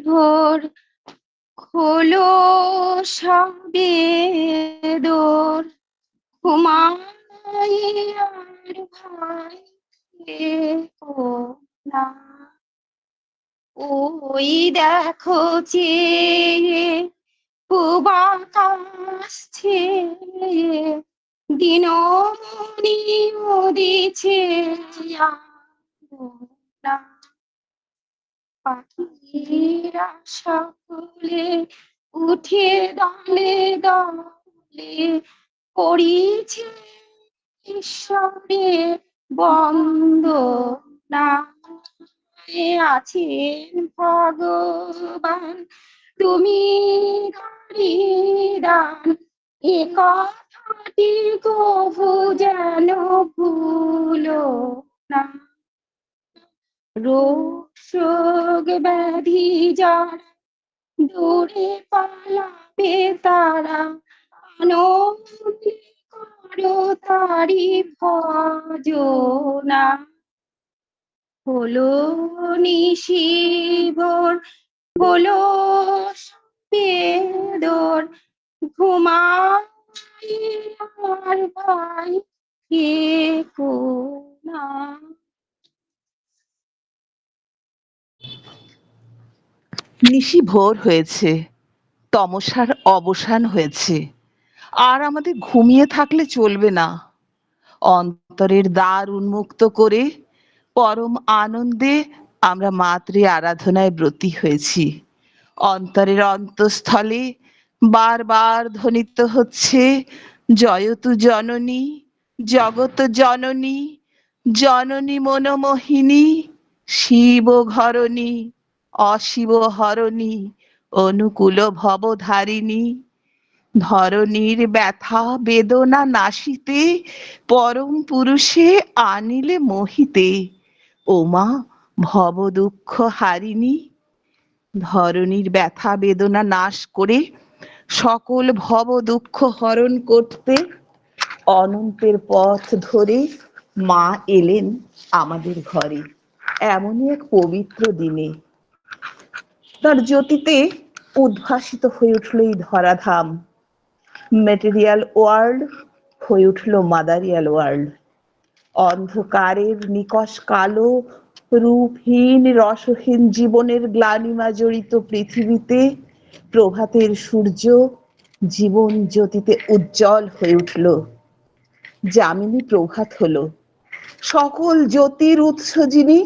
ভোর খোলো সবে দোর, ঘুমাই আর ভাই থেকো না। ওই দেখো চেয়ে পূব আকাশ ছেয়ে, দিনমণি উদিছে আলো না। পাখিরা সকলে উঠে দলে দলে, করিছে ঈশ্বরে বন্দনা। আছেন ভগবান, তুমি তারি দান, এ কথাটি কভু যেন ভুলো না। রোগ শোক ব্যাধি যারা দূরে পালাবে তারা, আনন্দে করো তারি ভজনা। হলো নিশিভোর হলো বেদর, ঘুমাই আর ভাই থেকো না। নিশি ভোর হয়েছে, তমসার অবসান হয়েছে, আর আমাদের ঘুমিয়ে থাকলে চলবে না। অন্তরের দ্বার উন্মুক্ত করে পরম আনন্দে আমরা মাতৃ আরাধনায় ব্রতী হয়েছি। অন্তরের অন্তঃস্থলে বারবার ধ্বনিত হচ্ছে, জয়তু জননী, জগত জননী, জননী মনোমোহিনী, শিব ঘরণী, অশিব হরণী, অনুকূল ভবধারিণী। ধরণীর ব্যথা বেদনা নাশিতে, পরম পুরুষে আনিলে মোহিতে, ওমা ভব দুঃখ হারিণী। ধরণীর ব্যথা বেদনা নাশ করে সকল ভব দুঃখ হরণ করতে অনন্তের পথ ধরে মা এলেন আমাদের ঘরে এমনই এক পবিত্র দিনে। তার জ্যোতিতে উদ্ভাসিত হয়ে উঠল এই ধরাধাম। ম্যাটেরিয়াল ওয়ার্ল্ড হয়ে উঠল মাদারিয়াল ওয়ার্ল্ড। অন্ধকারের নিকষ কালো রূপহীন রসহীন জীবনের গ্লানিমা জড়িত পৃথিবীতে প্রভাতের সূর্য জীবন জ্যোতিতে উজ্জ্বল হয়ে উঠল। যামিনী প্রভাত হলো, সকল জ্যোতির উৎস যিনি,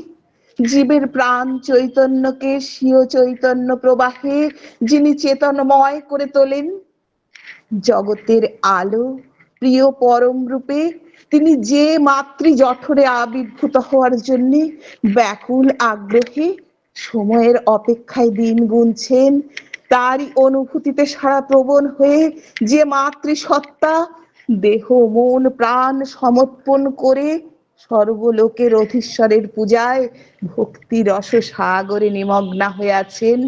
জীবের প্রাণ চৈতন্যকে স্বীয় চৈতন্য প্রবাহে যিনি চেতনময় করে তোলেন, জগতের আলো প্রিয় পরম রূপে তিনি যে মাতৃ জঠরে আবির্ভূত হওয়ার জন্য ব্যাকুল আগ্রহে সময়ের অপেক্ষায় দিন গুনছেন, তারই অনুভূতিতে সারা প্রবণ হয়ে যে মাতৃসত্তা দেহ মন প্রাণ সমর্পণ করে সর্বলোকের অধীশ্বরের পূজায় ভক্তি রস সাগরে নিমগ্না হয়ে আছেন,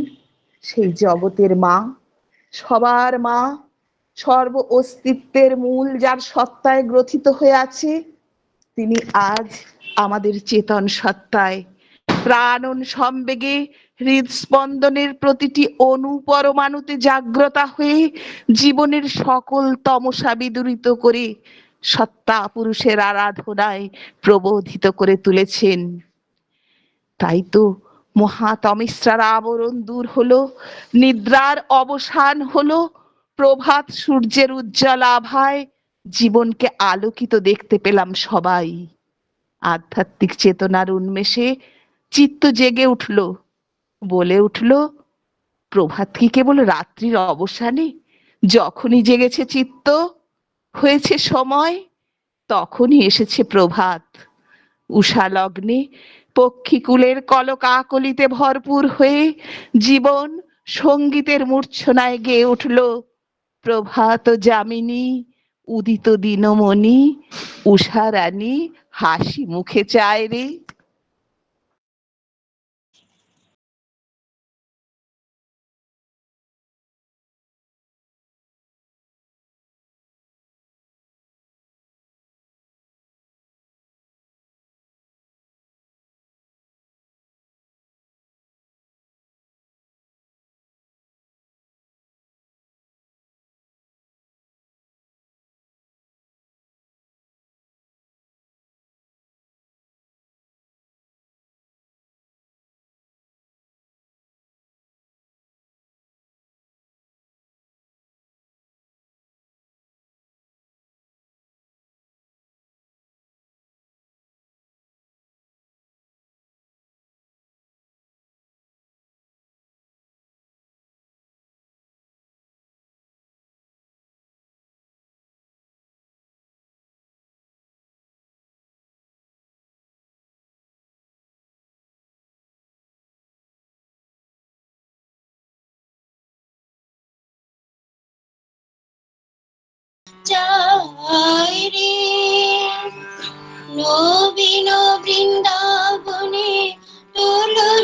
সেই জগতের মা, সবার মা, সর্ব অস্তিত্বের মূল যার সত্তায় গ্রথিত হয়ে আছে, তিনি আজ আমাদের চেতন সত্তায় প্রাণন সম্বেগে হৃদস্পন্দনের প্রতিটি অণু পরমাণুতে জাগ্রতা হয়ে জীবনের সকল তমসা বিদূরিত করে সত্তা পুরুষের আরাধনায় প্রবোধিত করে তুলেছেন। তাই তো মহাতমিশ্রার আবরণ দূর হলো, নিদ্রার অবসান হলো, প্রভাত সূর্যের উজ্জ্বল আভায় জীবনকে আলোকিত দেখতে পেলাম সবাই। আধ্যাত্মিক চেতনার উন্মেষে চিত্ত জেগে উঠল, বলে উঠল, প্রভাত কি কেবল রাত্রির অবসানে? যখনই জেগেছে চিত্ত, হয়েছে সময়, তখনই এসেছে প্রভাত। উষা লগ্নে পক্ষীকুলের কলকাকলিতে ভরপুর হয়ে জীবন সঙ্গীতের মূর্ছনায় গেয়ে উঠল, প্রভাত যামিনী, উদিত দিনমণি, উষা রানী হাসি মুখে চায় রে।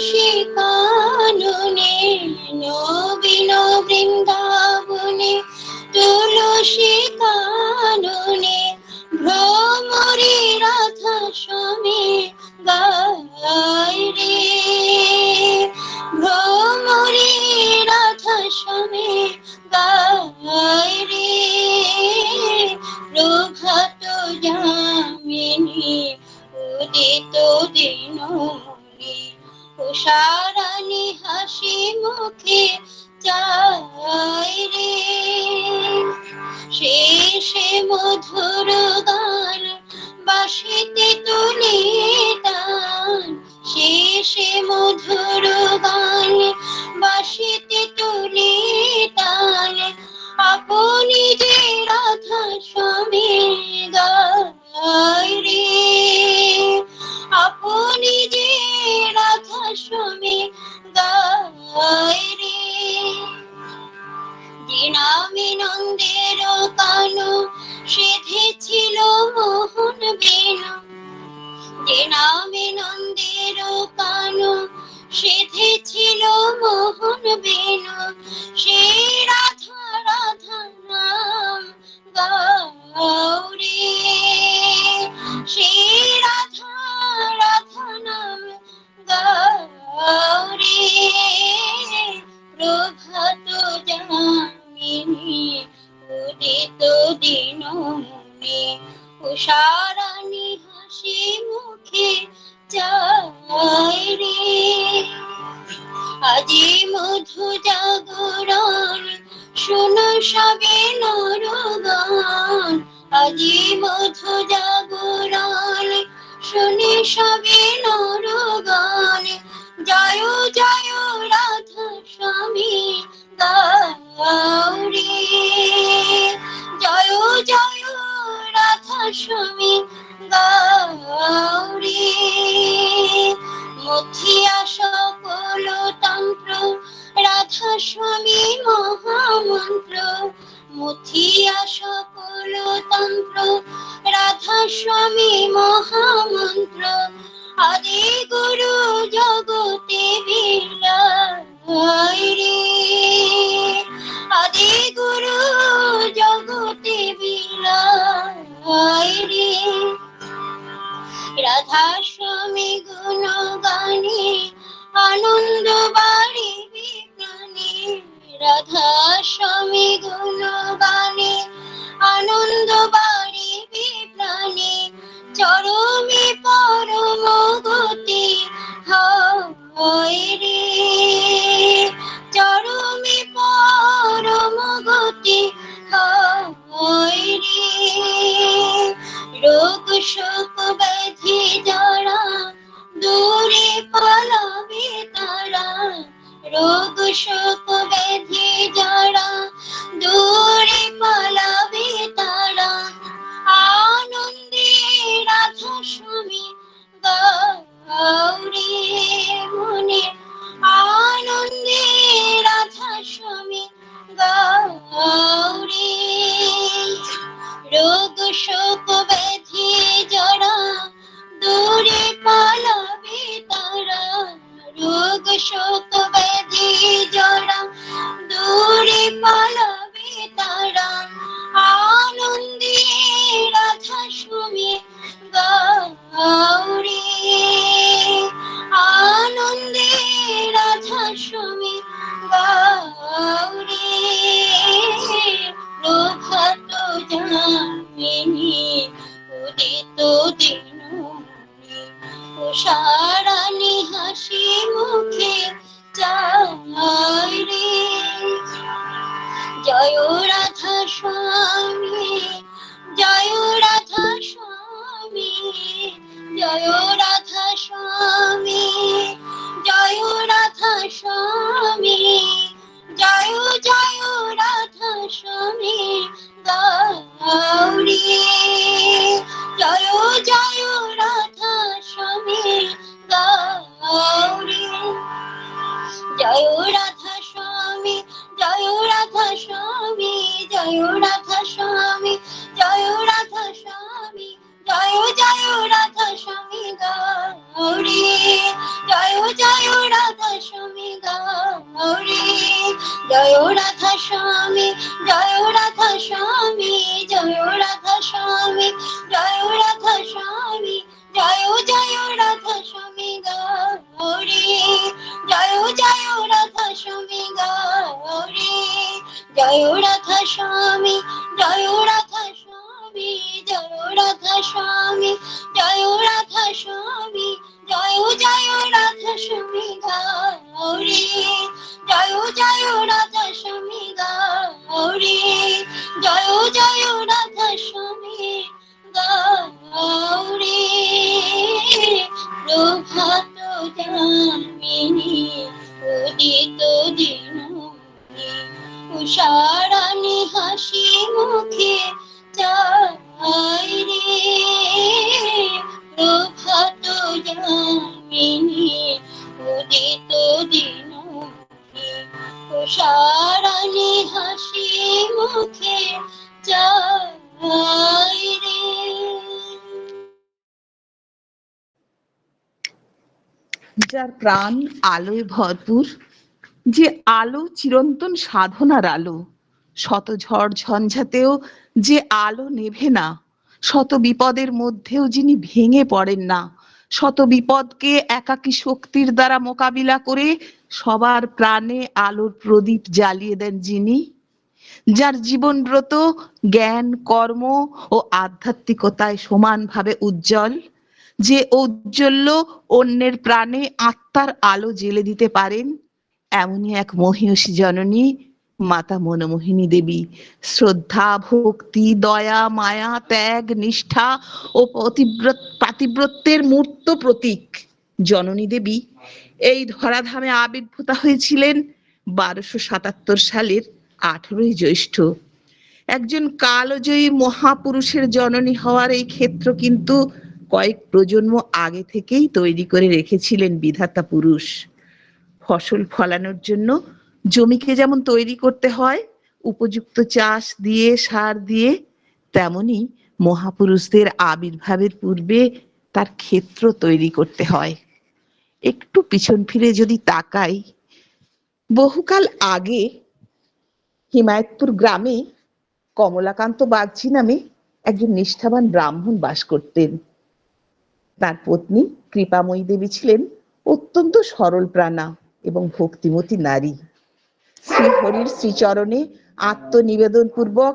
তুলসী কাননে নবীন বৃন্দাবনে তুলসী কাননে ভ্রমরে রাধা স্বামী গায় রে ভ্রমরে রাধা স্বামী গায় রে প্রভাত যামিনী উদিত দিনমণি উষারানী হাসি মুখে চায় রে শেষে মধুর গান বাঁশিতে তুলে দান শেষে মধুর গান বাঁশিতে তুলে দান আপনি যে রাধা স্বামী গায় রে আপনি যে রাধা স্বামী গায় রে যে নামে নন্দের কানু সেধেছিল মোহন বেনু যে নামে নন্দের কানু সেধেছিল মোহন বেনু সেই রাধা রাধা নাম গৌরী সেই রাধা রাধা নাম গৌরী প্রভাত যামিনী উদিত দিনমণি উষারানী হাসি মুখে চায় রে আজি মধু জাগরণ শোনো সবে নরগান আজি মধু জাগরণ শুনে সবে নরগান জয় জয় রাধা স্বামী গৌরী জয় জয় রাধা স্বামী গৌরী মথিয়া সকল তন্ত্র রাধা স্বামী মহামন্ত্র মথিয়া সকল তন্ত্র রাধা স্বামী মহামন্ত্র আদি গুরু জগতে বিলাই রে আদি গুরু জগতে বিলাই রে রাধা স্বামী গুণ গানে আনন্দ বাড়িবে প্রাণে রাধা স্বামী গুণ গানে আনন্দ বাড়িবে প্রাণে চরমে পরম গতি হয় রে চরমে পরম গতি হয় রে রোগ শোক ব্যাধি যারা দূরে পালাবে তারা রোগ শোক ব্যাধি যারা দূরে পালাবে তারা আনন্দে রাধা স্বামী গৌরী মনে আনন্দে রাধা স্বামী গৌরী রোগ শোক ব্যাধি যারা দূরে পালাবে তারা রোগ শোক ব্যাধি যারা দূরে পালাবে তারা আনন্দে রাধা স্বামী গৌরী আনন্দে রাধা স্বামী গৌরী প্রভাত যামিনী উদিত দিনমণি উষারানী হাসি মুখে চায় রে জয় রাধা স্বামী জয় রাধা স্বামী জয় রাধা স্বামী জয় রাধা স্বামী জয় জয় রাধা স্বামী গৌরী জয় জয় রাধা স্বামী গৌরী জয় রাধা স্বামী জয় রাধা স্বামী জয় রাধা স্বামী জয় রাধা স্বামী জয় জয় রাধা স্বামী গৌরী জয় জয় রাধা রাধা স্বামী গৌরী, জয় রাধা স্বামী, জয় রাধা স্বামী, জয় রাধা স্বামী, জয় রাধা স্বামী, জয় জয় রাধা স্বামী গৌরী, জয় জয় রাধা স্বামী গৌরী, জয় রাধা স্বামী, জয় রাধা স্বামী, জয় রাধা স্বামী, জয় রাধা স্বামী, জয় জয় রাধা স্বামী গৌরী, জয় জয় রাধা স্বামী গৌরী, জয় জয় রাধা স্বামী গৌরী। প্রভাত যামিনী উদিত দিনমণি, উষারাণী হাসি মুখে চাই রে। প্রভাত যামিনী উদিত দিনমণি, উষারাণী হাসি মুখে চাই রে। যার প্রাণ আলোয় ভরপুর, যে আলো চিরন্তন সাধনার আলো, শত ঝড় ঝঞ্ঝাতেও যে আলো নেভে না, শত বিপদের মধ্যেও যিনি ভেঙে পড়েন না, শত বিপদকে একাকী শক্তির দ্বারা মোকাবিলা করে সবার প্রাণে আলোর প্রদীপ জ্বালিয়ে দেন যিনি, যার জীবনব্রত জ্ঞান কর্ম ও আধ্যাত্মিকতায় সমানভাবে উজ্জ্বল, যে ঔজ্জ্বল্য অন্যের প্রাণে আত্মার আলো জ্বেলে দিতে পারেন, এমনই এক মহিয়সী জননী মাতা মনমোহিনী দেবী। শ্রদ্ধা ভক্তি দয়া মায়া ত্যাগ নিষ্ঠা ও পাতিব্রত্যের মূর্ত প্রতীক জননী দেবী এই ধরাধামে আবির্ভূতা হয়েছিলেন 1277 সালের 18ই জ্যৈষ্ঠ। একজন কালজয়ী মহাপুরুষের জননী হওয়ার এই ক্ষেত্র কিন্তু কয়েক প্রজন্ম আগে থেকেই তৈরি করে রেখেছিলেন বিধাতা পুরুষ। ফসল ফলানোর জন্য জমিকে যেমন তৈরি করতে হয় উপযুক্ত চাষ দিয়ে সার দিয়ে, তেমনি মহাপুরুষদের আবির্ভাবের পূর্বে তার ক্ষেত্র তৈরি করতে হয়। একটু পিছন ফিরে যদি তাকাই, বহুকাল আগে হিমায়তপুর গ্রামে কমলাকান্ত বাগচি নামে একজন নিষ্ঠাবান ব্রাহ্মণ বাস করতেন। তার পত্নী কৃপাময়ী দেবী ছিলেন অত্যন্ত সরল প্রাণা এবং ভক্তিমতী নারী। শ্রীহরির শ্রীচরণে আত্মনিবেদন পূর্বক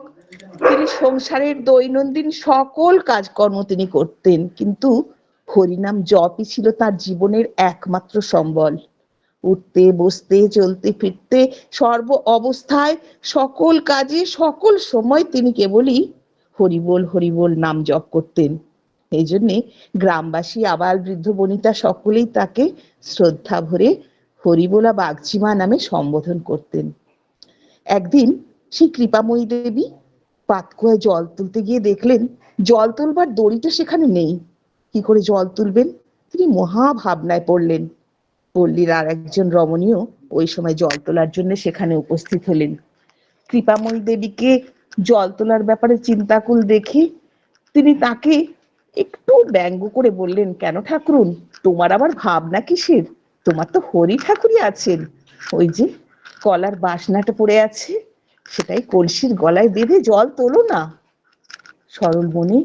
তিনি সংসারের দৈনন্দিন সকল কাজকর্ম তিনি করতেন, কিন্তু হরিনাম জপই ছিল তার জীবনের একমাত্র সম্বল। উঠতে বসতে চলতে ফিরতে সর্ব অবস্থায় সকল কাজে সকল সময় তিনি কেবলই হরিবোল হরিবোল নাম জপ করতেন। এই জন্যে গ্রামবাসী আবাল বৃদ্ধ বনিতা সকলেই তাকে শ্রদ্ধা ভরে হরিবোলা বাগচিমা নামে সম্বোধন করতেন। একদিন সেই কৃপাময়ী দেবী পাতকুয়ায় জল তুলতে গিয়ে দেখলেন জল তুলবার দড়িটা সেখানে নেই। কি করে জল তুলবেন তিনি মহা ভাবনায় পড়লেন। পল্লীর আর একজন রমণীও ওই সময় জল তোলার জন্য সেখানে উপস্থিত হলেন। কৃপাময়ী দেবীকে জল তোলার ব্যাপারে চিন্তাকুল দেখে তিনি তাকে একটু ব্যঙ্গ করে বললেন, কেন ঠাকুরুন, তোমার আবার ভাবনা কিসের? তোমার তো হরি ঠাকুরই আছেন, ওই যে কলার বাসনাটা পড়ে আছে সেটাই কলসির গলায় বেঁধে জল তোলো না। সরল মনে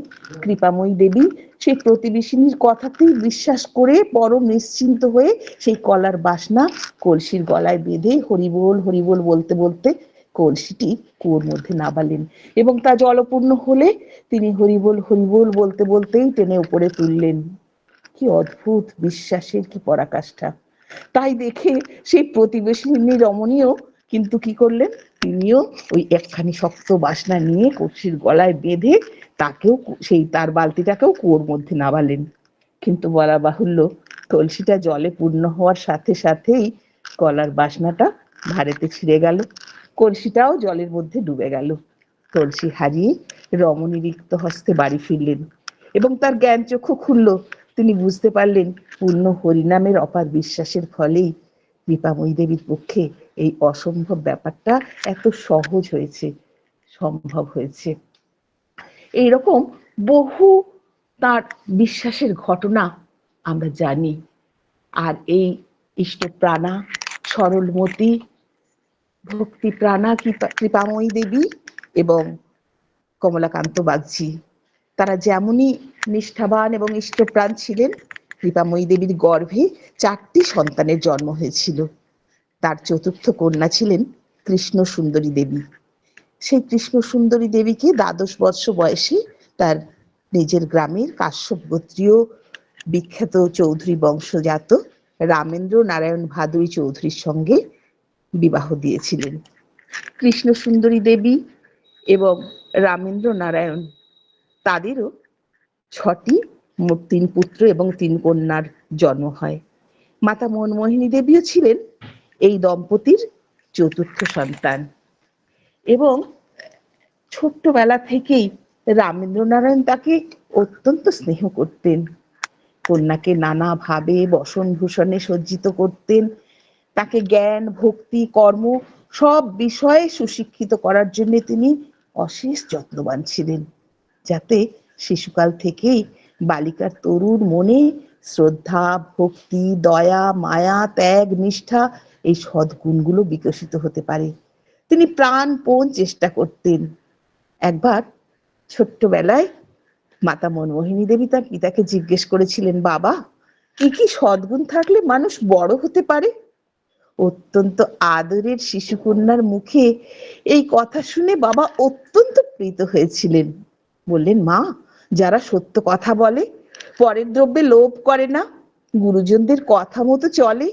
কৃপাময়ী দেবী সেই প্রতিবেশিনীর কথাতেই বিশ্বাস করে পরম নিশ্চিন্ত হয়ে সেই কলার বাসনা কলসির গলায় বেঁধে হরিবোল হরিবোল বলতে বলতে কলসিটি কুয়োর মধ্যে নামালেন এবং তা জলপূর্ণ হলে তিনি হরিবোল হরিবোল বলতে বলতেই টেনে উপরে তুললেন। কি অদ্ভুত বিশ্বাসের কি পরাকাষ্ঠা! তাই দেখে সেই প্রতিবেশিনী রমণীও কিন্তু কি করলেন, তিনিও ওই একখানি শক্ত বাসনা নিয়ে কলসির গলায় বেঁধে তাকেও সেই তার বালতিটাকেও কুয়োর মধ্যে নামালেন। কিন্তু বলা বাহুল্য, কলসিটা জলে পূর্ণ হওয়ার সাথে সাথেই কলার বাসনাটা ভারেতে ছিঁড়ে গেল, কলসিটাও জলের মধ্যে ডুবে গেল। কলসি হারিয়ে রমণী রিক্ত হস্তে বাড়ি ফিরলেন এবং তার জ্ঞান চক্ষু খুলল। তিনি বুঝতে পারলেন পূর্ণ হরিনামের অপার বিশ্বাসের ফলেই কৃপাময়ী দেবীর পক্ষে এই অসম্ভব ব্যাপারটা এত সহজ হয়েছে, সম্ভব হয়েছে। এইরকম বহু তার বিশ্বাসের ঘটনা আমরা জানি। আর এই ইষ্টপ্রাণা, সরলমতি, ভক্তিপ্রাণা কৃপাময়ী দেবী এবং কমলাকান্ত বাগচি, তারা যেমনই নিষ্ঠাবান এবং ইষ্টপ্রাণ ছিলেন, কৃপাময়ী দেবীর গর্ভে 4টি সন্তানের জন্ম হয়েছিল। তার চতুর্থ কন্যা ছিলেন কৃষ্ণ সুন্দরী দেবী। সেই কৃষ্ণ সুন্দরী দেবীকে 12 বৎসর বয়সে তার নিজের গ্রামের কাশ্যপ গোত্রীয় বিখ্যাত চৌধুরী বংশজাত রামেন্দ্র নারায়ণ ভাদুরী চৌধুরীর সঙ্গে বিবাহ দিয়েছিলেন। কৃষ্ণ সুন্দরী দেবী এবং রামেন্দ্র নারায়ণ, তাদেরও 6টি মোট 3 পুত্র এবং 3 কন্যার জন্ম হয়। মাতা মনমোহিনী দেবীও ছিলেন এই দম্পতির চতুর্থ সন্তান এবং ছোট্টবেলা থেকেই রামেন্দ্র নারায়ণ তাকে অত্যন্ত স্নেহ করতেন। কন্যাকে নানাভাবে বসন ভূষণে সজ্জিত করতেন, তাকে জ্ঞান, ভক্তি, কর্ম সব বিষয়ে সুশিক্ষিত করার জন্য তিনি অশেষ যত্নবান ছিলেন, যাতে শিশুকাল থেকেই বালিকার তরুণ মনে শ্রদ্ধা, ভক্তি, দয়া, মায়া, ত্যাগ, নিষ্ঠা এই সদ্গুণগুলো বিকশিত হতে পারে। তিনি প্রাণপণ চেষ্টা করতেন। একবার ছোট্টবেলায় মাতা মনমোহিনী দেবী তার পিতাকে জিজ্ঞেস করেছিলেন, বাবা, কি কি সদ্গুণ থাকলে মানুষ বড় হতে পারে? অত্যন্ত আদরের শিশুকন্যার মুখে এই কথা শুনে বাবা অত্যন্ত প্রীত হয়েছিলেন। বললেন, মা, যারা সত্য কথা বলে, পরের দ্রব্যে লোভ করে না, গুরুজনদের কথা মতো চলে,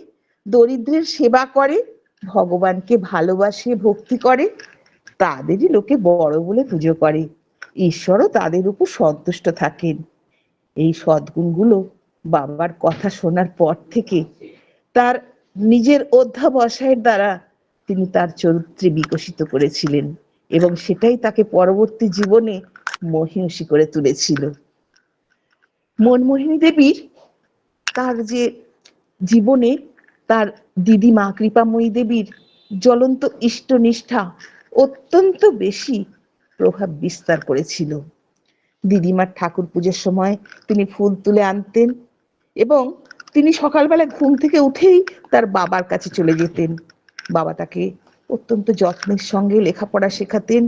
দরিদ্রের সেবা করে, ভগবানকে ভালোবাসে, ভক্তি করে, তাদেরই লোকে বড় বলে পুজো করে। ঈশ্বরও তাদের উপর সন্তুষ্ট থাকেন। এই সদ্গুণগুলো বাবার কথা শোনার পর থেকে তার নিজের অধ্যাবসায়ের দ্বারা তিনি তার চরিত্রে বিকশিত করেছিলেন এবং সেটাই তাকে পরবর্তী জীবনে মহিষী করে তুলেছিল। মনমোহিনী দেবীর তার যে জীবনে তার দিদিমা কৃপাময়ী দেবীর জ্বলন্ত ইষ্টনিষ্ঠা অত্যন্ত বেশি প্রভাব বিস্তার করেছিল। দিদিমার ঠাকুর পুজোর সময় তিনি ফুল তুলে আনতেন এবং তিনি সকালবেলা ঘুম থেকে উঠেই তার বাবার কাছে চলে যেতেন। বাবা তাকে অত্যন্ত যত্নের সঙ্গে লেখাপড়া শেখাতেন,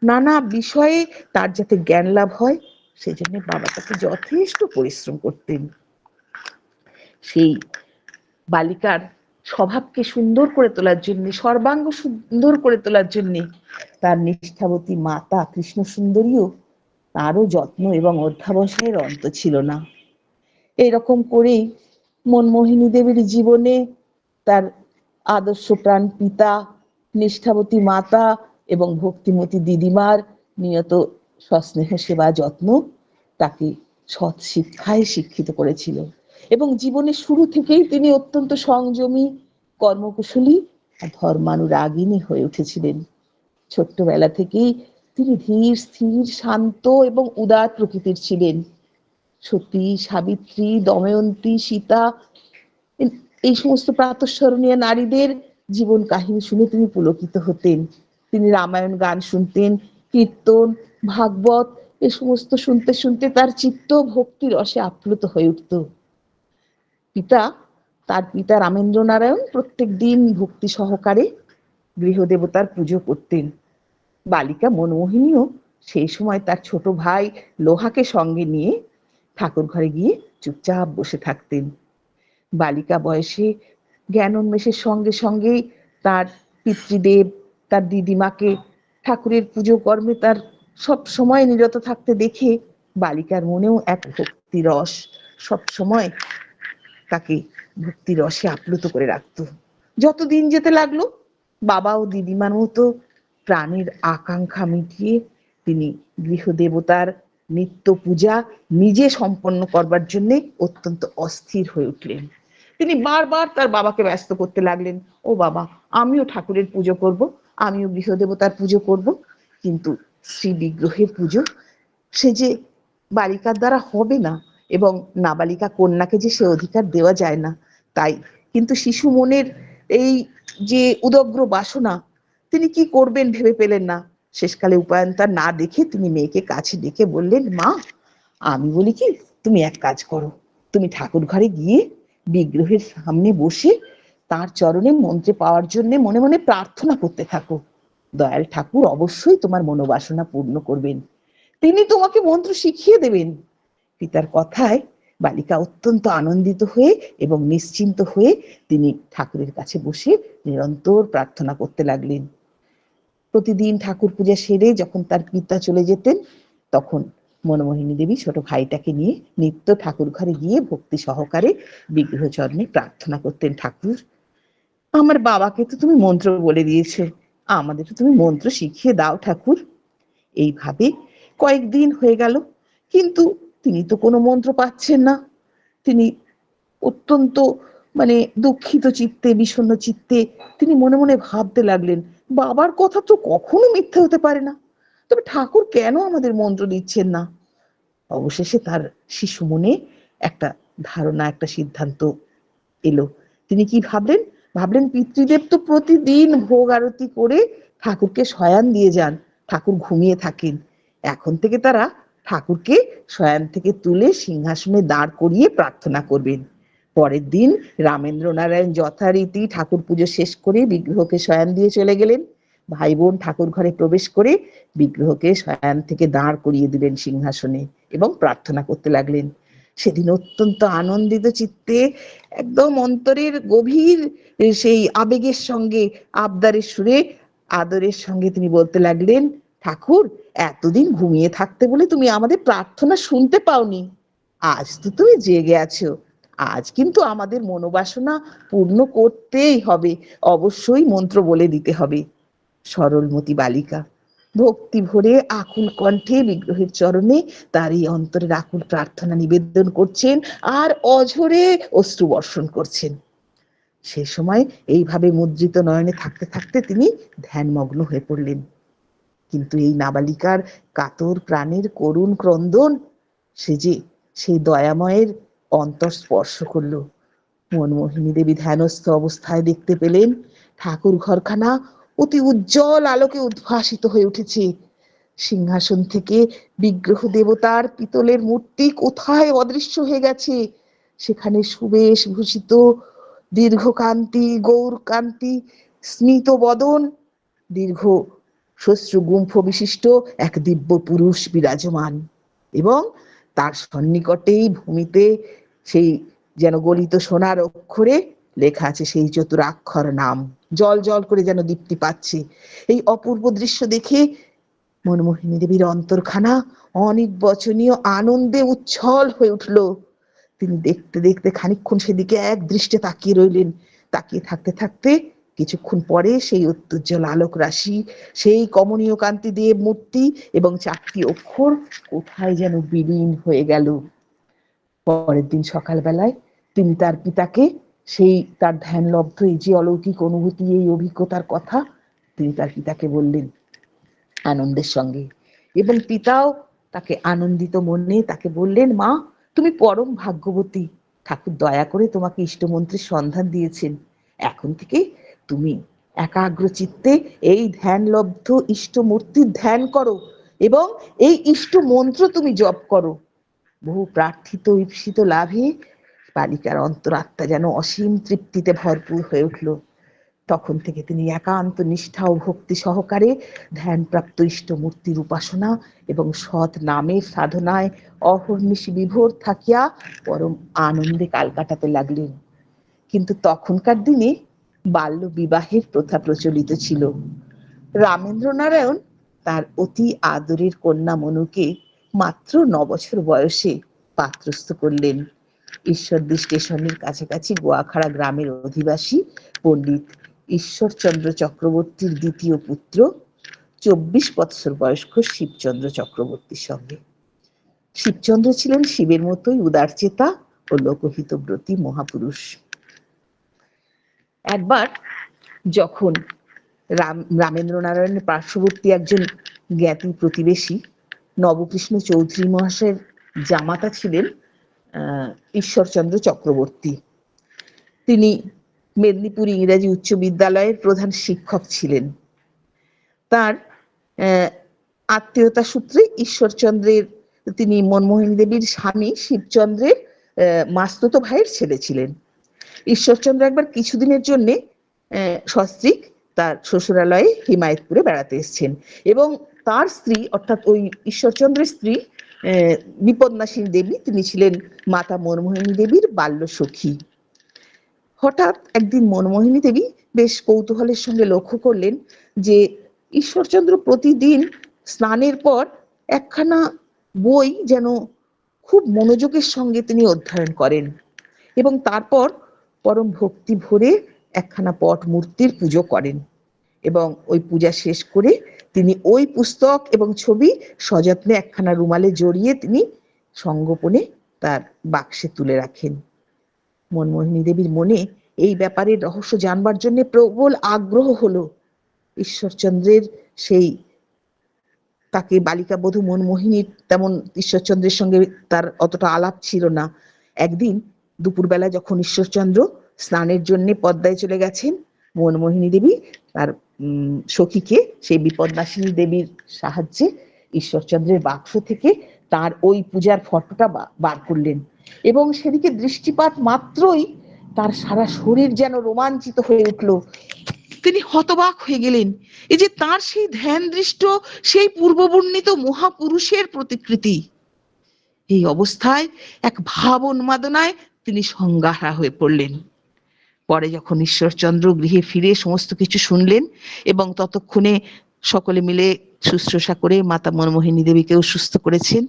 নানা বিষয়ে তার যাতে জ্ঞান লাভ হয় সেজন্য বাবা তাকে যথেষ্ট পরিশ্রম করতেন। সেই বালিকার স্বভাবকে সুন্দর করে তোলার জন্য, সর্বাঙ্গ সুন্দর করে তোলার জন্য তার নিষ্ঠাবতী মাতা কৃষ্ণ সুন্দরীও তারও যত্ন এবং অধ্যাবসায়ের অন্ত ছিল না। এরকম করেই মনমোহিনী দেবীর জীবনে তার আদর্শপ্রাণ পিতা, নিষ্ঠাবতী মাতা এবং ভক্তিমতী দিদিমার নিয়ত সস্নেহ সেবা যত্ন তাকে সৎ শিক্ষায় শিক্ষিত করেছিল এবং জীবনের শুরু থেকেই তিনি অত্যন্ত সংযমী, কর্মকুশলী আর ধর্মানুরাগিনী হয়ে উঠেছিলেন। ছোট্টবেলা থেকেই তিনি ধীর, স্থির, শান্ত এবং উদার প্রকৃতির ছিলেন। সতী, সাবিত্রী, দময়ন্তী, সীতা এই সমস্ত প্রাতঃস্মরণীয় নারীদের জীবন কাহিনী শুনে তিনি পুলকিত হতেন। তিনি রামায়ণ গান শুনতেন, কীর্তন, ভাগবত এ সমস্ত শুনতে শুনতে তার চিত্ত ভক্তি রসে আপ্লুত হয়ে উঠত। তার পিতা রামেন্দ্র নারায়ণ প্রত্যেক দিন ভক্তি সহকারে গৃহদেবতার পুজো করতেন। বালিকা মনমোহিনীও সেই সময় তার ছোট ভাই লোহাকে সঙ্গে নিয়ে ঠাকুর ঘরে গিয়ে চুপচাপ বসে থাকতেন। বালিকা বয়সে জ্ঞান উন্মেষের সঙ্গে সঙ্গে তার পিতৃদেব, তার দিদিমাকে ঠাকুরের পুজো কর্মে তার সব সময় নিরত থাকতে দেখে বালিকার মনেও এক ভক্তি রস সব সময় তাকে ভক্তি রসে আপ্লুত করে রাখত। যত দিন যেতে লাগলো, বাবা ও দিদিমার মতো প্রাণের আকাঙ্ক্ষা মিটিয়ে তিনি গৃহদেবতার নিত্য পূজা নিজে সম্পন্ন করবার জন্য অত্যন্ত অস্থির হয়ে উঠলেন। তিনি বারবার তার বাবাকে ব্যস্ত করতে লাগলেন, ও বাবা, আমিও ঠাকুরের পুজো করব, আমিও গৃহদেবতার পুজো করব। কিন্তু শ্রী বিগ্রহের পুজো সে যে বালিকার দ্বারা হবে না এবং নাবালিকা কন্যাকে যে সে অধিকার দেওয়া যায় না, তাই কিন্তু শিশু মনের এই যে উদগ্র বাসনা, তিনি কি করবেন ভেবে পেলেন না। শেষকালে উপায়ন্তর না দেখে তিনি মেয়েকে কাছে ডেকে বললেন, মা, আমি বলি কি, তুমি এক কাজ করো, তুমি ঠাকুর ঘরে গিয়ে বিগ্রহের সামনে বসে তার চরণে মন্ত্রে পাওয়ার জন্য মনে মনে প্রার্থনা করতে থাকো। দয়াল ঠাকুর অবশ্যই তোমার মনোবাসনা পূর্ণ করবেন, তিনি তোমাকে মন্ত্র শিখিয়ে দেবেন। পিতার কথায় বালিকা অত্যন্ত আনন্দিত হয়ে এবং নিশ্চিন্ত হয়ে তিনি ঠাকুরের কাছে বসে নিরন্তর প্রার্থনা করতে লাগলেন। প্রতিদিন ঠাকুর পূজা সেরে যখন তার পিতা চলে যেতেন, তখন মনমোহিনী দেবী ছোট ভাইটাকে নিয়ে নিত্য ঠাকুর ঘরে গিয়ে ভক্তি সহকারে বিগ্রহ চরণে প্রার্থনা করতেন, ঠাকুর আমার বাবাকে তো তুমি মন্ত্র বলে দিয়েছো, আমাদের তুমি মন্ত্র শিখিয়ে দাও ঠাকুর। এইভাবে কয়েকদিন হয়ে গেল, কিন্তু তিনি তো কোনো মন্ত্র পাচ্ছেন না। তিনি অত্যন্ত দুঃখিত চিত্তে, বিষণ্ণ চিত্তে তিনি মনে মনে ভাবতে লাগলেন, বাবার কথা তো কখনো মিথ্যে হতে পারে না, তবে ঠাকুর কেন আমাদের মন্ত্র দিচ্ছেন না? অবশেষে তার শিশু মনে একটা ধারণা, একটা সিদ্ধান্ত এলো। তিনি কি ভাবলেন, পিতৃদেব তো প্রতিদিন ভোগ আরতি করে ঠাকুরকে শয়ান দিয়ে যান, ঠাকুর ঘুমিয়ে থাকেন, এখন থেকে তারা ঠাকুরকে শয়ান থেকে তুলে সিংহাসনে দাঁড় করিয়ে প্রার্থনা করবেন। পরের দিন রামেন্দ্র নারায়ণ যথারীতি ঠাকুর পুজো শেষ করে বিগ্রহকে শয়ান দিয়ে চলে গেলেন। ভাই বোন ঠাকুর ঘরে প্রবেশ করে বিগ্রহকে শয়ান থেকে দাঁড় করিয়ে দিলেন সিংহাসনে এবং প্রার্থনা করতে লাগলেন। সেদিন অত্যন্ত আনন্দিত চিত্তে, একদম অন্তরের গভীর সেই আবেগের সঙ্গে, আবদারের সুরে, আদরের সঙ্গে তিনি বলতে লাগলেন, ঠাকুর এতদিন ঘুমিয়ে থাকতে বলে তুমি আমাদের প্রার্থনা শুনতে পাওনি, আজ তো তুমি জেগে আছো, আজ কিন্তু আমাদের মনোবাসনা পূর্ণ করতেই হবে, অবশ্যই মন্ত্র বলে দিতে হবে। সরলমতি বালিকা ভক্তি ভরে আকুল কণ্ঠে বিগ্রহের চরণে তার এই অন্তরের আকুল প্রার্থনা নিবেদন করছেন আর অঝরে অশ্রু বর্ষণ করছেন। সে সময় এইভাবে মুদ্রিত নয়নে থাকতে থাকতে তিনি ধ্যানমগ্ন হয়ে পড়লেন। কিন্তু এই নাবালিকার কাতর প্রাণের করুণ ক্রন্দন সে যে সেই দয়াময়ের অন্তর স্পর্শ করলো। মনমোহিনী দেবী ধ্যানস্থ অবস্থায় দেখতে পেলেন ঠাকুর ঘরখানা অতি উজ্জ্বল আলোকে উদ্ভাসিত হয়ে উঠেছে। সিংহাসন থেকে বিগ্রহ দেবতার পিতলের মূর্তি কোথায় অদৃশ্য হয়ে গেছে, সেখানে সুবেশ ভূষিত দীর্ঘকান্তি গৌরকান্তি স্মিত বদন, দীর্ঘ শ্বশ্রু গুম্ফ বিশিষ্ট এক দিব্য পুরুষ বিরাজমান, এবং তার সন্নিকটেই ভূমিতে সেই যেন গলিত সোনার অক্ষরে লেখা আছে সেই চতুরাক্ষর নাম, জল জল করে যেন দীপ্তি পাচ্ছে। এই অপূর্ব দৃশ্য দেখে মনমোহিনী দেবীর অন্তরখানা অনির্বচনীয় আনন্দে উচ্ছল হয়ে উঠল। তিনি দেখতে দেখতে খানিকক্ষণ সেদিকে এক দৃষ্টে তাকিয়ে রইলেন। তাকিয়ে থাকতে থাকতে কিছুক্ষণ পরে সেই অত্যুজ্জ্বল আলোক রাশি, সেই কমনীয় কান্তি দেব মূর্তি এবং চারটি অক্ষর কোথায় যেন বিলীন হয়ে গেল। পরের দিন সকালবেলায় তিনি তার পিতাকে সেই তার ধ্যানলব্ধ এই যে অলৌকিক অনুভূতি, এই অভিজ্ঞতার কথা তিনি তার পিতাকে বললেন আনন্দের সঙ্গে, এবং পিতাও তাকে আনন্দিত মনে তাকে বললেন, মা তুমি পরম ভাগ্যবতী, ঠাকুর দয়া করে তোমাকে ইষ্টমন্ত্রের সন্ধান দিয়েছেন, এখন থেকে তুমি একাগ্র চিত্তে এই ধ্যানলব্ধ ইষ্টমূর্তির ধ্যান করো এবং এই ইষ্ট মন্ত্র তুমি জপ করো। বহু প্রার্থিত ঈপ্সিত লাভে বালিকার অন্তরাত্মা যেন অসীম তৃপ্তিতে ভরপুর হয়ে উঠল। তখন থেকে তিনি একান্ত নিষ্ঠা ও ভক্তি সহকারে ধ্যানপ্রাপ্ত ইষ্টমূর্তির উপাসনা এবং সৎ নামের সাধনায় অহর্নিশি বিভোর থাকিয়া পরম আনন্দে কাল কাটাতে লাগলেন। কিন্তু তখনকার দিনে বাল্য বিবাহের প্রথা প্রচলিত ছিল। রামেন্দ্র নারায়ণ তার অতি আদরের কন্যা মনুকে মাত্র 9 বছর বয়সে পাত্রস্থ করলেন। ঈশ্বরদী স্টেশনের কাছাকাছি গোয়াখাড়া গ্রামের অধিবাসী পণ্ডিত ঈশ্বরচন্দ্র চক্রবর্তীর দ্বিতীয় পুত্র 24 বৎসর বয়স্ক শিবচন্দ্র চক্রবর্তীর সঙ্গে। শিবচন্দ্র ছিলেন শিবের মতোই উদারচেতা ও লোকহিতব্রতী মহাপুরুষ। একবার যখন রামেন্দ্র নারায়ণের পার্শ্ববর্তী একজন জ্ঞাতি প্রতিবেশী নবকৃষ্ণ চৌধুরী মহাশয়ের জামাতা ছিলেন ঈশ্বরচন্দ্র চক্রবর্তী, তিনি মেদিনীপুর ইংরাজি উচ্চ বিদ্যালয়ের প্রধান শিক্ষক ছিলেন। তার আত্মীয়তা সূত্রে ঈশ্বরচন্দ্রের, তিনি মনমোহিনী দেবীর স্বামী শিবচন্দ্রের মাস্তুতো ভাইয়ের ছেলে ছিলেন। ঈশ্বরচন্দ্র একবার কিছুদিনের জন্য সস্ত্রীক তার শ্বশুরালয়ে হিমায়তপুরে বেড়াতে এসেছেন, এবং তার স্ত্রী অর্থাৎ ওই ঈশ্বরচন্দ্রের স্ত্রী বিপদনাশিনী দেবী, তিনি ছিলেন মাতা মনমোহিনী দেবীর বাল্য সখী। হঠাৎ একদিন মনমোহিনী দেবী বেশ কৌতূহলের সঙ্গে লক্ষ্য করলেন যে ঈশ্বরচন্দ্র প্রতিদিন স্নানের পর একখানা বই যেন খুব মনোযোগের সঙ্গে তিনি অধ্যয়ন করেন, এবং তারপর পরম ভক্তি ভরে একখানা পট মূর্তির পুজো করেন, এবং ওই পূজা শেষ করে তিনি ওই পুস্তক এবং ছবি সযত্নে একখানা রুমালে জড়িয়ে তিনি সঙ্গোপনে তার বাক্সে তুলে রাখেন। মনমোহিনী দেবীর মনে এই ব্যাপারে রহস্য জানবার জন্য প্রবল আগ্রহ হলো। ঈশ্বরচন্দ্রের সেই তাকে বালিকা বধূ মনমোহিনীর তেমন ঈশ্বরচন্দ্রের সঙ্গে তার অতটা আলাপ ছিল না। একদিন দুপুরবেলা যখন ঈশ্বরচন্দ্র স্নানের জন্য পদ্মায় চলে গেছেন, মনমোহিনী দেবী তার সখীকে সেই বিপদনাশিনী দেবীর সাহায্যে ঈশ্বরচন্দ্রের বাক্স থেকে তার ওই পূজার ফটোটা বার করলেন, এবং সেদিকে দৃষ্টিপাত মাত্রই তার সারা শরীর যেন রোমাঞ্চিত হয়ে উঠল। তিনি হতবাক হয়ে গেলেন। এই যে তার সেই ধ্যান দৃষ্ট সেই পূর্ববর্ণিত মহাপুরুষের প্রতিকৃতি। এই অবস্থায় এক ভাব উন্মাদনায় তিনি সংজ্ঞাহারা হয়ে পড়লেন। পরে যখন ঈশ্বরচন্দ্র গৃহে ফিরে সমস্ত কিছু শুনলেন এবং ততক্ষণে সকলে মিলে শুশ্রূষা করে মাতা মনমোহিনী দেবীকেও সুস্থ করেছেন,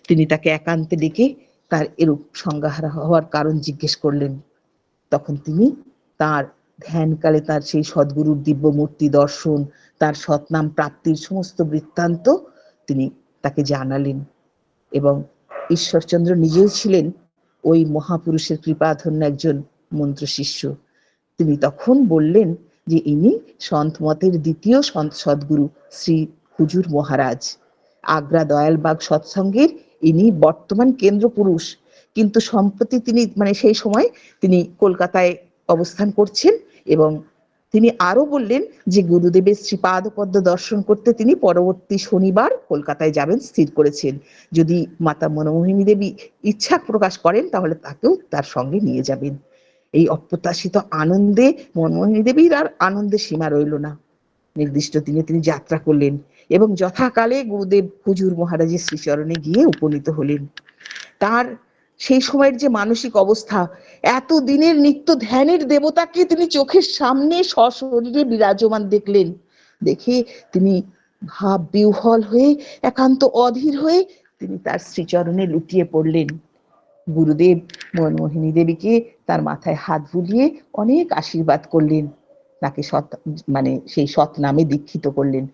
তিনি তাকে একান্তে ডেকে তার এরূপ সংজ্ঞাহারা হওয়ার কারণ জিজ্ঞেস করলেন। তখন তিনি তার ধ্যানকালে তার সেই সদ্গুরুর দিব্য মূর্তি দর্শন, তার সৎনাম প্রাপ্তির সমস্ত বৃত্তান্ত তিনি তাকে জানালেন, এবং ঈশ্বরচন্দ্র নিজেও ছিলেন ওই মহাপুরুষের কৃপাধন্য একজন মন্ত্র শিষ্য। তিনি তখন বললেন যে ইনি সন্ত মতের দ্বিতীয় সদ্গুরু শ্রী হুজুর মহারাজ। আগ্রা দয়ালবাগ সৎসঙ্গের ইনি বর্তমান কেন্দ্র পুরুষ, কিন্তু সম্প্রতি তিনি সেই সময় তিনি কলকাতায় অবস্থান করছেন, এবং তিনি আরো বললেন যে গুরুদেবের শ্রীপাদ পদ্ম দর্শন করতে তিনি পরবর্তী শনিবার কলকাতায় যাবেন স্থির করেছেন। যদি মাতা মনমোহিনী দেবী ইচ্ছা প্রকাশ করেন তাহলে তাকেও তার সঙ্গে নিয়ে যাবেন। এই অপ্রত্যাশিত আনন্দে মনমোহিনী দেবীর আর আনন্দের সীমা রইল না। নির্দিষ্ট দিনে তিনি যাত্রা করলেন এবং যথাকালে গুরুদেব হুজুর মহারাজের শ্রীচরণে গিয়ে উপনীত হলেন। তার সেই সময়ের যে মানসিক অবস্থা, এত দিনের নিত্য ধ্যানের দেবতাকে তিনি চোখের সামনে সশরীরে বিরাজমান দেখলেন। দেখে তিনি ভাব বিহ্বল হয়ে একান্ত অধীর হয়ে তিনি তার শ্রীচরণে লুটিয়ে পড়লেন। গুরুদেব মনমোহিনী দেবীকে তার মাথায় হাত বুলিয়ে অনেক আশীর্বাদ করলেন, তাকে সেই সৎ নামে দীক্ষিত করলেন।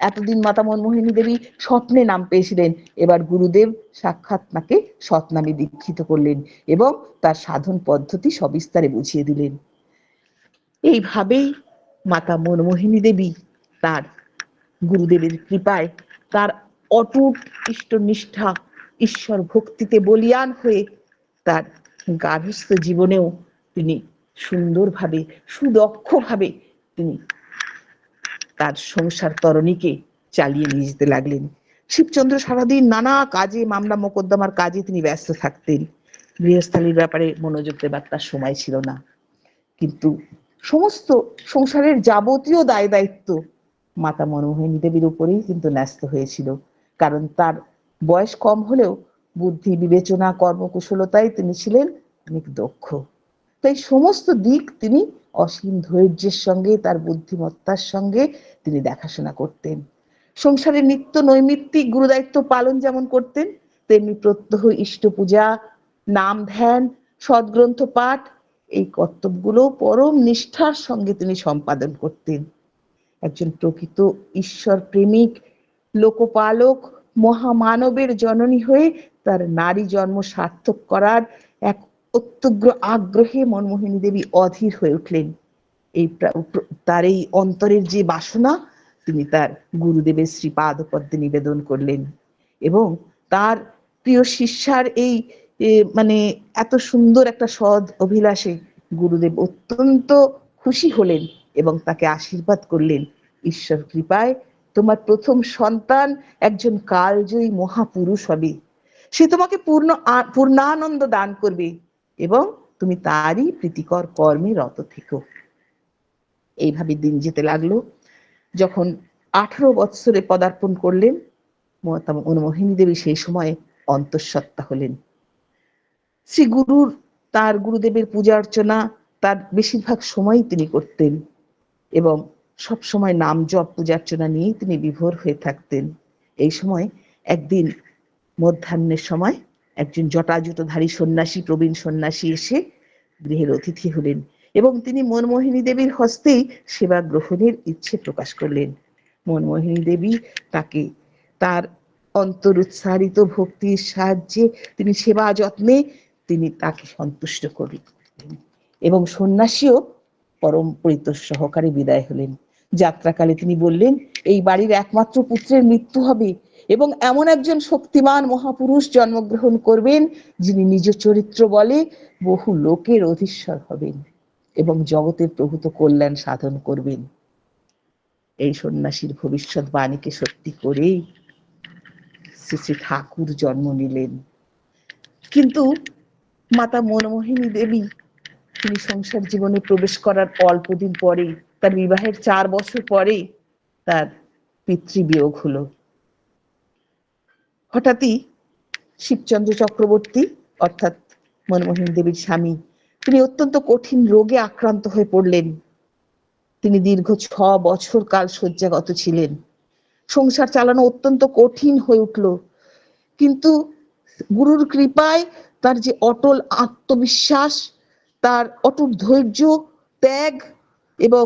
এতদিন মাতা মনমোহিনী দেবী স্বপ্নে নাম পেয়েছিলেন, এবার গুরুদেব সাক্ষাৎ তাকে সৎ নামে দীক্ষিত করলেন এবং তার সাধন পদ্ধতি সবিস্তারে বুঝিয়ে দিলেন। এইভাবেই মাতা মনমোহিনী দেবী তার গুরুদেবের কৃপায় তার অটুট ইষ্টনিষ্ঠা ঈশ্বর ভক্তিতে বলিয়ান হয়ে তার গার্হস্থ্য জীবনেও তিনি সুন্দরভাবে সুদক্ষভাবে তিনি তার সংসার তরণীকে চালিয়ে নিয়ে যেতে লাগলেন। শিবচন্দ্র সারাদিন নানা কাজে, মামলা মোকদ্দমার কাজে তিনি ব্যস্ত থাকতেন। গৃহস্থালির ব্যাপারে মনোযোগ দেবার তার সময় ছিল না, কিন্তু সমস্ত সংসারের যাবতীয় দায় দায়িত্ব মাতা মনমোহিনী দেবীর উপরেই কিন্তু ন্যস্ত হয়েছিল। কারণ তার বয়স কম হলেও বুদ্ধি, বিবেচনা, কর্মকুশলতায় তিনি ছিলেন অনেক দক্ষ। তাই সমস্ত দিক তিনি অসীম ধৈর্যের সঙ্গে, তার বুদ্ধিমত্তার সঙ্গে তিনি দেখাশোনা করতেন। সংসারের নিত্য নৈমিত্তিক গুরুদায়িত্ব পালন যেমন করতেন, তেমনি প্রত্যহ ইষ্ট পূজা, নাম ধ্যান, সদ্গ্রন্থ পাঠ, এই কর্তব্যগুলো পরম নিষ্ঠার সঙ্গে তিনি সম্পাদন করতেন। একজন প্রকৃত ঈশ্বর প্রেমিক, লোকপালক, মহামানবের জননী হয়ে তার নারী জন্ম সার্থক করার এক অত্যগ্র আগ্রহে মনমোহিনী দেবী অধীর হয়ে উঠলেন। তার এই অন্তরের যে বাসনা তিনি তার গুরুদেবের শ্রীপাদ পদ্মে নিবেদন করলেন, এবং তার প্রিয় শিষ্যার এই এত সুন্দর একটা সৎ অভিলাষে গুরুদেব অত্যন্ত খুশি হলেন এবং তাকে আশীর্বাদ করলেন, ঈশ্বর কৃপায় তোমার প্রথম সন্তান একজন কালজয়ী মহাপুরুষ হবে। সে তোমাকে পূর্ণানন্দ দান করবে এবং তুমি তারই প্রীতিকর কর্মে রত থেকো। এইভাবে দিন যেতে লাগলো। যখন 18 বৎসরে পদার্পণ করলেন, মনমোহিনী দেবী সেই সময় অন্তঃসত্ত্বা হলেন। শ্রী গুরুর, তার গুরুদেবের পূজা অর্চনা তার বেশিরভাগ সময়ই তিনি করতেন এবং সব সময় নাম জপ পূজা অর্চনা নিয়েই তিনি বিভোর হয়ে থাকতেন। এই সময় একদিন মধ্যাহ্নের সময় একজন জটাজুটধারী সন্ন্যাসী, প্রবীণ সন্ন্যাসী এসে গৃহের অতিথি হলেন এবং তিনি মনমোহিনী দেবীর হস্তেই সেবা গ্রহণের ইচ্ছে প্রকাশ করলেন। মনমোহিনী দেবী তাকে তার অন্তর উৎসারিত ভক্তির সাহায্যে তিনি সেবা যত্নে তিনি তাকে সন্তুষ্ট করলেন এবং সন্ন্যাসীও পরম পরিতোষ সহকারে বিদায় হলেন। যাত্রাকালে তিনি বললেন, এই বাড়ির একমাত্র পুত্রের মৃত্যু হবে এবং এমন একজন শক্তিমান মহাপুরুষ জন্মগ্রহণ করবেন যিনি নিজ চরিত্র বলে বহু লোকের অধীশ্বর হবেন এবং জগতের প্রভূত কল্যাণ সাধন করবেন। এই সন্ন্যাসীর ভবিষ্যৎ বাণীকে সত্যি করেই শ্রী শ্রী ঠাকুর জন্ম নিলেন। কিন্তু মাতা মনমোহিনী দেবী তিনি সংসার জীবনে প্রবেশ করার অল্পদিন পরেই, তার বিবাহের 4 বছর পরেই তার পিতৃবিয়োগ হলো। হঠাৎই শিবচন্দ্র চক্রবর্তী অর্থাৎ মনমোহিনী দেবীর স্বামী, তিনি অত্যন্ত কঠিন রোগে আক্রান্ত হয়ে পড়লেন। তিনি দীর্ঘ 6 বছর কাল শয্যাগত ছিলেন। সংসার চালানো অত্যন্ত কঠিন হয়ে উঠল। কিন্তু গুরুর কৃপায় তার যে অটল আত্মবিশ্বাস, তার অটুট ধৈর্য, ত্যাগ এবং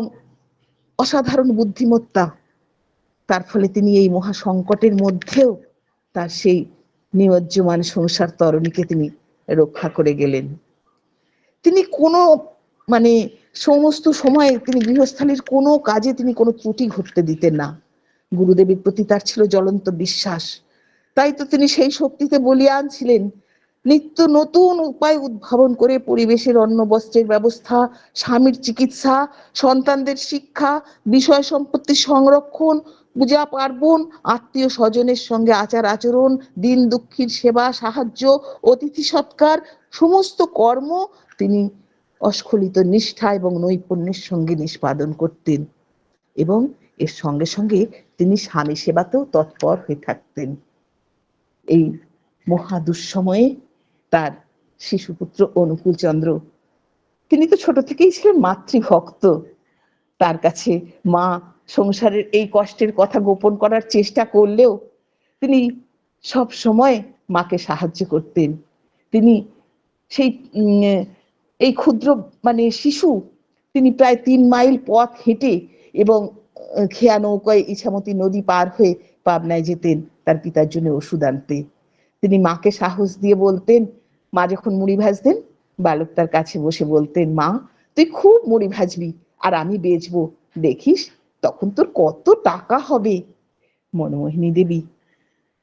অসাধারণ বুদ্ধিমত্তা, তার ফলে তিনি এই মহা সংকটের মধ্যেও তার সেই নিমজ্জমান সংসার তরণীকে তিনি রক্ষা করে গেলেন। তিনি কোনো সমস্ত সময় তিনি গৃহস্থালির কোনো কাজে তিনি কোনো ত্রুটি ঘটতে দিতেন না। গুরুদেবের প্রতি তার ছিল জ্বলন্ত বিশ্বাস। তাই তো তিনি সেই শক্তিতে বলীয়ান ছিলেন। নিত্য নতুন উপায় উদ্ভাবন করে পরিবেশের অন্ন বস্ত্রের ব্যবস্থা, স্বামীর চিকিৎসা, সন্তানদের শিক্ষা, বিষয় সম্পত্তির সংরক্ষণ, পূজা পার্বণ, আত্মীয় স্বজনের সঙ্গে আচার আচরণ, দিন দুঃখীর সেবা সাহায্য, অতিথি সৎকার, সমস্ত কর্ম তিনি অস্খলিত নিষ্ঠা এবং নৈপুণ্যের সঙ্গে নিষ্পাদন করতেন এবং এর সঙ্গে সঙ্গে তিনি স্বামী সেবাতেও তৎপর হয়ে থাকতেন। এই মহা দুঃসময়ে তার শিশুপুত্র অনুকূল চন্দ্র, তিনি তো ছোট থেকেই ছিলেন মাতৃভক্ত। তার কাছে মা সংসারের এই কষ্টের কথা গোপন করার চেষ্টা করলেও তিনি সব সময় মাকে সাহায্য করতেন। তিনি সেই এই ক্ষুদ্র শিশু, তিনি প্রায় 3 মাইল পথ হেঁটে এবং খেয়া নৌকায় ইছামতি নদী পার হয়ে পাবনায় যেতেন তার পিতার জন্য ওষুধ আনতে। তিনি মাকে সাহস দিয়ে বলতেন, মা যখন মুড়ি ভাজতেন বালক তার কাছে বসে বলতেন, মা তুই খুব মুড়ি ভাজবি আর আমি বেচবো, দেখিস তখন তোর কত টাকা হবে। মনমোহিনী দেবী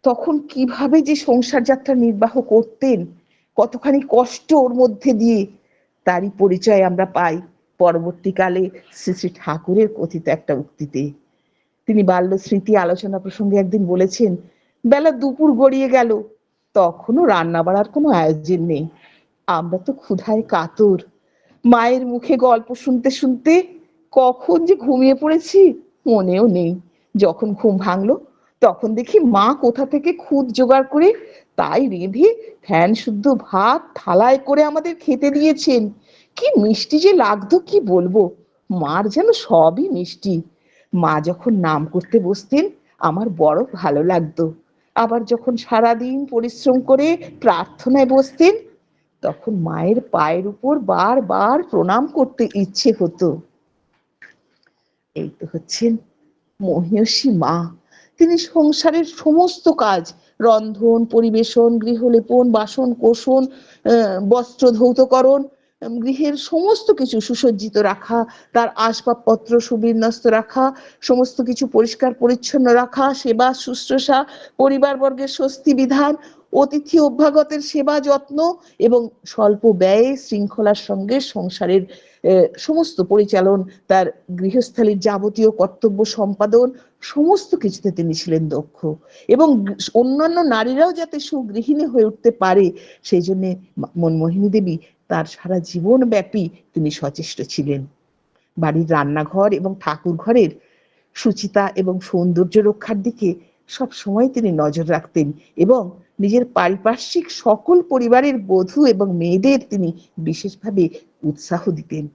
তখন কিভাবে যে সংসার যাত্রা নির্বাহ করতেন, কতখানি কষ্ট ওর মধ্যে দিয়ে, তারই পরিচয় আমরা পাই পরবর্তীকালে শ্রী শ্রী ঠাকুরের কথিত একটা উক্তিতে। তিনি বাল্য স্মৃতি আলোচনা প্রসঙ্গে একদিন বলেছেন, বেলা দুপুর গড়িয়ে গেল, তখনও রান্না বাড়ার কোনো আয়োজন নেই। আমরা তো ক্ষুধায় কাতর। মায়ের মুখে গল্প শুনতে শুনতে কখন যে ঘুমিয়ে পড়েছি মনেও নেই। যখন ঘুম ভাঙলো তখন দেখি মা কোথা থেকে খুদ জোগাড় করে তাই রেঁধে ফ্যান শুদ্ধ ভাত থালায় করে আমাদের খেতে দিয়েছেন। কি মিষ্টি যে লাগতো কি বলবো, মার যেন সবই মিষ্টি। মা যখন নাম করতে বসতেন আমার বড় ভালো লাগতো, আবার যখন সারাদিন পরিশ্রম করে প্রার্থনায় বসতেন তখন মায়ের পায়ের উপর বারবার প্রণাম করতে ইচ্ছে হতো। এই তো হচ্ছেন মহিয়সী মা। তিনি সংসারের সমস্ত কাজ, রন্ধন, পরিবেশন, গৃহলেপন, বাসন কোসন, বস্ত্র ধৌতকরণ, গৃহের সমস্ত কিছু সুসজ্জিত রাখা, তার আসবাবপত্র সুবিন্যস্ত রাখা, সমস্ত কিছু পরিষ্কার পরিচ্ছন্ন রাখা, সেবা শুশ্রূষা, পরিবারবর্গের স্বস্তি বিধান, অতিথি অভ্যাগতের সেবা যত্ন এবং স্বল্প ব্যয়ে শৃঙ্খলার সঙ্গে সংসারের সমস্ত পরিচালন, তার গৃহস্থালীর যাবতীয় কর্তব্য সম্পাদন, সমস্ত কিছুতে তিনি ছিলেন দক্ষ এবং অন্যান্য নারীরাও যাতে সুগৃহিণী হয়ে উঠতে পারে সেই জন্য মনমোহিনী দেবী তার সারা জীবন ব্যাপী তিনি সচেষ্ট ছিলেন। বাড়ির রান্নাঘর এবং ঠাকুর ঘরের সুচিতা এবং সৌন্দর্য রক্ষার দিকে সব সময় তিনি নজর রাখতেন এবং নিজের পারিপার্শ্বিক সকল পরিবারের বধূ এবং মেয়েদের তিনি বিশেষভাবে উৎসাহ দিতেন।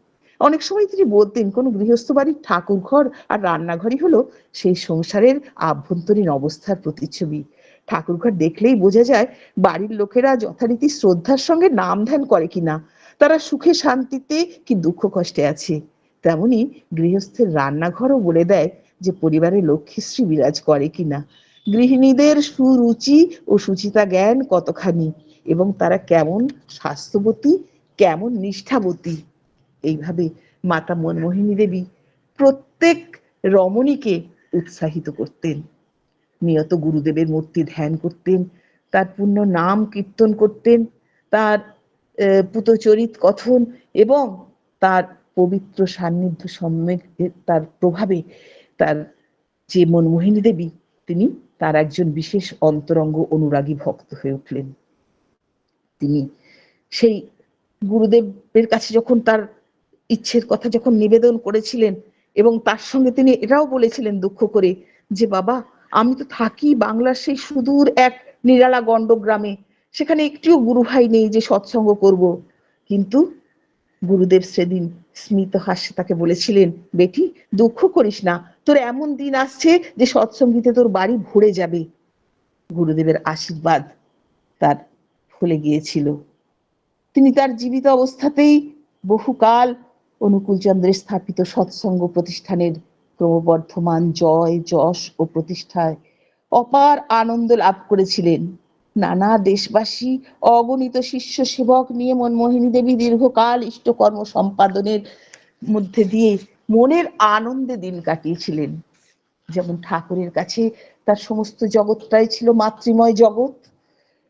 অনেক সময় তিনি বলতেন, কোন গৃহস্থ বাড়ির ঠাকুর ঘর আর রান্নাঘরই হলো সেই সংসারের আভ্যন্তরীণ অবস্থার প্রতিচ্ছবি। ঠাকুর ঘর দেখলেই বোঝা যায় বাড়ির লোকেরা যথারীতি শ্রদ্ধার সঙ্গে নাম ধ্যান করে কিনা, তারা সুখে শান্তিতে কি দুঃখ কষ্টে আছে। তেমনি গৃহস্থের রান্নাঘরও বলে দেয় যে পরিবারে লক্ষ্মীশ্রী বিরাজ করে কিনা, গৃহিণীদের সুরুচি ও সুচিতা জ্ঞান কতখানি এবং তারা কেমন স্বাস্থ্যবতী, কেমন নিষ্ঠাবতী। এইভাবে মাতা মনমোহিনী দেবী প্রত্যেক রমণীকে উৎসাহিত করতেন। নিয়ত গুরুদেবের মূর্তি ধ্যান করতেন, তার পূর্ণ নাম কীর্তন করতেন, তার পুতচরিত কথন এবং তার পবিত্র সান্নিধ্য সম্যক তার প্রভাবে তার যে মনমোহিনী দেবী, তিনি তার একজন বিশেষ অন্তরঙ্গ অনুরাগী ভক্ত হয়ে উঠলেন। তিনি সেই গুরুদেবের কাছে যখন তার ইচ্ছের কথা যখন নিবেদন করেছিলেন এবং তার সঙ্গে তিনি এটাও বলেছিলেন দুঃখ করে যে বাবা, আমি তো থাকি বাংলার সেই সুদূর এক নিরালা গণ্ড গ্রামে, সেখানে একটিও গুরু ভাই নেই যে সৎসঙ্গ করব। কিন্তু গুরুদেব সেদিন স্মিত হাস্যে তাকে বলেছিলেন, বেটি দুঃখ করিস না, তোর এমন দিন আসছে যে সৎসঙ্গীতে তোর বাড়ি ভরে যাবে। গুরুদেবের আশীর্বাদ তার ফলে গিয়েছিল। তিনি তার জীবিত অবস্থাতেই বহুকাল অনুকূলচন্দ্রের স্থাপিত সৎসঙ্গ প্রতিষ্ঠানের ক্রমবর্ধমান জয় যশ ও প্রতিষ্ঠায় অপার আনন্দ লাভ করেছিলেন। নানা দেশবাসী, অগণিত শিষ্য সেবক নিয়ে মনমোহিনী দেবী দীর্ঘকাল ইষ্টকর্ম সম্পাদনের মধ্যে দিয়ে মনের আনন্দে দিন কাটিয়েছিলেন। যেমন ঠাকুরের কাছে তার সমস্ত জগৎটাই ছিল মাতৃময় জগৎ,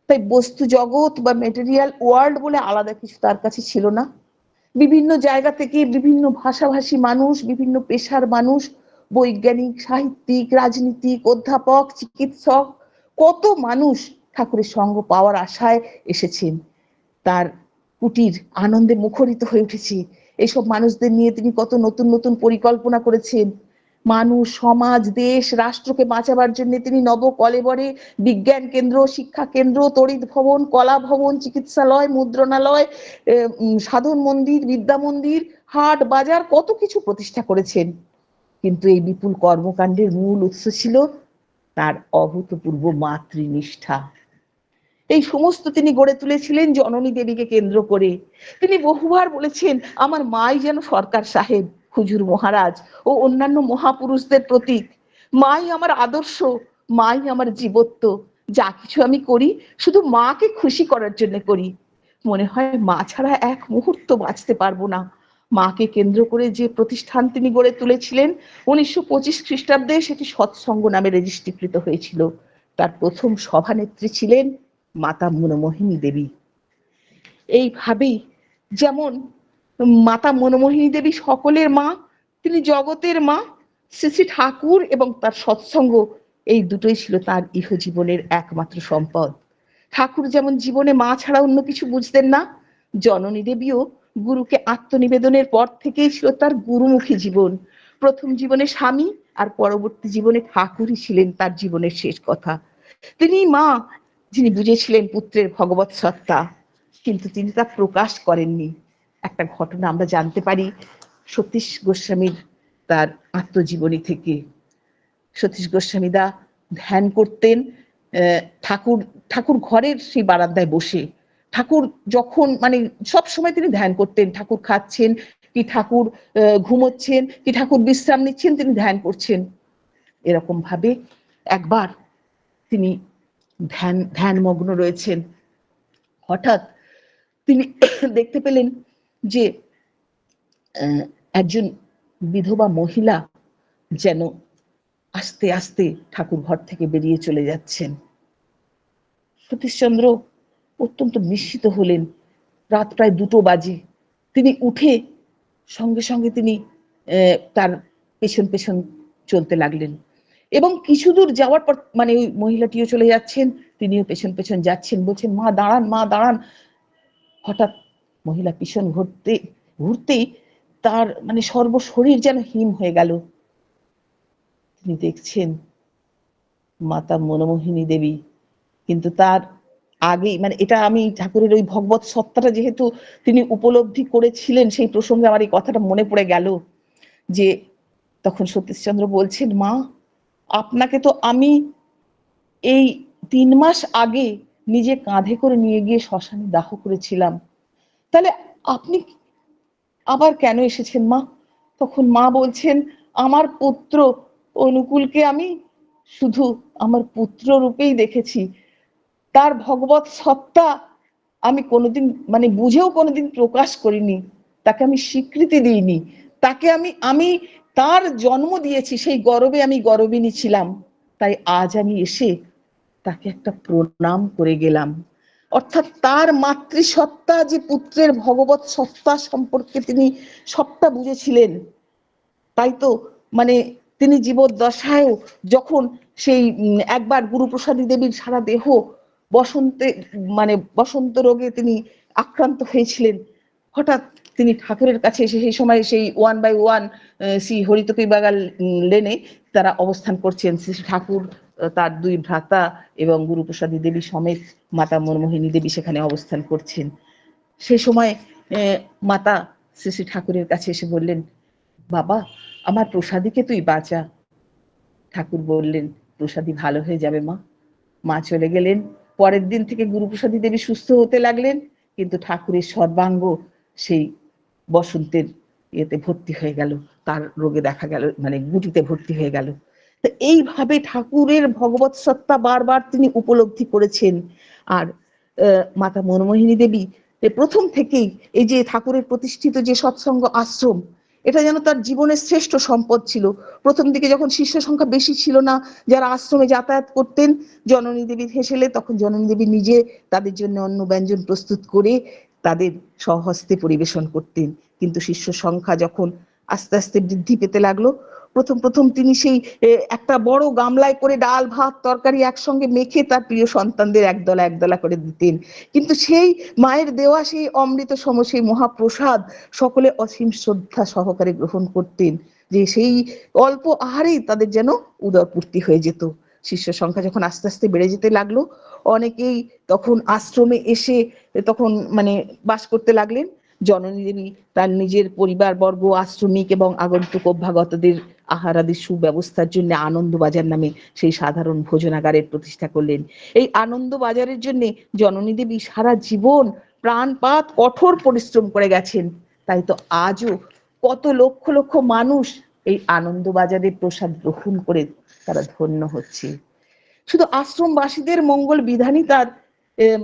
তাই বস্তু জগৎ বা মেটেরিয়াল ওয়ার্ল্ড বলে আলাদা কিছু তার কাছে ছিল না। বিভিন্ন জায়গা থেকে বিভিন্ন ভাষাভাষী মানুষ, বিভিন্ন পেশার মানুষ, বৈজ্ঞানিক, সাহিত্যিক, রাজনীতিক, অধ্যাপক, চিকিৎসক, কত মানুষ ঠাকুরের সঙ্গ পাওয়ার আশায় এসেছেন। তার কুটির আনন্দে মুখরিত হয়ে উঠেছে। এইসব মানুষদের নিয়ে তিনি কত নতুন নতুন পরিকল্পনা করেছেন। মানুষ, সমাজ, দেশ, রাষ্ট্রকে বাঁচাবার জন্য তিনি নব কলেবরে বিজ্ঞান কেন্দ্র, শিক্ষা কেন্দ্র, তড়িৎ ভবন, কলা ভবন, চিকিৎসালয়, মুদ্রণালয়, সাধন মন্দির, বিদ্যা মন্দির, হাট বাজার কত কিছু প্রতিষ্ঠা করেছেন। কিন্তু এই বিপুল কর্মকাণ্ডের মূল উৎস ছিল তার অভূতপূর্ব মাতৃনিষ্ঠা। এই সমস্ত তিনি গড়ে তুলেছিলেন জননী দেবীকে কেন্দ্র করে। তিনি বহুবার বলেছেন, আমার মাই যেন সরকার সাহেব, হুজুর মহারাজ ও অন্যান্য মহাপুরুষদের প্রতীক। মাই আমার আদর্শ, মাই আমার জীবত্ব। যা কিছু আমি করি শুধু মাকে খুশি করার জন্য করি। মনে হয় মা ছাড়া এক মুহূর্ত বাঁচতে পারবো না। মাকে কেন্দ্র করে যে প্রতিষ্ঠান তিনি গড়ে তুলেছিলেন, 1925 খ্রিস্টাব্দে সেটি সৎসঙ্গ নামে রেজিস্ট্রিকৃত হয়েছিল। তার প্রথম সভানেত্রী ছিলেন মাতা মনমোহিনী দেবী। এইভাবেই যেমন মাতা মনমোহিনী দেবী সকলের মা, তিনি জগতের মা। শ্রী শ্রী ঠাকুর এবং তার সৎসঙ্গ, এই দুটোই ছিল তার ইহজীবনের একমাত্র সম্পদ। ঠাকুর যেমন জীবনে মা ছাড়া অন্য কিছু বুঝতেন না, জননী দেবীও গুরুকে আত্মনিবেদনের পর থেকেই ছিল তার গুরুমুখী জীবন। প্রথম জীবনে স্বামী আর পরবর্তী জীবনে ঠাকুরই ছিলেন তার জীবনের শেষ কথা। তিনি মা যিনি বুঝেছিলেন পুত্রের ভগবৎ সত্তা, কিন্তু তিনি তা প্রকাশ করেননি। একটা ঘটনা আমরা জানতে পারি সতীশ গোস্বামীর তার আত্মজীবনী থেকে। সতীশ গোস্বামীদা ধ্যান করতেন ঠাকুর ঠাকুর ঘরের সেই বারান্দায় বসে। ঠাকুর যখন মানে সব সময় তিনি ধ্যান করতেন, ঠাকুর খাচ্ছেন কি ঠাকুর ঘুমোচ্ছেন কি ঠাকুর বিশ্রাম নিচ্ছেন, তিনি ধ্যান করছেন। এরকম ভাবে একবার তিনি ধ্যানমগ্ন রয়েছেন, হঠাৎ তিনি দেখতে পেলেন যে একজন বিধবা মহিলা যেন আস্তে আস্তে ঠাকুর ঘর থেকে বেরিয়ে চলে যাচ্ছেন। সতীশচন্দ্র অত্যন্ত বিস্মিত হলেন। রাত প্রায় 2টো বাজে। তিনি উঠে সঙ্গে সঙ্গে তিনি তার পেছন পেছন চলতে লাগলেন এবং কিছু দূর যাওয়ার পর মানে ওই মহিলাটিও চলে যাচ্ছেন, তিনিও পেছন পেছন যাচ্ছেন, বলছেন মা দাঁড়ান, মা দাঁড়ান। হঠাৎ মহিলা পিছন ঘুরতে ঘুরতেই তার মানে সর্বশরীর যেন হিম হয়ে গেল। তিনি দেখছেন মাতা মনমোহিনী দেবী, কিন্তু তার আগেই মানে এটা আমি ঠাকুরের ওই ভগবত সত্তাটা যেহেতু তিনি উপলব্ধি করেছিলেন, সেই প্রসঙ্গে আমার এই কথাটা মনে পড়ে গেল যে তখন সতীশচন্দ্র বলছেন, মা আপনাকে তো আমি এই 3 মাস আগে নিজে কাঁধে করে নিয়ে গিয়ে শ্মশানে দাহ করেছিলাম, তাহলে আপনি আবার কেন এসেছেন মা? তখন মা বলছেন, আমার পুত্র অনুকূলকে আমি শুধু আমার পুত্র রূপেই দেখেছি, তার ভগবত সত্তা আমি কোনোদিন মানে বুঝেও কোনোদিন প্রকাশ করিনি, তাকে আমি স্বীকৃতি দিইনি, তাকে আমি আমি তার জন্ম দিয়েছি, সেই গর্বে আমি গর্বিনী ছিলাম, তাই আজ আমি এসে তাকে একটা প্রণাম করে গেলাম। অর্থাৎ তার মাতৃসত্তা যে পুত্রের ভগবত সত্তা সম্পর্কে তিনি সবটা বুঝেছিলেন, তাই তো মানে তিনি জীবদ্দশায়ও যখন সেই একবার গুরুপ্রসাদী দেবীর সারা দেহ বসন্তে মানে বসন্ত রোগে তিনি আক্রান্ত হয়েছিলেন, হঠাৎ তিনি ঠাকুরের কাছে এসে সেই সময় সেই 1/1 শ্রী হরিতকী বাগাল লেনে তারা অবস্থান করছেন, শ্রী ঠাকুর তার 2 ভ্রাতা এবং গুরুপ্রসাদী দেবী সমেত মাতা মনমোহিনী দেবী সেখানে অবস্থান করছেন। সেই সময় মাতা শ্রী শ্রী ঠাকুরের কাছে এসে বললেন, বাবা আমার প্রসাদীকে তুই বাঁচা। ঠাকুর বললেন, প্রসাদী ভালো হয়ে যাবে মা। মা চলে গেলেন। পরের দিন থেকে গুরুপ্রসাদী দেবী সুস্থ হতে লাগলেন, কিন্তু ঠাকুরের সর্বাঙ্গ সেই বসন্তের ইয়েতে ভর্তি হয়ে গেল, তার রোগে দেখা গেল মানে গুটিতে ভর্তি হয়ে গেল। তো এইভাবে ঠাকুরের ভগবত সত্তা বারবার তিনি উপলব্ধি করেছেন। আর মাতা মনমোহিনী দেবী প্রথম থেকেই এই যে ঠাকুরের প্রতিষ্ঠিত যে সৎসঙ্গ আশ্রম, এটা যেন তার জীবনের শ্রেষ্ঠ সম্পদ ছিল। প্রথম দিকে যখন শিষ্য সংখ্যা বেশি ছিল না, যারা আশ্রমে যাতায়াত করতেন, জননী দেবীর হেসেলে তখন জননী দেবী নিজে তাদের জন্য অন্ন ব্যঞ্জন প্রস্তুত করে তাদের স্বহস্তে পরিবেশন করতেন। কিন্তু শিষ্য সংখ্যা যখন আস্তে আস্তে বৃদ্ধি পেতে লাগলো, প্রথম প্রথম তিনি সেই একটা বড় গামলায় করে ডাল ভাত তরকারি একসঙ্গে মেখে তার প্রিয় সন্তানদের একদলা একদলা করে দিতেন। কিন্তু সেই মায়ের দেওয়া সেই অমৃত সম সেই মহাপ্রসাদ সকলে অসীম শ্রদ্ধা সহকারে গ্রহণ করতেন, যে সেই অল্প আহারেই তাদের যেন উদরপূর্তি হয়ে যেত। শিষ্য সংখ্যা যখন আস্তে আস্তে বেড়ে যেতে লাগলো, অনেকেই তখন আশ্রমে এসে তখন মানে বাস করতে লাগলেন। জননী দেবী তার নিজের পরিবারবর্গ, আশ্রমিক এবং আগন্তুক অভ্যাগতদের আহারাদির সুব্যবস্থার জন্য আনন্দবাজার নামে সেই সাধারণ ভোজনাগারের প্রতিষ্ঠা করলেন। এই আনন্দবাজারের জন্য জননী দেবী সারা জীবন প্রাণপাত কঠোর পরিশ্রম করে গেছেন। তাই তো আজও কত লক্ষ লক্ষ মানুষ এই আনন্দবাজারের প্রসাদ গ্রহণ করে তারা ধন্য হচ্ছে। শুধু আশ্রমবাসীদের মঙ্গল বিধানই তার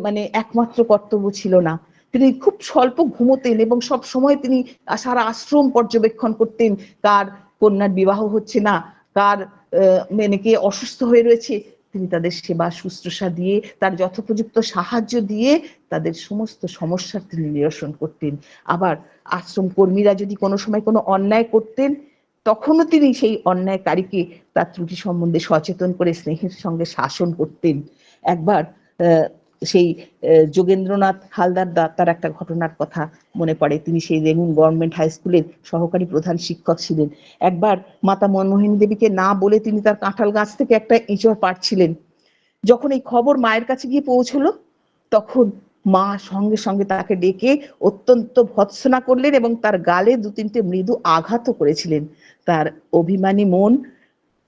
মানে একমাত্র কর্তব্য ছিল না। তিনি খুব স্বল্প ঘুমোতেন এবং সব সময় তিনি সারা আশ্রম পর্যবেক্ষণ করতেন, কার কন্যার বিবাহ হচ্ছে না, কার মানে কে অসুস্থ হয়ে রয়েছে, তিনি তাদের সেবা শুশ্রূষা দিয়ে তার যথোপযুক্ত সাহায্য দিয়ে তাদের সমস্ত সমস্যার তিনি নিরসন করতেন। আবার আশ্রম কর্মীরা যদি কোনো সময় কোনো অন্যায় করতেন, তখনও তিনি সেই অন্যায়কারীকে তার ত্রুটি সম্বন্ধে সচেতন করে স্নেহের সঙ্গে শাসন করতেন। একবার সেই যোগেন্দ্রনাথ হালদার দা তার একটা ঘটনার কথা মনে পড়ে। তিনি সেই রেঙ্গুন গভর্নমেন্ট হাই স্কুলের সহকারী প্রধান শিক্ষক ছিলেন। একবার মাতা মনমোহিনী দেবীকে না বলে তিনি তার কাঁঠাল গাছ থেকে একটা এঁচড় পাড়ছিলেন। যখন এই খবর মায়ের কাছে গিয়ে পৌঁছলো, তখন মা সঙ্গে সঙ্গে তাকে ডেকে অত্যন্ত ভৎসনা করলেন এবং তার গালে 2-3টে মৃদু আঘাতও করেছিলেন। তার অভিমানী মন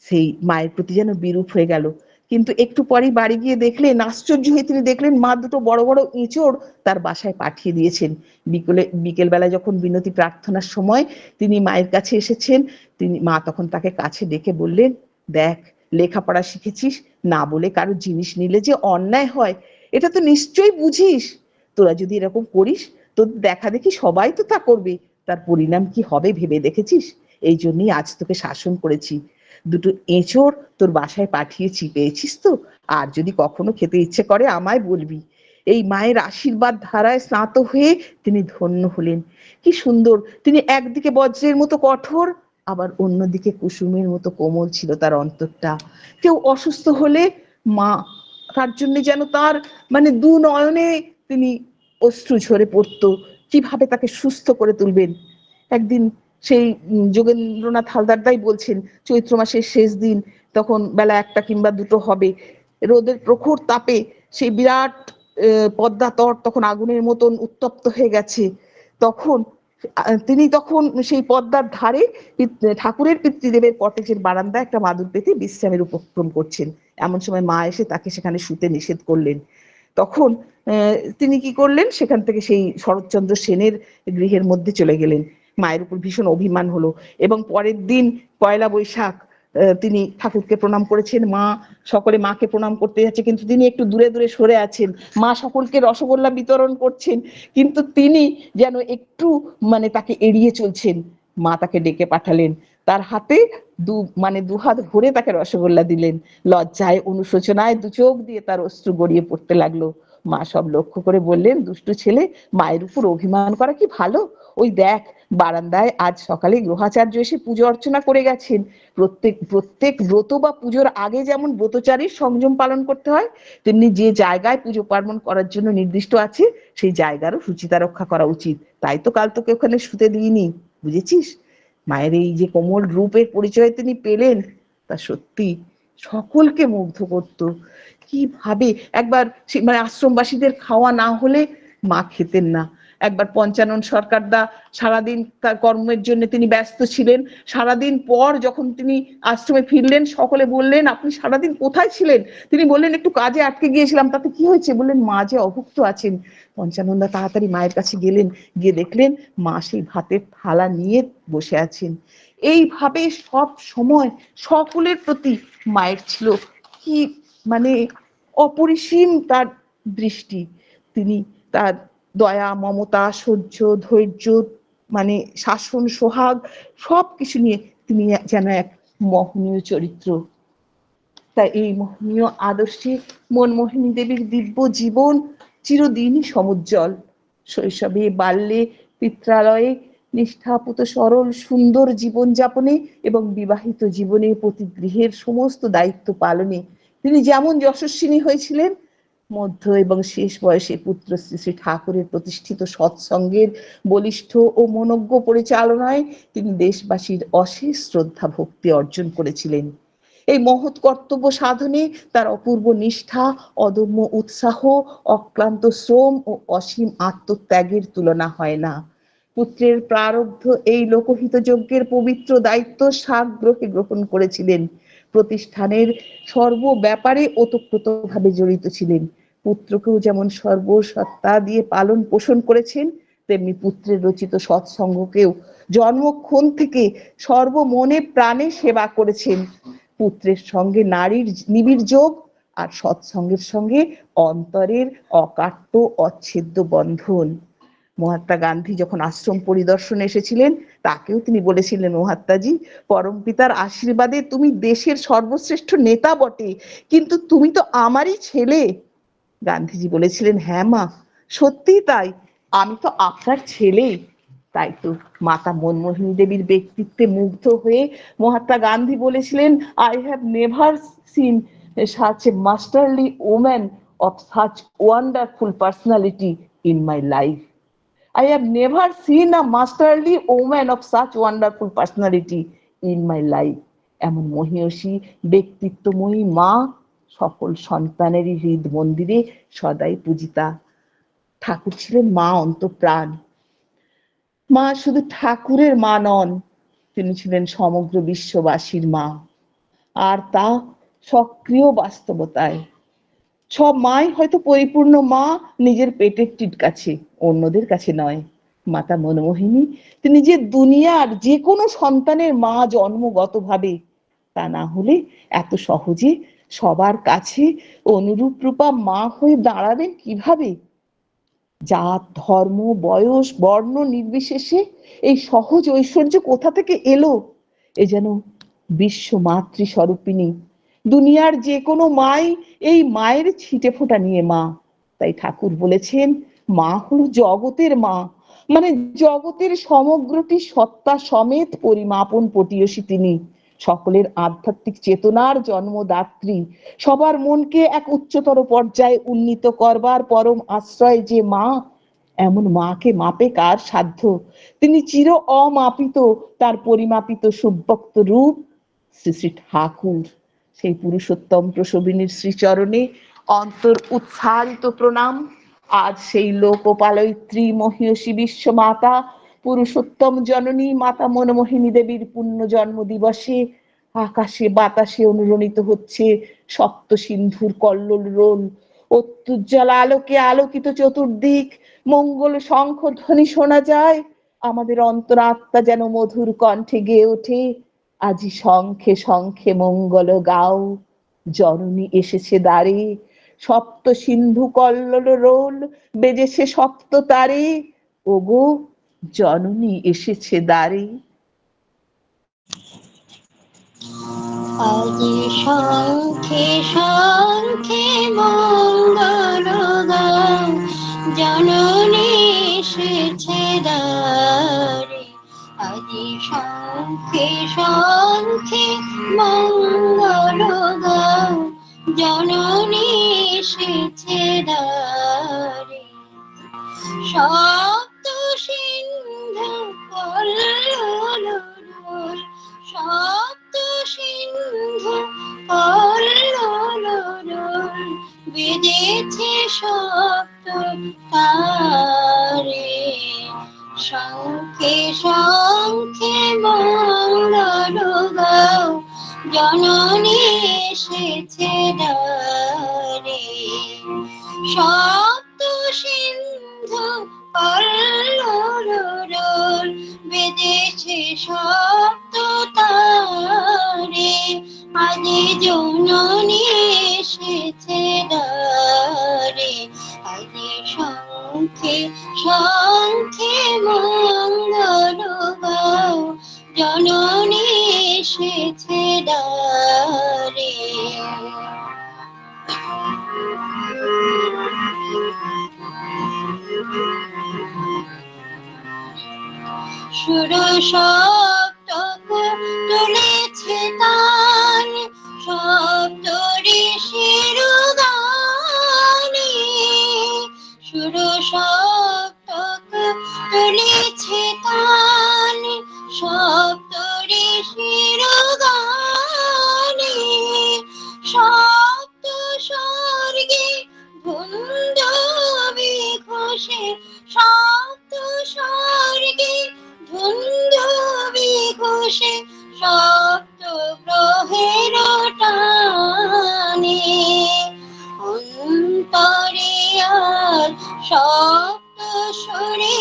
সেই মায়ের প্রতি যেন বিরূপ হয়ে গেল। কিন্তু একটু পরেই বাড়ি গিয়ে দেখলেন, আশ্চর্য হয়ে তিনি দেখলেন মা 2টো বড় বড় এঁচড় তার বাসায় পাঠিয়ে দিয়েছেন। বিকেল বেলা যখন বিনতি প্রার্থনার সময় তিনি মায়ের কাছে এসেছেন, তিনি মা তখন তাকে কাছে ডেকে বললেন, দেখ লেখাপড়া শিখেছিস, না বলে কারো জিনিস নিলে যে অন্যায় হয় এটা তো নিশ্চয়ই বুঝিস। তোরা যদি এরকম করিস, তোর দেখা দেখি সবাই তো তা করবে, তার পরিণাম কি হবে ভেবে দেখেছিস? এই জন্যই আজ তোকে শাসন করেছি। 2টো এঁচড় তোর বাসায় পাঠিয়েছি, পেয়েছিস তো? আর যদি কখনো খেতে ইচ্ছে করে আমায় বলবি। এই মায়ের আশীর্বাদ ধারায় স্নাত হয়ে তিনি ধন্য হলেন। কি সুন্দর! তিনি একদিকে বজ্রের মতো কঠোর, আবার অন্যদিকে কুসুমের মতো কোমল ছিল তার অন্তরটা। কেউ অসুস্থ হলে মা তার জন্য যেন তার মানে 2 নয়নে তিনি অশ্রু ঝরে পড়তো। কিভাবে তাকে সুস্থ করে তুলবেন। একদিন সেই যোগেন্দ্রনাথ হালদারদাই বলছেন, চৈত্র মাসের শেষ দিন, তখন বেলা 1টা কিংবা 2টো হবে, রোদের প্রখর তাপে সেই বিরাট পদ্মা তট তখন আগুনের মতন উত্তপ্ত হয়ে গেছে। তখন তিনি তখন সেই পদ্মার ধারে ঠাকুরের পিতৃদেবের কটেজের বারান্দায় একটা মাদুর পেতে বিশ্রামের উপক্রম করছেন। এমন সময় মা এসে তাকে সেখানে শুতে নিষেধ করলেন। তখন তিনি কি করলেন, সেখান থেকে সেই শরৎচন্দ্র সেনের গৃহের মধ্যে চলে গেলেন। মায়ের উপর ভীষণ অভিমান হলো এবং পরের দিন পয়লা বৈশাখ তিনি ঠাকুরকে প্রণাম করেছেন। মা সকলে মাকে প্রণাম করতে যাচ্ছে, কিন্তু তিনি একটু দূরে দূরে সরে আছেন। মা সকলকে রসগোল্লা বিতরণ করছেন, কিন্তু তিনি যেন একটু তাকে এড়িয়ে চলছেন। মা তাকে ডেকে পাঠালেন, তার হাতে দুহাত ভরে তাকে রসগোল্লা দিলেন। লজ্জায় অনুশোচনায় 2 চোখ দিয়ে তার অশ্রু গড়িয়ে পড়তে লাগলো। মা সব লক্ষ্য করে বললেন, দুষ্টু ছেলে, মায়ের উপর অভিমান করা কি ভালো? ওই দেখ, বারান্দায় আজ সকালে গ্রহাচার্য এসে পুজো অর্চনা করে গেছেন। প্রত্যেক ব্রত বা পুজোর আগে যেমন ব্রতচারীর সংযম পালন করতে হয়, তেমনি যে জায়গায় পুজো পার্বণ করার জন্য নির্দিষ্ট আছে সেই জায়গারও শুচিতা রক্ষা করা উচিত। তাই তো কাল তোকে ওখানে শুতে দিইনি, বুঝেছিস? মায়ের এই যে কোমল রূপের পরিচয় তিনি পেলেন, তা সত্যি সকলকে মুগ্ধ করত। কিভাবে একবার আশ্রমবাসীদের খাওয়া না হলে মা খেতেন না। একবার পঞ্চানন সরকারদা সারাদিন তার কর্মের জন্য তিনি ব্যস্ত ছিলেন। সারাদিন পর যখন তিনি আশ্রমে ফিরলেন, সকলে বললেন, আপনি সারাদিন কোথায় ছিলেন? তিনি বললেন, একটু কাজে আটকে গিয়েছিলাম। তাতে কি হয়েছে? বললেন, মা যে অভুক্ত আছেন। পঞ্চাননদা তাড়াতাড়ি মায়ের কাছে গেলেন, গিয়ে দেখলেন মা সেই ভাতের থালা নিয়ে বসে আছেন। এইভাবে সব সময় সকলের প্রতি মায়ের ছিল কি অপরিসীম তার দৃষ্টি। তিনি তার দয়া, মমতা, সহ্য, ধৈর্য, শাসন, সোহাগ সবকিছু নিয়ে তিনি যেন এক মোহনীয় চরিত্র। তাই এই মোহনীয় আদর্শে মনমোহিনী দেবীর দিব্য জীবন চিরদিনই সমুজ্জ্বল। শৈশবে, বাল্যে, পিত্রালয়ে নিষ্ঠাপুত সরল সুন্দর জীবন যাপনে এবং বিবাহিত জীবনে প্রতি গৃহের সমস্ত দায়িত্ব পালনে তিনি যেমন যশস্বিনী হয়েছিলেন, মধ্য এবং শেষ বয়সে পুত্র শ্রী শ্রী ঠাকুরের প্রতিষ্ঠিত সৎসঙ্গের বলিষ্ঠ ও মনোজ্ঞ পরিচালনায় তিনি দেশবাসীর অশেষ শ্রদ্ধা ভক্তি অর্জন করেছিলেন। এই মহৎ কর্তব্য সাধনে তার অপূর্ব নিষ্ঠা, অদম্য উৎসাহ, অক্লান্ত শ্রম ও অসীম আত্মত্যাগের তুলনা হয় না। পুত্রের প্রারব্ধ এই লোকহিত যজ্ঞের পবিত্র দায়িত্ব সাগ্রহে গ্রহণ করেছিলেন। প্রতিষ্ঠানের সর্ব ব্যাপারে ওতপ্রোতভাবে জড়িত ছিলেন। পুত্রকেও যেমন সর্বসত্তা দিয়ে পালন পোষণ করেছেন, তেমনি পুত্রের রচিত সৎসঙ্গকেও জন্মক্ষণ থেকে সর্বমনে প্রাণে সেবা করেছেন। পুত্রের সঙ্গে নারীর নিবিড় যোগ আর সৎসঙ্গের সঙ্গে অন্তরের অকাট্য অচ্ছেদ্য বন্ধন। মহাত্মা গান্ধী যখন আশ্রম পরিদর্শনে এসেছিলেন, তাকেও তিনি বলেছিলেন, মহাত্মাজি, পরম পিতার আশীর্বাদে তুমি দেশের সর্বশ্রেষ্ঠ নেতা বটে, কিন্তু তুমি তো আমারই ছেলে। গান্ধীজি বলেছিলেন, হ্যাঁ মা, সত্যিই তাই, আমি তো আপনার ছেলে। তাই তো মাতা মনমোহিনী দেবীর ব্যক্তিত্বে মুগ্ধ হয়ে মহাত্মা গান্ধী বলেছিলেন, I have never seen such a masterly woman of such wonderful personality in my life. I have never seen a masterly woman of such wonderful personality in my life. এমন মহিয়সী ব্যক্তিত্বময়ী মা সকল সন্তানেরই হৃদ মন্দিরে সদাই পূজিতা। ঠাকুর ছিলেন মা অন্তঃপ্রাণ। মা শুধু ঠাকুরের মা নন, তিনি ছিলেন সমগ্র বিশ্ববাসীর মা, আর তা সক্রিয় বাস্তবতায়। সব মাই হয়তো পরিপূর্ণ মা নিজের পেটের টিট কাছে, অন্যদের কাছে নয়। মাতা মনমোহিনী তিনি যে দুনিয়ার যে কোনো সন্তানের মা জন্মগতভাবে, তা না হলে এত সহজে সবার কাছে অনুরূপ রূপা মা হয়ে দাঁড়াবেন কিভাবে? জাত, ধর্ম, বয়স, বর্ণ নির্বিশেষে এই সহজ ঐশ্বর্য কোথা থেকে এলো? এ যেন বিশ্ব মাতৃ স্বরূপিণী। দুনিয়ার যে কোনো মাই এই মায়ের ছিটে ফোঁটা নিয়ে মা। তাই ঠাকুর বলেছেন, মা হলো জগতের মা, জগতের সমগ্রটি সত্তা সমেত পরিমাপন পটিয়সী তিনি। সকলের আধ্যাত্মিক চেতনার জন্মদাত্রী, সবার মনকে এক উচ্চতর পর্যায়ে উন্নীত করবার পরম আশ্রয় যে মা, এমন মাকে মাপে কার সাধ্য? তিনি চির অমাপিত, তার পরিমাপিত সুব্যক্ত রূপ শ্রী শ্রী ঠাকুর। সেই পুরুষোত্তম প্রসবিনীর শ্রীচরণে অন্তর উৎসারিত প্রণাম। আজ সেই লোকপালয়িত্রী মহিয়সী বিশ্ব মাতা পুরুষোত্তম জননী মাতা মনমোহিনী দেবীর পুণ্য জন্ম দিবসে আকাশে বাতাসে অনুরণিত হচ্ছে সপ্ত সিন্ধুর কল্লোল রোল। অত্যুজ্জ্বল আলোকে আলোকিত চতুর্দিক, মঙ্গল শঙ্খ ধ্বনি শোনা যায়। আমাদের অন্তরাত্মা যেন মধুর কণ্ঠে গেয়ে ওঠে, আজি শঙ্খে শঙ্খে মঙ্গল গাও, জননী এসেছে দ্বারে। সপ্ত সিন্ধু কল্লোল রোল, বেজেছে সপ্ত তারে, ওগো জননী এসেছে দ্বারে। আজি শঙ্খে শঙ্খে মঙ্গল গাও, জননী এসেছে দ্বারে। আজি শঙ্খে শঙ্খে মঙ্গল গাও, জননী এসেছে দ্বারে। সপ্ত সিন্ধু কল্লোল রোল, সপ্ত সিন্ধু কল্লোল রোল, বেজেছে সপ্ত তারে। শঙ্খে শঙ্খে মঙ্গল গাও, জননী এসেছে দ্বারে। সপ্ত সিন্ধু কল্লোল রোল, বেজেছে সপ্ত তারে। আজি জননী এসেছে দ্বারে। আজি শঙ্খে শঙ্খে মঙ্গল গাও, জননী এসেছে দ্বারে। সুর সপ্তক তুলেছে তান, সপ্ত ঋষির গানে। সুর সপ্তক তুলেছে তান, সপ্ত ঋষির গানে। সপ্ত স্বর্গে ধুন্দুবি ঘোষে, সপ্ত স্বর্গে ধুন্দুবি ঘোষে, সপ্ত গ্রহের টানে। অন্তরে আজ সপ্ত সুরে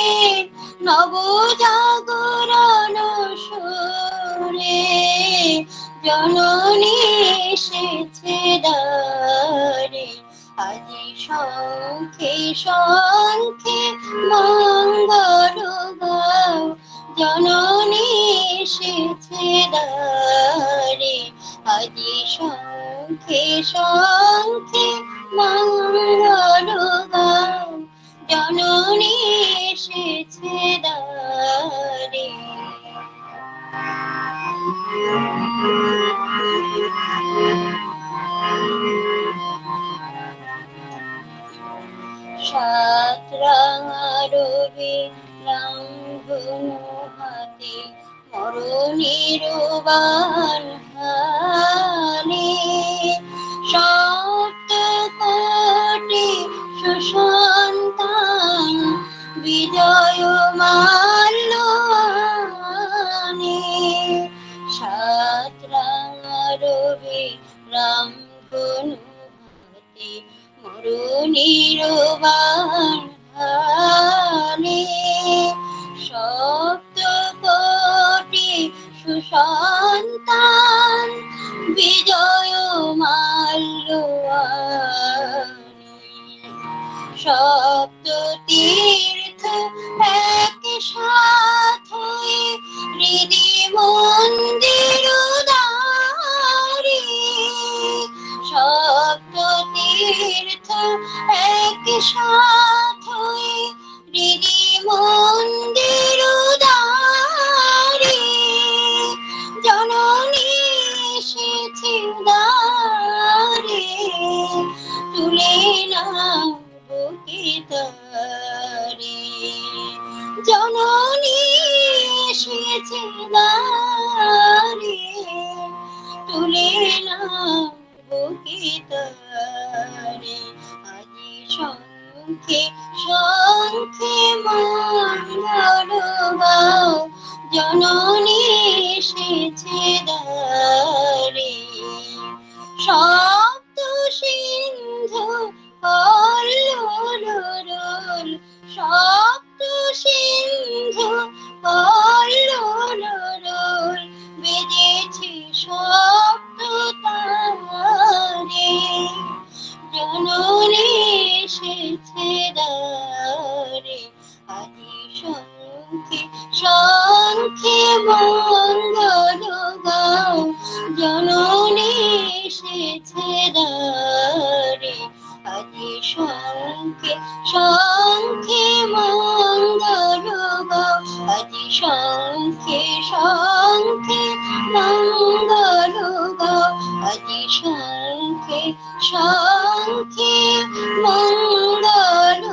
নবজাগরণ সুরে, জননী এসেছে দ্বারে। আজি শঙ্খে শঙ্খে মঙ্গল গাও, জননী এসেছে দ্বারে। আজি শঙ্খে শঙ্খে মঙ্গল গাও, জননী এসেছে দ্বারে। সাত রাঙা রবি রামধনু হাতে, মরণের বাণ হানে। সপ্ত কোটি সুসন্তান বিজয় মাল্য আনে। সাত রাঙা রবি রামধনু হাতে, মরণের বাণ হানে। সপ্ত কোটি সুসন্তান বিজয় মাল্য আনে। সপ্ত তীর্থ এক সাথ হয়ে হৃদি মন্দির দ্বারে। সপ্ত তীর্থ এক সাথ হয়ে হৃদি মন্দির দ্বারে। জননী এসেছে দ্বারে, তুলে নাও বুকে তারে। এসেছে দ্বারে, তুলে নাও বুকে তারে, আজি শঙ্খে শঙ্খে মঙ্গল গাও, জননী এসেছে দ্বারে। শব্দ সিন্ধু কল্লোল, শব্দ সিন্ধু কল্লোল, বেজেছে শব্দ তারে, জননী এসেছে দ্বারে, আজি শঙ্খে শঙ্খে মঙ্গল গাও, জননী এসেছে দ্বারে, আজি শঙ্খে শঙ্খে মঙ্গল গাও, আজি শঙ্খে শঙ্খে মঙ্গল গাও, আজি শঙ্খে শঙ্খে মঙ্গল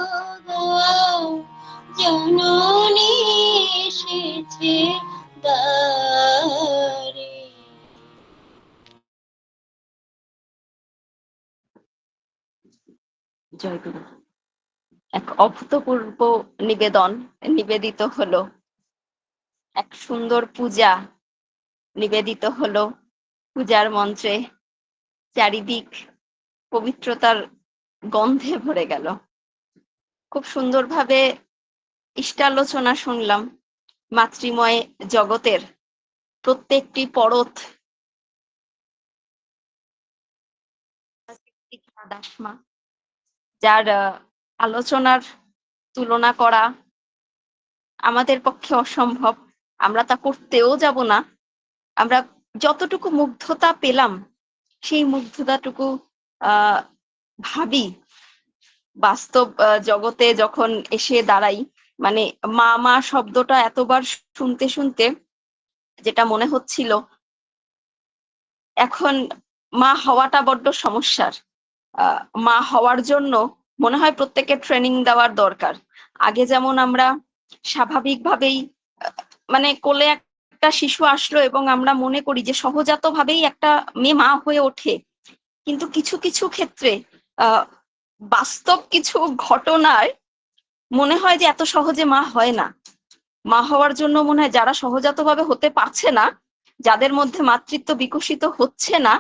গাও, জননী এসেছে দ্বারে। জয়গুরু। এক অভূতপূর্ব নিবেদন নিবেদিত হলো, এক সুন্দর পূজা নিবেদিত হলো পূজার মন্ত্রে, চারিদিক পবিত্রতার গন্ধে ভরে গেল। খুব সুন্দরভাবে ইষ্টালোচনা শুনলাম, মাতৃময় জগতের প্রত্যেকটি পরত দাসমা, যার আলোচনার তুলনা করা আমাদের পক্ষে অসম্ভব, আমরা তা করতেও যাব না। আমরা যতটুকু মুগ্ধতা পেলাম সেই মুগ্ধতাটুকু ভাবি বাস্তব জগতে যখন এসে দাঁড়াই, মানে মা মা শব্দটা এতবার শুনতে শুনতে যেটা মনে হচ্ছিল, এখন মা হওয়াটা বড্ড সমস্যার। মা হওয়ার জন্য মনে হয় প্রত্যেকের ট্রেনিং দেওয়ার দরকার। আগে যেমন আমরা স্বাভাবিকভাবেই মানে কোলে একটা শিশু আসলো এবং আমরা মনে করি যে সহজাত ভাবেই একটা মেয়ে মা হয়ে ওঠে, কিন্তু কিছু কিছু ক্ষেত্রে বাস্তব কিছু ঘটনায় মনে হয় যে এত সহজে মা হয় না। মা হওয়ার জন্য মনে হয় যারা সহজাতভাবে হতে পারছে না, যাদের মধ্যে মাতৃত্ব বিকশিত হচ্ছে না,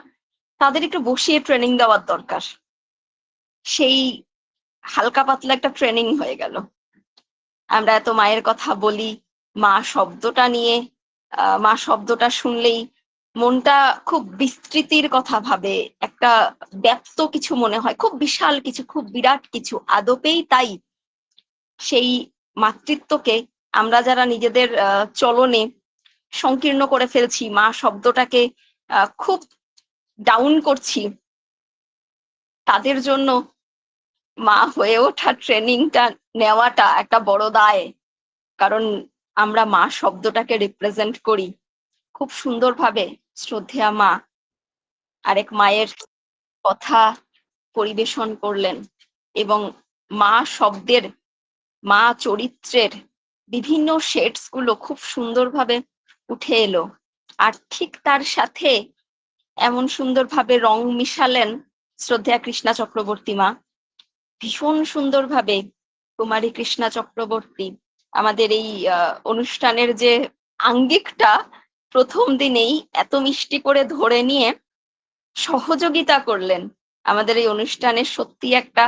তাদের একটু বসিয়ে ট্রেনিং দেওয়ার দরকার। সেই হালকা পাতলা একটা ট্রেনিং হয়ে গেল। আমরা এত মায়ের কথা বলি, মা শব্দটা নিয়ে, মা শব্দটা শুনলেই মনটা খুব বিস্তৃতির কথা ভাবে, একটা ব্যাপ্ত কিছু মনে হয়, খুব বিশাল কিছু, খুব বিরাট কিছু। আদপেই তাই। সেই মাতৃত্বকে আমরা যারা নিজেদের চলনে সংকীর্ণ করে ফেলছি, মা শব্দটাকে খুব ডাউন করছি, তাদের জন্য মা হয়ে ওঠা ট্রেনিংটা নেওয়াটা একটা বড় দায়। কারণ আমরা মা শব্দটাকে রিপ্রেজেন্ট করি খুব সুন্দরভাবে। শ্রদ্ধেয়া মা আরেক মায়ের কথা পরিবেশন করলেন এবং মা শব্দের, মা চরিত্রের বিভিন্ন শেডস গুলো খুব সুন্দরভাবে উঠে এলো। আর ঠিক তার সাথে এমন সুন্দরভাবে রং মিশালেন শ্রদ্ধেয়া কৃষ্ণা চক্রবর্তী মা। ভীষণ সুন্দরভাবে কুমারী কৃষ্ণা চক্রবর্তী আমাদের এই অনুষ্ঠানের যে আঙ্গিকটা প্রথম দিনেই এত মিষ্টি করে ধরে নিয়ে সহযোগিতা করলেন। আমাদের এই অনুষ্ঠানে সত্যি একটা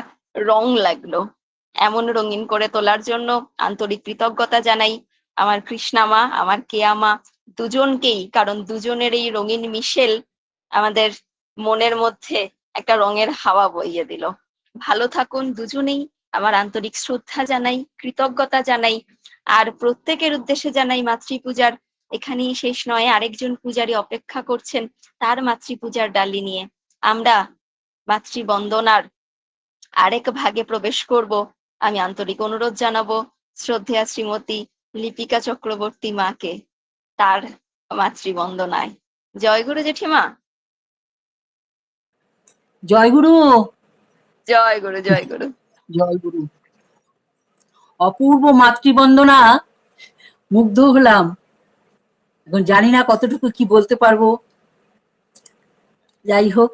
রং লাগলো। এমন রঙিন করে তোলার জন্য আন্তরিক কৃতজ্ঞতা জানাই আমার কৃষ্ণা মা, আমার কেয়া মা, দুজনকেই। কারণ দুজনের এই রঙিন মিশেল আমাদের মনের মধ্যে একটা রঙের হাওয়া বইয়ে দিল। ভালো থাকুন দুজনেই। আমার আন্তরিক শ্রদ্ধা জানাই, কৃতজ্ঞতা জানাই। আর প্রত্যেকের উদ্দেশ্যে জানাই মাতৃপূজার এখানেই শেষ নয়, আরেকজন পূজারী অপেক্ষা করছেন তার মাতৃপূজার ডালি নিয়ে। আমরা মাতৃবন্দনার আরেক ভাগে প্রবেশ করব। আমি আন্তরিক অনুরোধ জানাবো শ্রদ্ধেয়া শ্রীমতী লিপিকা চক্রবর্তী মাকে তার মাতৃবন্দনায়। জয়গুরু জেঠিমা। জয়গুরু। জয়গুরু জয়গুরু জয়গুরু। অপূর্ব মাতৃবন্দনা, মুগ্ধ হলাম। এখন জানি না কতটুকু কি বলতে পারবো, যাই হোক।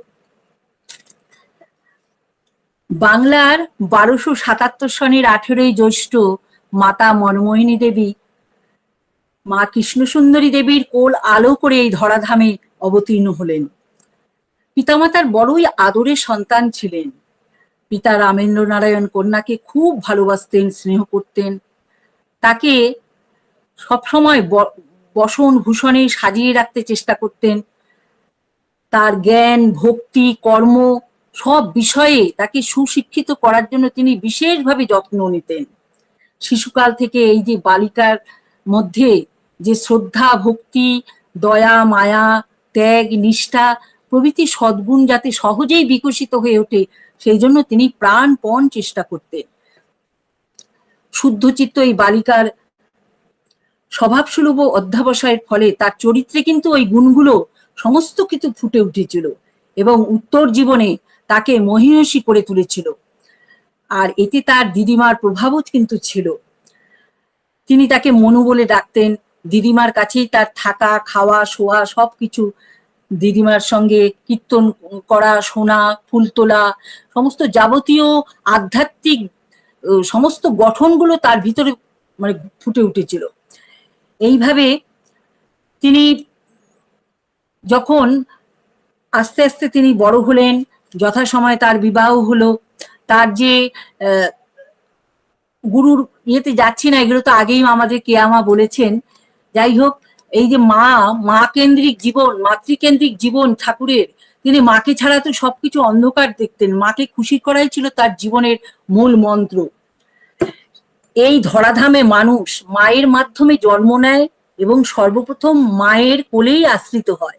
বাংলার 1277 সনের 18ই জ্যৈষ্ঠ মাতা মনমোহিনী দেবী মা কৃষ্ণসুন্দরী দেবীর কোল আলো করে এই ধরাধামে অবতীর্ণ হলেন। পিতামাতার বড়ই আদরের সন্তান ছিলেন। পিতা রামেন্দ্র নারায়ণ কন্যাকে খুব ভালোবাসতেন, স্নেহ করতেন। তাকে সবসময় বসন ভূষণে সাজিয়ে রাখতে চেষ্টা করতেন। তার জ্ঞান, ভক্তি, কর্ম সব বিষয়ে তাকে সুশিক্ষিত করার জন্য তিনি বিশেষভাবে যত্ন নিতেন। শিশুকাল থেকে এই যে বালিকার মধ্যে যে শ্রদ্ধা, ভক্তি, দয়া, মায়া, ত্যাগ, নিষ্ঠা প্রভৃতি সদ্গুণ যাতে সহজেই বিকশিত হয়ে ওঠে, সেই জন্য তিনি প্রাণপণ চেষ্টা করতেন। শুদ্ধচিত্ত এই বালিকার স্বভাবসুলভ অধ্যাবসায়ের ফলে তার চরিত্রে কিন্তু ওই গুণগুলো সমস্ত কিছু ফুটে উঠেছিল এবং উত্তর জীবনে তাকে মহিয়সী করে তুলেছিল। আর এতে তার দিদিমার প্রভাবও কিন্তু ছিল। তিনি তাকে মনু বলে ডাকতেন। দিদিমার কাছেই তার থাকা, খাওয়া, শোয়া সবকিছু, দিদিমার সঙ্গে কীর্তন করা, শোনা, ফুল তোলা, সমস্ত যাবতীয় আধ্যাত্মিক সমস্ত গঠনগুলো তার ভিতরে মানে ফুটে উঠেছিল। এইভাবে তিনি যখন আস্তে আস্তে তিনি বড় হলেন, যথাসময়ে তার বিবাহ হলো। তার যে গুরুর ইয়েতে যাচ্ছি না, এগুলো তো আগেই আমাদের কেয়ামা বলেছেন। যাই হোক, এই যে মা কেন্দ্রিক জীবন, মাতৃকেন্দ্রিক জীবন ঠাকুরের, তিনি মাকে ছাড়া তো সবকিছু অন্ধকার দেখতেন। মাকে খুশি করাই ছিল তার জীবনের মূল মন্ত্র। এই ধরাধামে মানুষ মায়ের মাধ্যমে জন্ম নেয় এবং সর্বপ্রথম মায়ের কোলেই আশ্রিত হয়।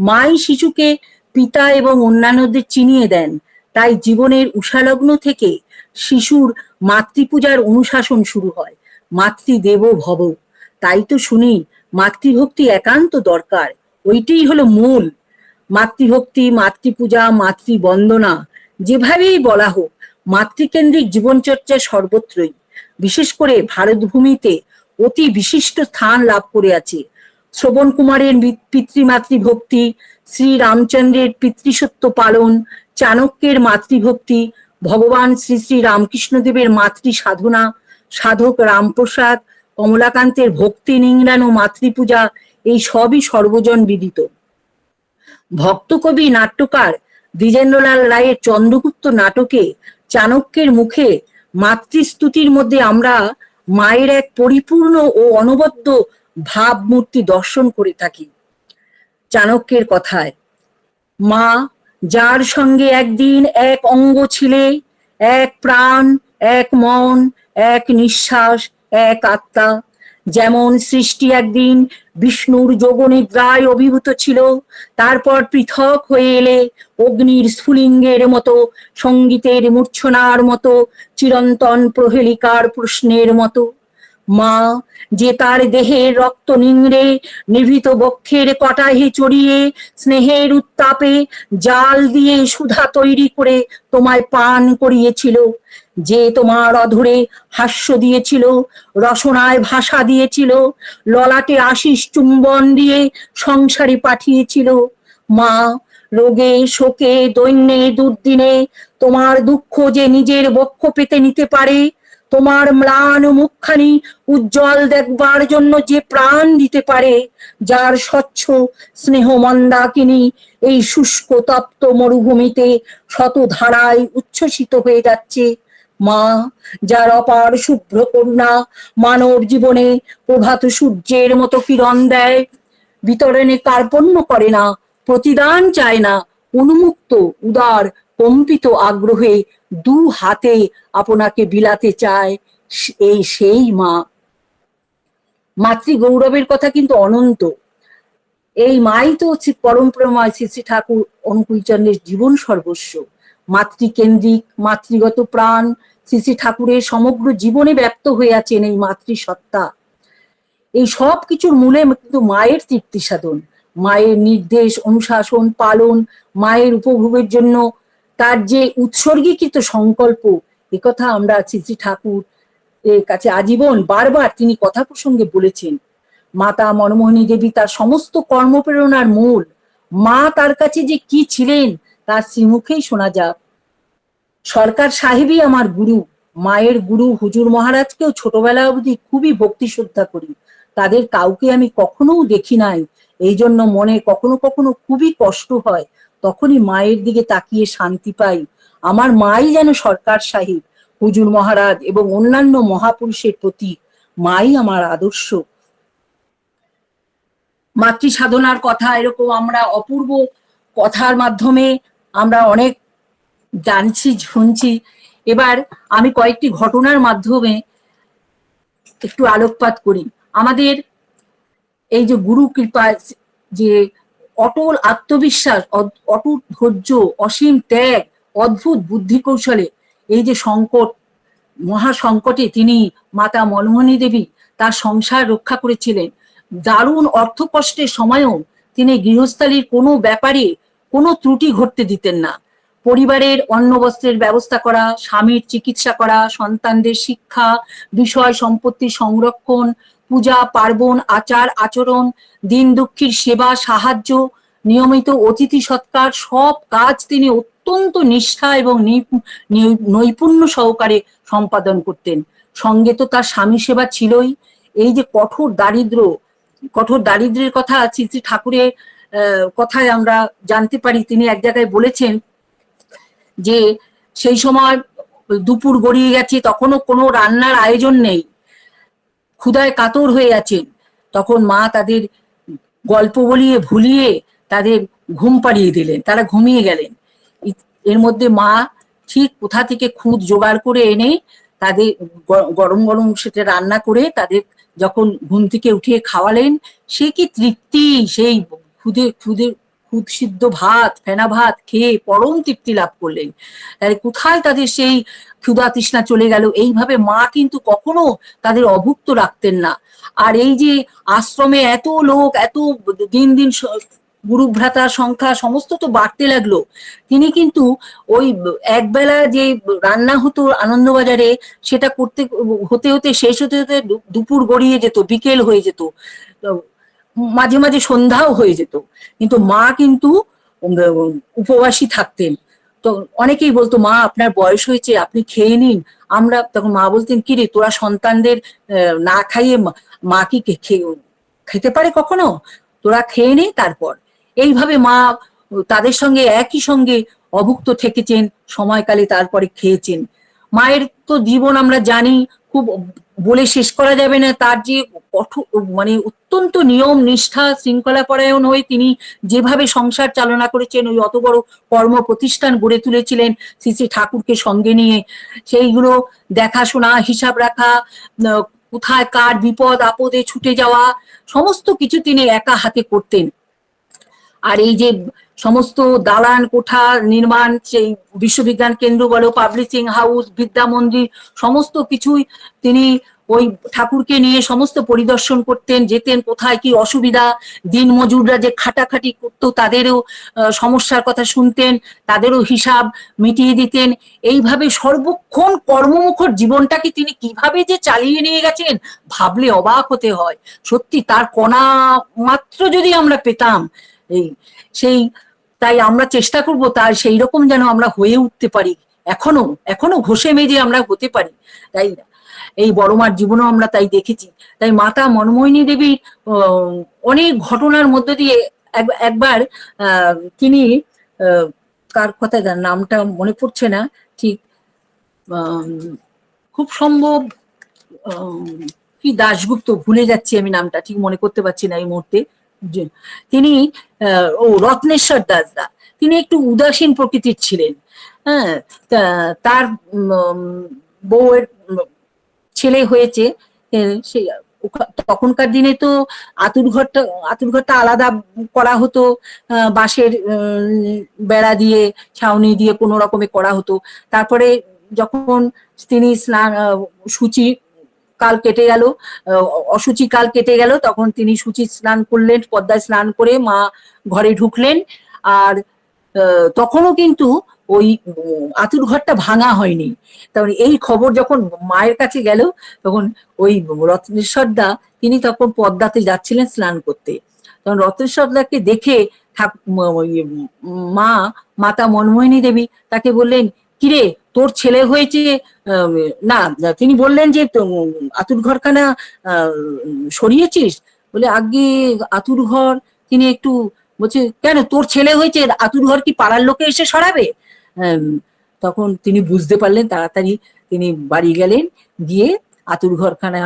মাই শিশুকে পিতা এবং অন্যান্যদের চিনিয়ে দেন। তাই জীবনের উষালগ্ন থেকে শিশুর মাতৃপূজার অনুশাসন শুরু হয়। মাতৃদেবো ভব। তাই তো শুনি মাতৃভক্তি একান্ত দরকার, ওইটাই হলো মূল। মাতৃভক্তি, মাতৃপূজা, মাতৃবন্দনা যেভাবেই বলা হোক, মাতৃকেন্দ্রিক জীবনচর্চা সর্বত্রই, বিশেষ করে ভারত ভূমিতে অতি বিশিষ্ট স্থান লাভ করে আছে। শ্রবণ কুমারের পিতৃমাতৃভক্তি, শ্রী রামচন্দ্রের পিতৃসত্য পালন, চাণক্যের মাতৃভক্তি, ভগবান শ্রী শ্রী রামকৃষ্ণদেবের মাতৃ সাধনা, সাধক রামপ্রসাদ, কমলাকান্তের ভক্তি নিংড়ানো মাতৃপূজা, এই সবই সর্বজন বিদিত। ভক্তকবি নাট্যকার দ্বিজেন্দ্রলাল রায়ের চন্দ্রগুপ্ত নাটকে চাণক্যের মুখে মাতৃস্তুতির মধ্যে আমরা মায়ের এক পরিপূর্ণ ও অনবদ্য ভাবমূর্তি দর্শন করে থাকি। চাণক্যের কথায়, মা যার সঙ্গে একদিন এক অঙ্গ ছিলে, এক প্রাণ, এক মন, এক নিঃশ্বাস, এক আত্মা। যেমন সৃষ্টি একদিন বিষ্ণুর যোগনিদ্রায় অভিভূত ছিল, তারপর পৃথক হয়ে এলে অগ্নির স্ফুলিঙ্গের মতো, সঙ্গীতের মূর্ছনার মতো, চিরন্তন প্রহেলিকার প্রশ্নের মতো। মা যে তার দেহের রক্ত নিংড়ে নিভৃত বক্ষের কটাহে চড়িয়ে স্নেহের উত্তাপে জাল দিয়ে সুধা তৈরি করে তোমায় পান করিয়েছিল, যে তোমার অধরে হাস্য দিয়েছিল, রসনায় ভাষা দিয়েছিল, ললাটে আশিস চুম্বন দিয়ে সংসারে পাঠিয়েছিল। মা রোগে, শোকে, দৈন্যে, দুর্দিনে তোমার দুঃখ যে নিজের বক্ষ পেতে নিতে পারে, তোমার ম্লান মুখখানি উজ্জ্বল দেখবার জন্য যে প্রাণ দিতে পারে, যার স্বচ্ছ স্নেহ মন্দাকিনী এই শুষ্ক তপ্ত মরুভূমিতে শত ধারায় উচ্ছ্বসিত হয়ে যাচ্ছে। মা যার অপার শুভ্র করুণা মানব জীবনে প্রভাত সূর্যের মতো কিরণ দেয়, বিতরণে কার্পণ্য করে না, প্রতিদান চায় না, উন্মুক্ত উদার কম্পিত আগ্রহে দু হাতে আপনাকে বিলাতে চায়, এই সেই মা। মাতৃ গৌরবের কথা কিন্তু অনন্ত। এই মাই তো পরমপ্রেময় শ্রী শ্রী ঠাকুর অনুকূলচন্দ্রের জীবন সর্বস্ব। মাতৃকেন্দ্রিক, মাতৃগত প্রাণ শ্রী শ্রী ঠাকুরের সমগ্র জীবনে ব্যক্ত হয়ে আছেন এই মাতৃসত্তা। এই সব কিছুর মূলে কিন্তু মায়ের তৃপ্তি সাধন, মায়ের নির্দেশ, অনুশাসন, পালন, মায়ের উপভোগের জন্য তার যে উৎসর্গীকৃত সংকল্প, একথা আমরা শ্রী শ্রী ঠাকুর এর কাছে আজীবন বারবার তিনি কথা প্রসঙ্গে বলেছেন। মাতা মনমোহিনী দেবী তার সমস্ত কর্মপ্রেরণার মূল। মা তার কাছে যে কি ছিলেন তার শ্রীমুখেই শোনা যাক। সরকার সাহেবই আমার গুরু। মায়ের গুরু হুজুর মহারাজকেও ছোটবেলা অবধি খুবই ভক্তি শ্রদ্ধা করি। তাদের কাউকে আমি কখনো দেখি নাই, এই জন্য মনে কখনো কখনো খুবই কষ্ট হয়। তখনই মায়ের দিকে তাকিয়ে শান্তি পাই। আমার মাই যেন সরকার সাহেব, হুজুর মহারাজ এবং অন্যান্য মহাপুরুষের প্রতি মাই আমার আদর্শ। মাতৃ সাধনার কথা এরকম আমরা অপূর্ব কথার মাধ্যমে আমরা অনেক জানছি, শুনছি। এবার আমি কয়েকটি ঘটনার মাধ্যমে একটু আলোকপাত করি। আমাদের এই যে গুরু কৃপা, যে অটল আত্মবিশ্বাস, অটুট ধৈর্য, অসীম ত্যাগ, অদ্ভুত বুদ্ধি কৌশলে এই যে সংকট, মহা সংকটে তিনি মাতা মনমোহিনী দেবী তার সংসার রক্ষা করেছিলেন। দারুণ অর্থকষ্টের সময়ও তিনি গৃহস্থালির কোনো ব্যাপারে কোনো ত্রুটি ঘটতে দিতেন না। পরিবারের অন্ন বস্ত্রের ব্যবস্থা করা, স্বামীর চিকিৎসা করা, সন্তানদের শিক্ষা, বিষয় সম্পত্তির সংরক্ষণ, পূজা পার্বণ, আচার আচরণ, দিন দুঃখীর সেবা সাহায্য, নিয়মিত অতিথি সৎকার, সব কাজ তিনি অত্যন্ত নিষ্ঠা এবং নৈপুণ্য সহকারে সম্পাদন করতেন। সঙ্গে তো তার স্বামী সেবা ছিলই। এই যে কঠোর দারিদ্র্যের কথা শ্রী শ্রী ঠাকুরের কথায় আমরা জানতে পারি। তিনি এক জায়গায় বলেছেন যে সেই সময় দুপুর গড়িয়ে গেছে, তখনও কোনো রান্নার আয়োজন নেই, ক্ষুধায় কাতর হয়ে আছেন। তখন মা তাদের গল্প বলিয়ে ভুলিয়ে তাদের ঘুম পাড়িয়ে দিলেন, তারা ঘুমিয়ে গেলেন। এর মধ্যে মা ঠিক কোথা থেকে খুদ জোগাড় করে এনে তাদের গরম গরম সেটা রান্না করে তাদের যখন ঘুম থেকে উঠিয়ে খাওয়ালেন, সে কি তৃপ্তি! সেই খুদ সিদ্ধ ভাত, ফেনা ভাত খেয়ে পরম তৃপ্তি লাভ করলেন। তাহলে কোথায় তাদের সেই ক্ষুধা তৃষ্ণা চলে গেল? এইভাবে মা কিন্তু কখনো তাদের অভুক্ত রাখতেন না। আর এই যে আশ্রমে এত লোক, এত দিন দিন গুরু ভ্রাতার সংখ্যা সমস্ত তো বাড়তে লাগলো, তিনি কিন্তু ওই একবেলা যে রান্না হতো আনন্দবাজারে, সেটা করতে হতে হতে শেষ হতে হতে দুপুর গড়িয়ে যেত, বিকেল হয়ে যেত, মাঝে মাঝে সন্ধ্যাও হয়ে যেত। কিন্তু মা কিন্তু উপবাসী থাকতেন। তো অনেকেই বলতো, মা আপনার বয়স হয়েছে, আপনি খেয়ে নিন। আমরা তখন মা বলতেন, কি রে তোরা সন্তানদের না খাইয়ে মা কি খেতে পারে কখনো? তোরা খেয়ে নে তারপর। এইভাবে মা তাদের সঙ্গে একই সঙ্গে অভুক্ত থেকেছেন সময়কালে, তারপরে খেয়েছেন। মায়ের তো জীবন আমরা জানি, খুব বলে শেষ করা যাবে না। তার যে কঠোর মানে অত্যন্ত নিয়ম নিষ্ঠা শৃঙ্খলা পরায়ণ হয়ে তিনি যেভাবে সংসার চালনা করেছেন, ওই অত বড় কর্ম প্রতিষ্ঠান গড়ে তুলেছিলেন শ্রী শ্রী ঠাকুরকে সঙ্গে নিয়ে, সেইগুলো দেখাশোনা, হিসাব রাখা, কোথায় কার বিপদ আপদে ছুটে যাওয়া, সমস্ত কিছু তিনি একা হাতে করতেন। আর এই যে সমস্ত দালান কোঠা নির্মাণ, সেই বিশ্ববিজ্ঞান কেন্দ্র বলো, পাবলিশিং হাউস, বিদ্যা মন্দির, সমস্ত কিছুই তিনি ওই ঠাকুরকে নিয়ে সমস্ত পরিদর্শন করতেন, যেতেন কোথায় কি অসুবিধা। দিন মজুররা যে খাটাখাটি করতো তাদেরও সমস্যার কথা শুনতেন, তাদেরও হিসাব মিটিয়ে দিতেন। এইভাবে সর্বক্ষণ কর্মমুখর জীবনটাকে তিনি কিভাবে যে চালিয়ে নিয়ে গেছেন, ভাবলে অবাক হতে হয়। সত্যি তার কণা মাত্র যদি আমরা পেতাম, তাই আমরা চেষ্টা করব তার সেই রকম যেন আমরা হয়ে উঠতে পারি, এখনো ঘষে মেজে আমরা হতে পারি। তাই এই বড় মার জীবনও আমরা তাই দেখেছি। তাই মাতা মনমোহিনী দেবীর অনেক ঘটনার মধ্য দিয়ে একবার তিনি কার কথা নামটা মনে পড়ছে না ঠিক, খুব সম্ভব কি দাশগুপ্ত, ভুলে যাচ্ছি আমি নামটা, ঠিক মনে করতে পারছি না এই মুহূর্তে। তিনি রত্নেশ্বর দাসদা, তিনি একটু উদাসীন প্রকৃতির ছিলেন। হ্যাঁ, তার বউয়ের ছেলে হয়েছে। তখনকার দিনে তো আতুর ঘরটা আলাদা করা হতো, বাঁশের বেড়া দিয়ে ছাউনি দিয়ে কোনো রকমে করা হতো। তারপরে যখন তিনি শুচি কাল কেটে গেল, অশুচি কাল কেটে গেল, তখন তিনি শুচি স্নান করলেন, পদ্মায় স্নান করে মা ঘরে ঢুকলেন। আর তখনও কিন্তু ওই আতুর ঘরটা ভাঙা হয়নি। তারপরে এই খবর যখন মায়ের কাছে গেল, তখন ওই রত্নেশ্বর দা তিনি তখন পদ্মাতে যাচ্ছিলেন স্নান করতে। তখন রত্নেশ্বর দাকে দেখে মাতা মনমোহিনী দেবী তাকে বললেন, কিরে তোর ছেলে হয়েছে? না, তিনি বললেন যে আতুর ঘরখানা সরিয়েছিস? বলে আগে আতুর ঘর, তিনি একটু বলছে কেন তোর ছেলে হয়েছে, আতুর ঘর কি পাড়ার লোকে এসে সরাবে? তখন তিনি বুঝতে পারলেন, তাড়াতাড়ি তিনি বাড়ি গেলেন, গিয়ে আতুর ঘরখানা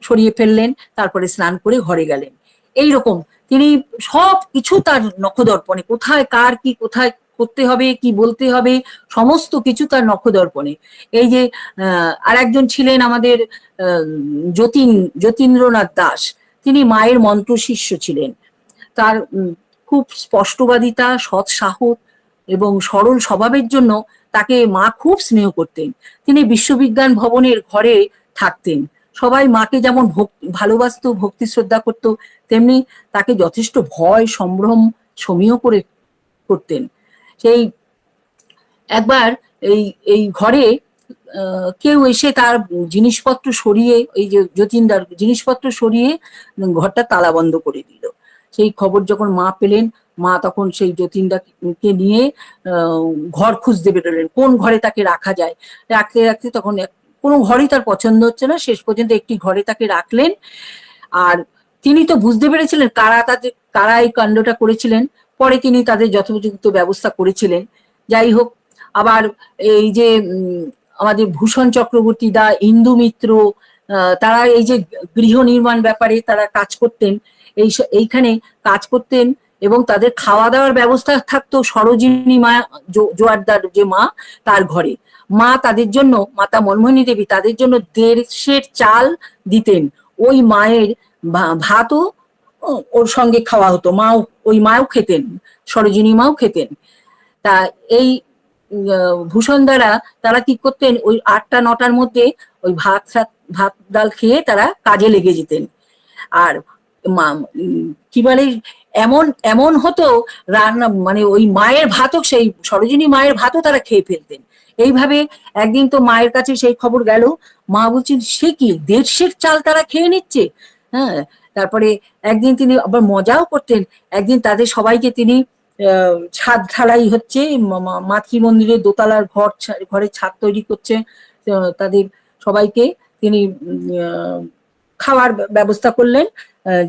সরিয়ে ফেললেন, তারপরে স্নান করে ঘরে গেলেন। এইরকম তিনি সব কিছু তার নখদর্পণে, কোথায় কার কি কোথায় করতে হবে, কি বলতে হবে, সমস্ত কিছু তার নখদর্পণে। এই যে আর একজন ছিলেন আমাদের যতীন্দ্রনাথ দাস, তিনি মায়ের মন্ত্র শিষ্য ছিলেন। তার খুব স্পষ্টবাদিতা, সৎ সাহস এবং সরল স্বভাবের জন্য তাকে মা খুব স্নেহ করতেন। তিনি বিশ্ববিজ্ঞান ভবনের ঘরে থাকতেন। সবাই মাকে যেমন ভালোবাসত, ভক্তি শ্রদ্ধা করত, তেমনি তাকে যথেষ্ট ভয় সম্ভ্রম সমীহ করতেন। সেই একবার এই ঘরে কেউ এসে তার জিনিসপত্র সরিয়ে, এই যে যতীনদার জিনিসপত্র সরিয়ে ঘরটা তালা বন্ধ করে দিল। সেই খবর যখন মা পেলেন, মা তখন সেই যতীনদাকে নিয়ে ঘর খুঁজতে বেরোলেন, কোন ঘরে তাকে রাখা যায়। রাখতে রাখতে তখন কোনো ঘরই তার পছন্দ হচ্ছে না, শেষ পর্যন্ত একটি ঘরে তাকে রাখলেন। আর তিনি তো বুঝতে পেরেছিলেন কারা এই কাণ্ডটা করেছিলেন, পরে তিনি তাদের যথোপযুক্ত ব্যবস্থা করেছিলেন। যাই হোক, আবার এই যে আমাদের ভূষণ চক্রবর্তী দা, ইন্দু মিত্র, তারা এই যে গৃহ নির্মাণ ব্যাপারে তারা কাজ করতেন, এইখানে কাজ করতেন, এবং তাদের খাওয়া দাওয়ার ব্যবস্থা থাকতো সরোজিনী মা, জোয়ারদার যে মা, তার ঘরে। মা তাদের জন্য, মাতা মনমোহিনী দেবী তাদের জন্য 1.5 সের চাল দিতেন। ওই মায়ের ভাতও ওর সঙ্গে খাওয়া হতো, ওই মাও খেতেন, সরোজিনী মাও খেতেন। তা এই ভূষণ দ্বারা তারা কি করতেন, ওই 8টা 9টার মধ্যে ওই ভাত ডাল খেয়ে তারা কাজে লেগে যেতেন। আর কি বলে, এমন হতো রান্না, মানে ওই মায়ের ভাতও, সেই সরোজিনী মায়ের ভাতও তারা খেয়ে ফেলতেন। এইভাবে একদিন তো মায়ের কাছে সেই খবর গেল, মা বলছেন সে কি 1.5 সের চাল তারা খেয়ে নিচ্ছে। হ্যাঁ, তারপরে একদিন তিনি আবার মজাও করতেন। একদিন তাদের সবাইকে তিনি ছাদ ঢালাই হচ্ছে, মাতৃমন্দিরের দোতলার ঘরে ছাদ তৈরি করছে, তাদের সবাইকে তিনি খাওয়ার ব্যবস্থা করলেন।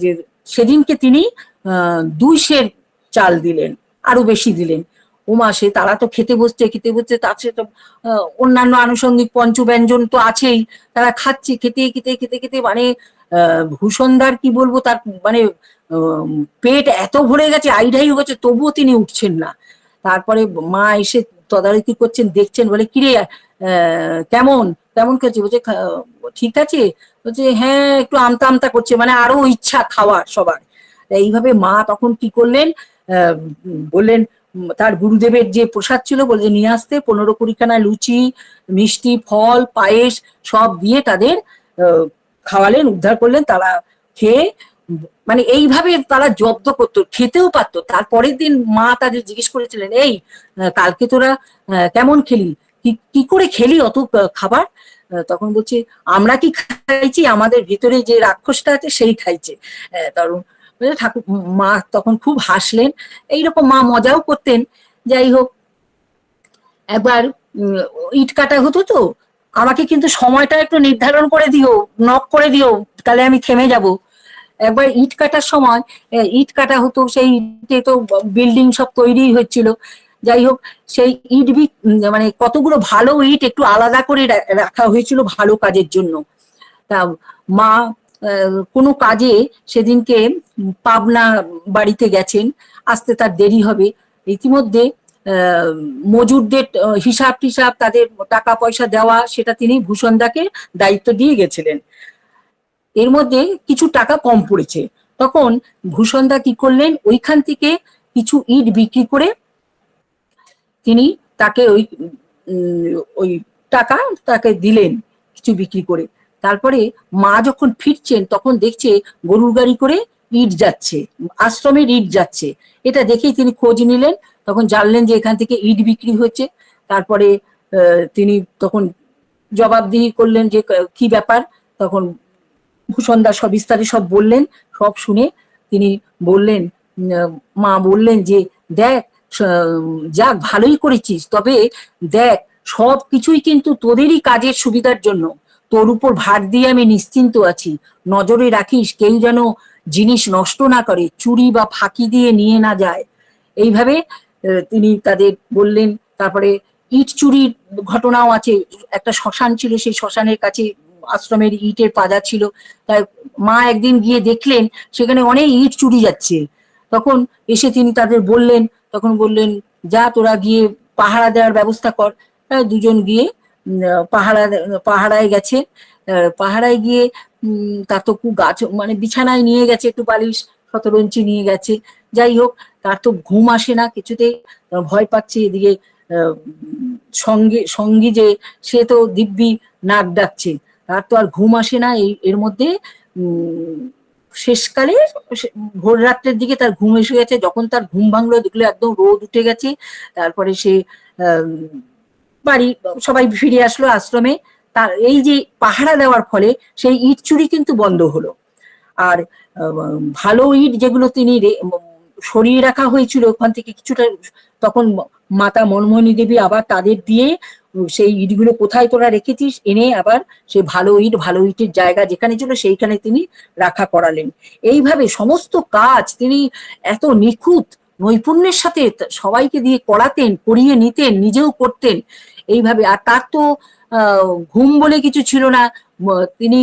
যে সেদিনকে তিনি 2 সের চাল দিলেন, আরো বেশি দিলেন। সে তারা তো খেতে বসছে, তার সাথে তো অন্যান্য আনুষঙ্গিক পঞ্চব্যঞ্জন তো আছেই, তারা খাচ্ছে, খেতে মানে ভূষণদার কি বলবো, তার মানে পেট এত ভরে গেছে, আইঢাই হয়ে গেছে, তবুও তিনি উঠছেন না। তারপরে মা এসে তদারকি করছেন, দেখছেন, বলে কিরে কেমন খেয়েছে? বলছে ঠিক আছে। বলছে হ্যাঁ, একটু আমতা আমতা করছে, মানে আরো ইচ্ছা খাওয়ার সবার। এইভাবে মা তখন কি করলেন, বললেন তার গুরুদেবের যে প্রসাদ ছিল, বলে যে নিয়ে আসতে 15-20 খানা লুচি, মিষ্টি, ফল, পায়েস সব দিয়ে তাদের খাওয়ালেন, উদ্ধার করলেন। তারা খেয়ে, মানে এইভাবে তারা জব্দ করতো, খেতেও পারতো। তারপরের দিন মা তাদের জিজ্ঞেস করেছিলেন, এই কালকে তোরা কেমন খেলি, কি করে খেলি অত খাবার? তখন বলছে আমরা কি খাইছি, আমাদের ভিতরে যে রাক্ষসটা আছে সেই খাইছে। তখন ঠাকুর মা তখন খুব হাসলেন। এইরকম মা মজাও করতেন। যাই হোক, একবার ইট কাটা হতো, তো আমাকে কিন্তু সময়টা একটু নির্ধারণ করে দিও, নক করে দিও, তাহলে আমি থেমে যাব। একবার ইট কাটার সময়, ইট কাটা হতো, সেই ইটে তো বিল্ডিং সব তৈরি হচ্ছিল। যাই হোক, সেই ইট মানে কতগুলো ভালো ইট একটু আলাদা করে রাখা হয়েছিল ভালো কাজের জন্য। তা মা কোনো কাজে সেদিনকে পাবনা বাড়িতে গেছেন, আসতে তার দেরি হবে। ইতিমধ্যে মজুরদের হিসাব টিসাব, তাদের টাকা পয়সা দেওয়া, সেটা তিনি ভূষণদাকে দায়িত্ব দিয়ে গেছিলেন। এর মধ্যে কিছু টাকা কম পড়েছে, তখন ভূষণদা কি করলেন, ওইখান থেকে কিছু ইট বিক্রি করে তিনি তাকে ওই টাকা তাকে দিলেন কিছু বিক্রি করে। তারপরে মা যখন ফিরছেন, তখন দেখছে গরুর গাড়ি করে ইট যাচ্ছে, আশ্রমের ইট যাচ্ছে। এটা দেখেই তিনি খোঁজ নিলেন, তখন জানলেন যে এখান থেকে ইট বিক্রি হচ্ছে। তারপরে তিনি তখন জবাবদিহি করলেন যে কি ব্যাপার। তখন ভূষণদাস সবিস্তারে সব বললেন। সব শুনে তিনি বললেন, মা বললেন যে দেখ, যাক ভালোই করেছিস, তবে দেখ সব কিছুই কিন্তু তোদেরই কাজের সুবিধার জন্য, তোর উপর ভার দিয়ে আমি নিশ্চিন্ত আছি। নজরে রাখিস কেউ যেন জিনিস নষ্ট না করে, চুরি বা ফাঁকি দিয়ে নিয়ে না যায়। এইভাবে তিনি তাদের বললেন। তারপরে ইট চুরির ঘটনাও আছে। একটা শ্মশান ছিল, সেই শ্মশানের কাছে আশ্রমের ইটের পাজা ছিল। তাই মা একদিন গিয়ে দেখলেন সেখানে অনেক ইট চুরি যাচ্ছে। তখন এসে তিনি তাদের বললেন, তখন বললেন যা তোরা গিয়ে পাহারা দেওয়ার ব্যবস্থা কর। দুজন গিয়ে পাহারায় গেছে। পাহারায় গিয়ে তার তো গাছ মানে বিছানায় নিয়ে গেছে, একটু বালিশ শতরঞ্চি নিয়ে গেছে। যাই হোক, তার তো ঘুম আসে না কিছুতেই, ভয় পাচ্ছে। এদিকে সঙ্গী যে সে তো দিব্যি নাক ডাকছে, তার তো আর ঘুম আসে না। এর মধ্যে শেষকালে ভোর রাত্রের দিকে তার ঘুম এসে গেছে। যখন তার ঘুম ভাঙলো, দেখলো একদম রোদ উঠে গেছে। তারপরে সে বাড়ি সবাই ফিরে আসলো আশ্রমে। তার এই যে পাহারা দেওয়ার ফলে সেই ইট চুরি কিন্তু বন্ধ হলো। আর ভালো ইট যেগুলো তিনি সরিয়ে রাখা হয়েছিল ওখান থেকে কিছুটা, তখন মাতা মনমোহিনী দেবী আবার তাদের দিয়ে সেই ইটগুলো কোথায় তোরা রেখেছিস এনে আবার সেই ভালো ইটের জায়গা যেখানে ছিল সেইখানে তিনি রাখা করালেন। এইভাবে সমস্ত কাজ তিনি এত নিখুঁত নৈপুণ্যের সাথে সবাইকে দিয়ে করাতেন, করিয়ে নিতেন, নিজেও করতেন এইভাবে। আর তার তো ঘুম বলে কিছু ছিল না। তিনি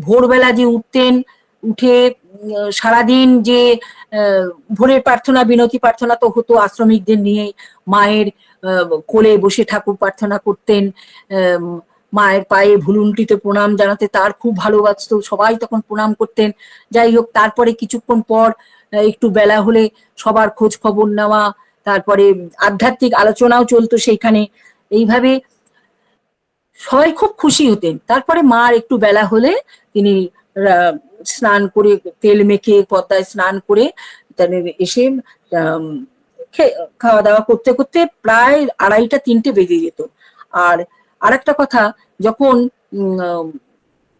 ভোরবেলা যে উঠতেন, উঠে সারাদিন যে ভোরের প্রার্থনা বিনতি প্রার্থনা তো হতো আশ্রমিকদের নিয়ে, মায়ের কোলে বসে ঠাকুর প্রার্থনা করতেন, মায়ের পায়ে ভুলুন্টিতে প্রণাম জানাতে তার খুব ভালোবাসতো, সবাই তখন প্রণাম করতেন। যাই হোক, তারপরে কিছুক্ষণ পর একটু বেলা হলে সবার খোঁজ খবর নেওয়া, তারপরে আধ্যাত্মিক আলোচনাও চলতো সেইখানে। এইভাবে সবাই খুব খুশি হতেন। তারপরে মার একটু বেলা হলে তিনি স্নান করে, তেল মেখে পদ্মায় স্নান করে এসে খাওয়া দাওয়া করতে করতে প্রায় 2:30-3টে বেজে যেত। আর আরেকটা কথা, যখন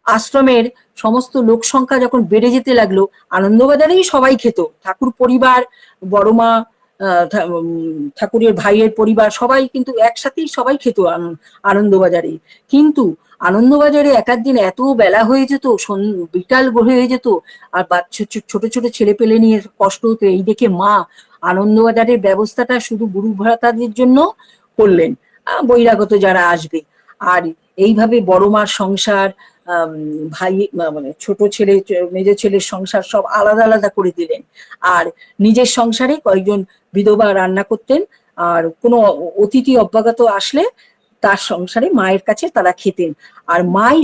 আশ্রমের সমস্ত লোক সংখ্যা যখন বেড়ে যেতে লাগলো, আনন্দবাজারেই সবাই খেত, ঠাকুর পরিবার, বড় মা, ঠাকুরের ভাইয়ের পরিবার সবাই কিন্তু একসাথেই সবাই খেত আনন্দবাজারে। কিন্তু আনন্দবাজারে এক দিন এত বেলা হয়ে যেত, বিকাল হয়ে যেত, আর ছোট ছোট ছেলে পেলে নিয়ে কষ্ট হতো। এই দেখে মা আনন্দবাজারের ব্যবস্থাটা শুধু গুরু ভ্রাতাদের জন্য করলেন, বহিরাগত যারা আসবে। আর এইভাবে বড় মার সংসার, ভাই মানে ছোট ছেলে মেজ ছেলের সংসার সব আলাদা আলাদা করে দিলেন। আর নিজের সংসারে কয়েকজন বিধবা রান্না করতেন, আর কোনো অতিথি অভ্যাগত আসলে তার সংসারে মায়ের কাছে তারা খেতেন। আর মাই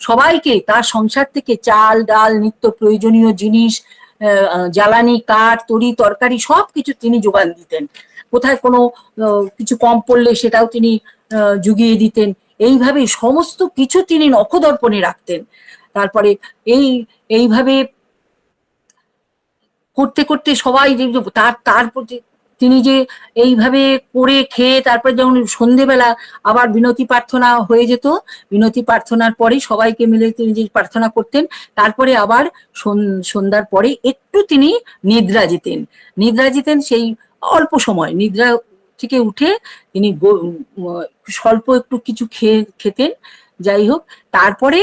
সবাইকে তার সংসার থেকে চাল ডাল নিত্য প্রয়োজনীয় জিনিস, জ্বালানি কাঠ তরি তরকারি সবকিছু তিনি যোগান দিতেন। কোথায় কোনো কিছু কম পড়লে সেটাও তিনি জুগিয়ে দিতেন। এইভাবে সমস্ত কিছু তিনি নখদর্পণে রাখতেন। তারপরে এইভাবে করতে করতে সবাই তার প্রতি তিনি যে এইভাবে করে খেয়ে তারপরে যখন সন্ধেবেলা আবার বিনতি প্রার্থনা হয়ে যেত, বিনতি প্রার্থনার পরে সবাইকে মিলে তিনি যে প্রার্থনা করতেন, তারপরে আবার সন্ধ্যার পরে একটু তিনি নিদ্রা যেতেন। সেই অল্প সময় নিদ্রা থেকে উঠে তিনি স্বল্প একটু কিছু খেতেন। যাই হোক, তারপরে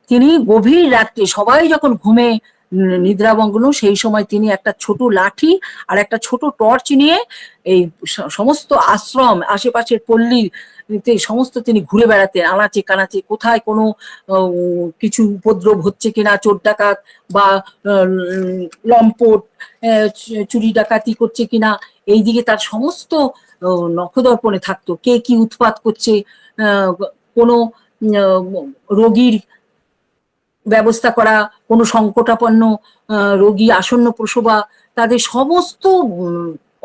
তিনি গভীর রাত্রে সবাই যখন ঘুমে নিদ্রাভগ্ন, সেই সময় তিনি একটা ছোট লাঠি আর একটা ছোট টর্চ নিয়ে এই সমস্ত আশ্রম আশেপাশের পল্লীতে সমস্ত তিনি ঘুরে বেড়াতেন, আনাচে কানাচে কোথায় কোনো কিছু উপদ্রব হচ্ছে কিনা, চোর ডাকাত বা লম্পট চুরি ডাকাতি করছে কিনা, এইদিকে তার সমস্ত নখদর্পণে থাকতো। কে কি উৎপাত করছে, কোনো রোগীর ব্যবস্থা করা, কোনো সংকটাপন্ন রোগী আসন্ন প্রসবা, তাদের সমস্ত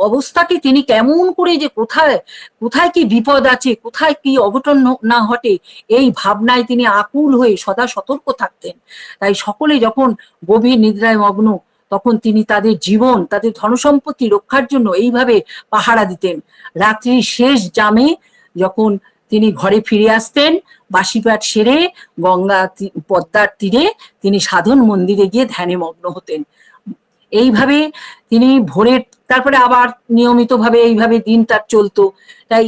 অবস্থাকে তিনি কেমন করে যে কোথায় কোথায় কি বিপদ আছে, কোথায় কি অঘটন না ঘটে, এই ভাবনায় তিনি আকুল হয়ে সদা সতর্ক থাকতেন। তাই সকলে যখন গভীর নিদ্রায় মগ্ন, তখন তিনি তাদের জীবন, তাদের ধনসম্পত্তি রক্ষার জন্য এইভাবে পাহারা দিতেন। রাত্রির শেষ জামে যখন তিনি ঘরে ফিরে আসতেন, বাসিপাট সেরে গঙ্গা পদ্মার তীরে তিনি সাধন মন্দিরে গিয়ে ধ্যানে মগ্ন হতেন। এইভাবে তিনি ভোরের, তারপরে আবার নিয়মিতভাবে এইভাবে দিন তার চলতো। তাই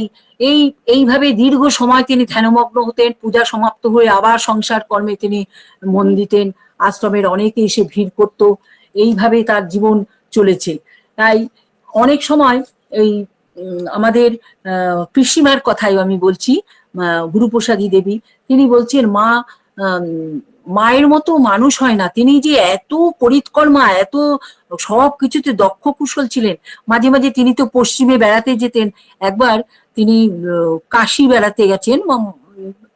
এইভাবে দীর্ঘ সময় তিনি ধ্যানমগ্ন হতেন। পূজা সমাপ্ত হয়ে আবার সংসার কর্মে তিনি মন দিতেন। আশ্রমের অনেকে এসে ভিড় করতো। এইভাবে তার জীবন চলেছে। তাই অনেক সময় এই আমাদের পিসিমার কথাই আমি বলছি, গুরুপ্রসাদী দেবী, তিনি বলছেন মায়ের মতো মানুষ হয় না। তিনি যে এত পরিৎকর্মা, এত সব কিছুতে দক্ষ কুশল ছিলেন। মাঝে মাঝে তিনি তো পশ্চিমে বেড়াতে যেতেন। একবার তিনি কাশি বেড়াতে গেছেন,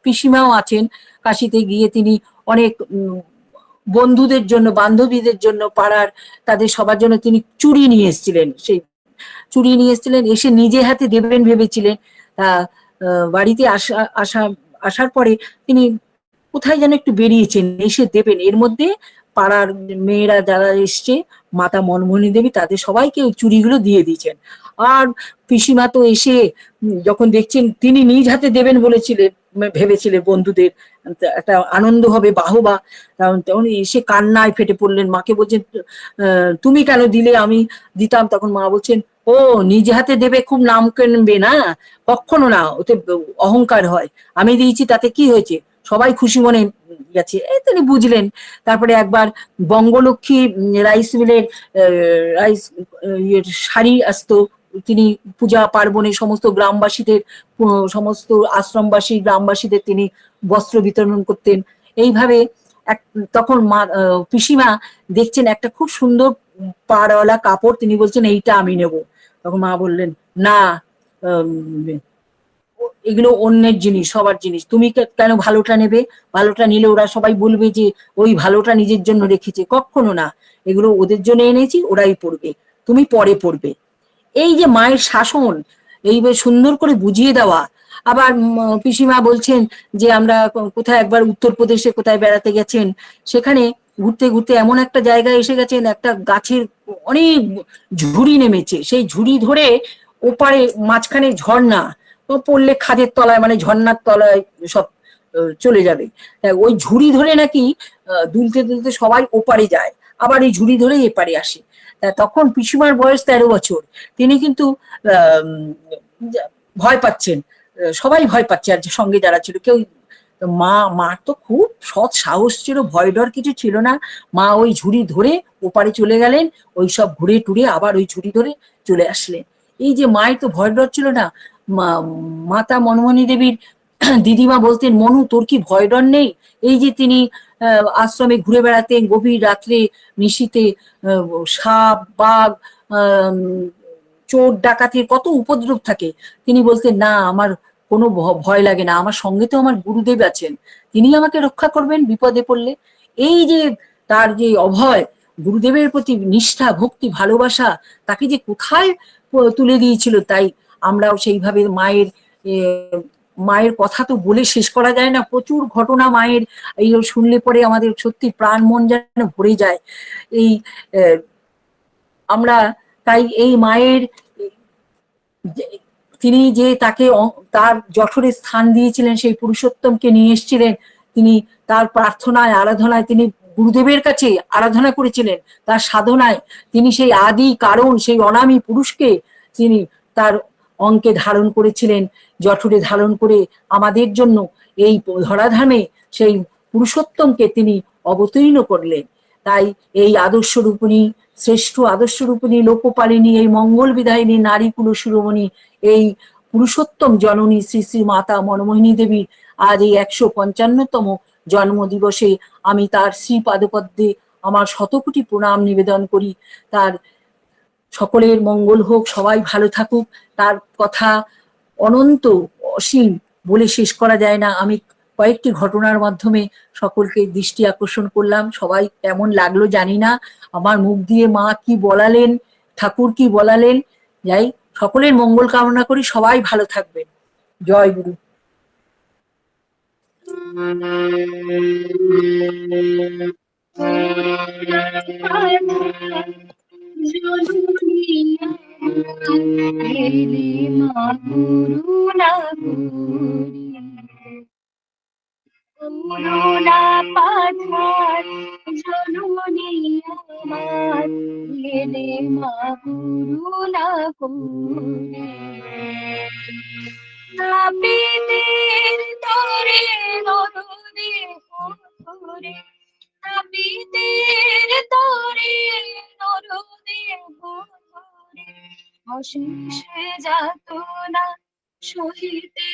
পিসিমাও আছেন। কাশিতে গিয়ে তিনি অনেক বন্ধুদের জন্য, বান্ধবীদের জন্য, পাড়ার তাদের সবার জন্য তিনি চুড়ি নিয়ে এসেছিলেন। সেই চুড়ি নিয়ে এসেছিলেন, এসে নিজে হাতে দেবেন ভেবেছিলেন। বাড়িতে আসার পরে তিনি কোথায় যেন একটু বেরিয়েছেন, এসে দেবেন। এর মধ্যে পাড়ার মেয়েরা যারা এসছে, মাতা মনমোহিনী দেবী, তাদের সবাইকে ওই চুড়িগুলো দিয়ে দিয়েছেন। আর পিসিমা তো এসে যখন দেখছেন তিনি নিজ হাতে দেবেন বলেছিলেন, ভেবেছিলেন বন্ধুদের একটা আনন্দ হবে, বাহবা, তখন এসে কান্নায় ফেটে পড়লেন। মাকে বলছেন, তুমি কেন দিলে, আমি দিতাম। তখন মা বলছেন, ও নিজে হাতে দেবে, খুব নাম কেনবে না, কখনো না, ওতে অহংকার হয়। আমি দিয়েছি তাতে কি হয়েছে, সবাই খুশি মনে গেছে। তিনি বুঝলেন। তারপরে একবার বঙ্গলক্ষ্মী রাইস মিলের শাড়ি আসতো, তিনি পূজা পার্বণে সমস্ত গ্রামবাসীদের, সমস্ত আশ্রমবাসী গ্রামবাসীদের তিনি বস্ত্র বিতরণ করতেন। এইভাবে তখন পিসিমা দেখছেন একটা খুব সুন্দর পাড়ওয়ালা কাপড়, তিনি বলছেন এইটা আমি নেব। তখন মা বললেন, না, এগুলো অন্যের জিনিস, সবার জিনিস, তুমি কেন ভালোটা নেবে? ভালোটা নিলে ওরা সবাই বলবে যে ওই ভালোটা নিজের জন্য রেখেছে। কখনো না, এগুলো ওদের জন্য এনেছি, ওরাই পড়বে, তুমি পরে পড়বে। এই যে মায়ের শাসন, এইভাবে সুন্দর করে বুঝিয়ে দেওয়া। আবার পিসিমা বলছেন যে আমরা কোথায় একবার উত্তরপ্রদেশে কোথায় বেড়াতে গেছেন, সেখানে ঘুরতে ঘুরতে এমন একটা জায়গায় এসে গেছেন, একটা গাছের অনেক ঝুড়ি নেমেছে, সেই ঝুড়ি ধরে ওপারে মাঝখানে ঝর্ণা, পড়লে খাদের তলায়, মানে ঝর্ণার তলায় সব চলে যাবে। ওই ঝুড়ি ধরে নাকি দুলতে দুলতে সবাই ওপারে যায়, আবার এই ঝুড়ি ধরেই এপারে আসে। তখন পিসিমার বয়স 13 বছর। তিনি কিন্তু ভয় পাচ্ছেন, সবাই ভয় পাচ্ছে, আর সঙ্গে যারা ছিল কেউ। মার তো খুব সৎ সাহস ছিল, ভয় ডর কিছু ছিল না। মা ওই ঝুড়ি ধরে ওপারে চলে গেলেন, ওই সব ঘুরে টুরে আবার ওই ঝুড়ি ধরে চলে আসলেন। এই যে মায়ের তো ভয় ডর ছিল না। মাতা মনমোহিনী দেবীর দিদিমা বলতেন, মনু তোর কি ভয় ডর নেই? এই যে তিনি আশ্রমে ঘুরে বেড়াতেন গভীর রাত্রে নিশীতে, সাপ বাঘ চোর ডাকাতির কত উপদ্রব থাকে, তিনি বলতেন না, আমার কোনো ভয় লাগে না, আমার সঙ্গে তো আমার গুরুদেব আছেন, তিনি আমাকে রক্ষা করবেন বিপদে পড়লে। এই যে তার যে অভয়, গুরুদেবের প্রতি নিষ্ঠা, ভক্তি, ভালোবাসা, তাকে যে কোথায় তুলে দিয়েছিল। তাই আমরাও সেইভাবে মায়ের কথা তো বলে শেষ করা যায় না, প্রচুর ঘটনা মায়ের এই শুনলে পরে আমাদের সত্যি প্রাণ মন যেন ভরে যায়। এই আমরা তাই এই মায়ের, তিনি যে তাকে তার জঠরে স্থান দিয়েছিলেন, সেই পুরুষোত্তমকে নিয়ে এসেছিলেন, তিনি তার প্রার্থনায় আরাধনায় তিনি গুরুদেবের কাছে আরাধনা করেছিলেন, তার সাধনায় তিনি সেই আদি কারণ, সেই অনামী পুরুষকে তিনি তার অঙ্কে ধারণ করেছিলেন, জঠরে ধারণ করে আমাদের জন্য এই ধরাধামে সেই পুরুষোত্তমকে তিনি অবতীর্ণ করলেন। তাই এই আদর্শ রূপিণী, শ্রেষ্ঠ আদর্শ রূপিণী, লোকপালিনী, এই মঙ্গল বিধায়িনী, নারী কুল শিরোমণি, এই পুরুষোত্তম জননী শ্রী শ্রী মাতা মনমোহিনী দেবীর আজ এই 155তম জন্ম দিবসে আমি তার শ্রী পাদপদ্মে আমার শতকোটি প্রণাম নিবেদন করি। তার সকলের মঙ্গল হোক, সবাই ভালো থাকুক। তার কথা অনন্ত অসীম, বলে শেষ করা যায় না। আমি কয়েকটি ঘটনার মাধ্যমে সকলকে দৃষ্টি আকর্ষণ করলাম। সবাই কেমন লাগলো জানি না। আমার মুখ দিয়ে মা কি বলালেন, ঠাকুর কি বলালেন, যাই, সকলের মঙ্গল কামনা করি, সবাই ভালো থাকবেন। জয় গুরু। করুণা পাথার জননী আমার এলে মা করুণা করে নাবিদের তরে নরদে করে নাবিদের তরে নরদে করে অশেষ যাতনা সহিতে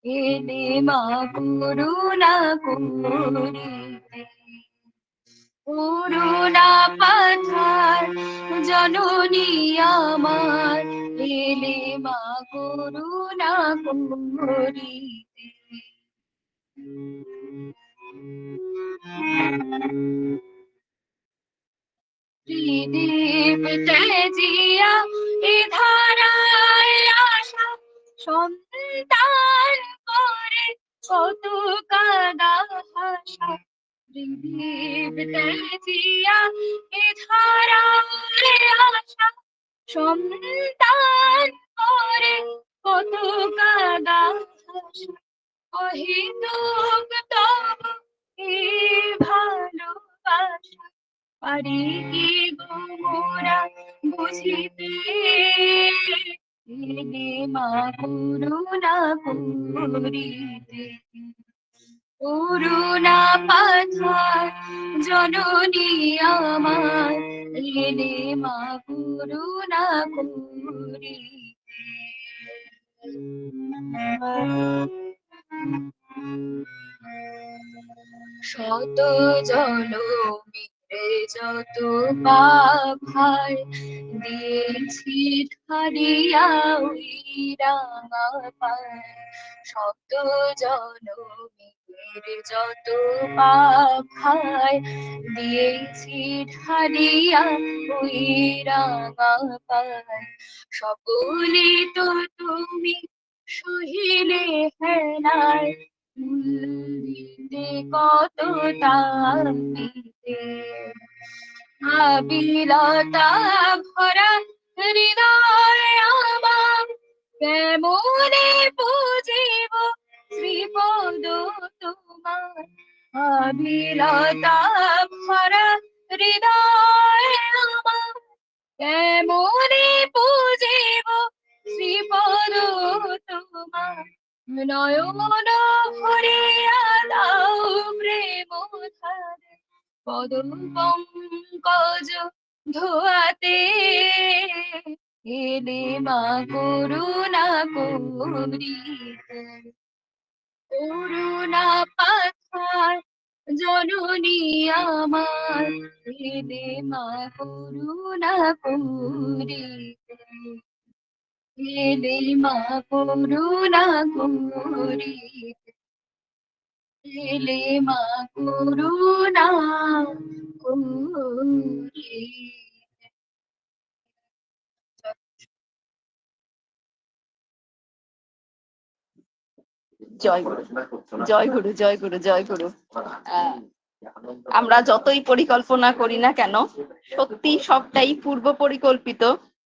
এলে মা করুণা করিতে করুণা পাথার জননী আমার এলে মা করুণা করিতে ত্রিদীপ তেজিয়া এ ধারায় আসা সন্তান করে কত কাদা হাসা ত্রিদীপ তেজিয়া এ ধারায় আসা সন্তান করে কত কাদা হাসা অহিতুক তব এই ভালোবাসা পারি কি গোরা বুঝিতে এলে মা করুণা করিতে করুণা পাথার জননী আমার এলে মা করুণা করিতে শত জনমে যত পাপ হয় দিয়েছি ধারিয়া ওই রাঙা পায় শত জনমের যত পাপ হয় দিয়েছি ধারিয়া ওই রাঙা পায় সকলে তো তুমি সহিলে হেলায় দিতে কত তাপিতে আবিলতা ভরা হৃদয় আমার কেমনে বুঝিব শ্রীপদ তোমার আবিলতা ভরা হৃদয় আমার কেমনে বুঝিব শ্রীপদ তোমার নয়ন ভরিয়া দাও প্রেম ধারে পদ পঙ্কজ ধোয়াতে এলে মা করুণা করিতে করুণা পাথার জননী আমার এলে মা করুণা করিতে এলে মা করুণা করিতে এলে মা করুণা করিতে জয় গুরু, জয় গুরু, জয় গুরু, জয় গুরু। আমরা যতই পরিকল্পনা করি না কেন, সত্যি সবটাই পূর্ব পরিকল্পিত,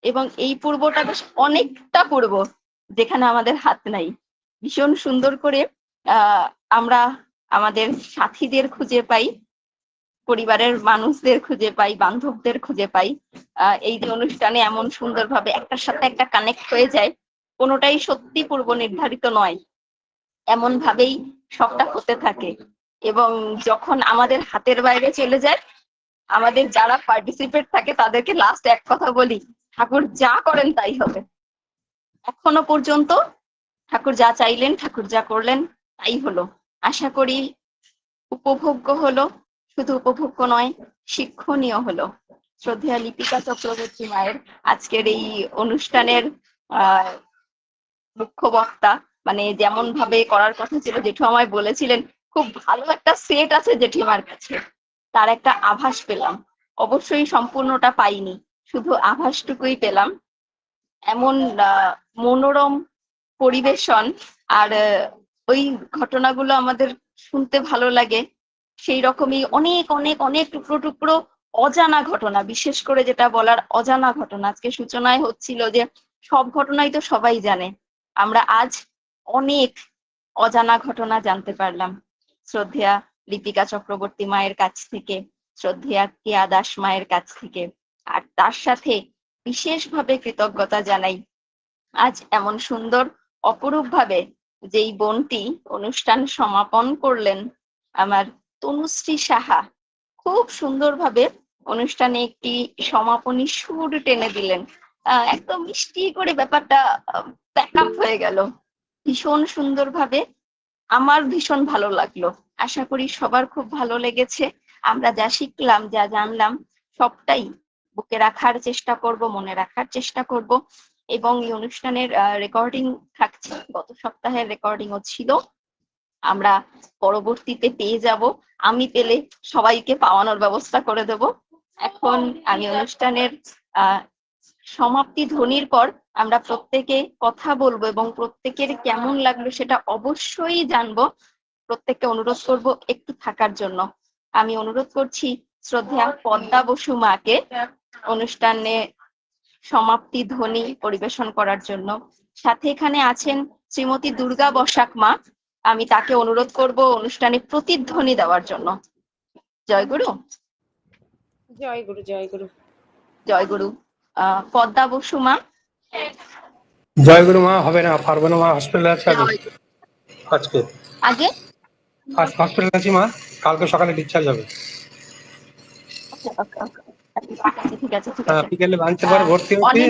এবং এই পূর্বটা বেশ অনেকটা পূর্ব যেখানে আমাদের হাত নাই। ভীষণ সুন্দর করে আমরা আমাদের সাথীদের খুঁজে পাই, পরিবারের মানুষদের খুঁজে পাই, বান্ধবদের খুঁজে পাই। এই যে অনুষ্ঠানে এমন সুন্দরভাবে একটার সাথে একটা কানেক্ট হয়ে যায়, কোনোটাই সত্যি পূর্ব নির্ধারিত নয়, এমন ভাবেই সবটা হতে থাকে। এবং যখন আমাদের হাতের বাইরে চলে যায়, আমাদের যারা পার্টিসিপেট থাকে তাদেরকে লাস্ট এক কথা বলি, ঠাকুর যা করেন তাই হবে। এখনো পর্যন্ত ঠাকুর যা চাইলেন, ঠাকুর যা করলেন তাই হলো। আশা করি উপভোগ্য হলো, শুধু উপভোগ্য নয়, শিক্ষণীয় হলো। শ্রদ্ধেয়া লিপিকা চক্রবর্তী মায়ের আজকের এই অনুষ্ঠানের মুখ্য বক্তা, মানে যেমন ভাবে করার কথা ছিল, জেঠু আমায় বলেছিলেন খুব ভালো একটা সেট আছে জেঠিমার কাছে, তার একটা আভাস পেলাম। অবশ্যই সম্পূর্ণটা পাইনি, শুধু আভাসটুকুই পেলাম। এমন মনোরম পরিবেশন, আর ওই ঘটনাগুলো আমাদের শুনতে ভালো লাগে। সেই রকমই অনেক অনেক অনেক টুকরো টুকরো অজানা ঘটনা, বিশেষ করে যেটা বলার অজানা ঘটনা। আজকে সূচনায় হচ্ছিল যে সব ঘটনাই তো সবাই জানে, আমরা আজ অনেক অজানা ঘটনা জানতে পারলাম শ্রদ্ধেয়া লিপিকা চক্রবর্তী মায়ের কাছ থেকে, শ্রদ্ধেয়া কেয়া দাস মায়ের কাছ থেকে। আর তার সাথে বিশেষভাবে কৃতজ্ঞতা জানাই আজ এমন সুন্দর অপরূপ ভাবে যেই বোনটি অনুষ্ঠান সমাপন করলেন, আমার তনুশ্রী সাহা। খুব সুন্দরভাবে অনুষ্ঠানে একটি সমাপনী সুর টেনে দিলেন, একদম মিষ্টি করে ব্যাপারটা প্যাক আপ হয়ে গেল ভীষণ সুন্দরভাবে। আমার ভীষণ ভালো লাগলো, আশা করি সবার খুব ভালো লেগেছে। আমরা যা শিখলাম, যা জানলাম, সবটাই বুকে রাখার চেষ্টা করব, মনে রাখার চেষ্টা করব। এবং এই অনুষ্ঠানের রেকর্ডিং থাকছে, গত সপ্তাহের রেকর্ডিংও ছিল, আমরা পরবর্তীতে পেয়ে যাব। আমি পেলে সবাইকে পাওয়ানোর ব্যবস্থা করে দেব। এখন আমি অনুষ্ঠানের সমাপ্তি ধ্বনির পর আমরা প্রত্যেকে কথা বলবো এবং প্রত্যেকের কেমন লাগলো সেটা অবশ্যই জানবো। প্রত্যেককে অনুরোধ করব একটু থাকার জন্য। আমি অনুরোধ করছি শ্রদ্ধেয়া পদ্মা বসু মাকে অনুষ্ঠানে সমাপ্তি ধ্বনি পরিবেশন করার জন্য। সাথে এখানে আছেন শ্রীমতী দুর্গা বসাক মা, আমি তাকে অনুরোধ করব অনুষ্ঠানে প্রতিধ্বনি দেওয়ার জন্য। জয় গুরু। জয় গুরু, জয় গুরু। জয় গুরু। পদ্মা বসু মা। জয় গুরু মা। হবে না, পারবো না মা, হসপিটালে আছে আজকে। আগে আজ হসপিটালে আছি মা, কালকে সকালে ডিসচার্জ হবে। ঠিক আছে। বিকেলে লাঞ্চের পরে ভর্তি হচ্ছি।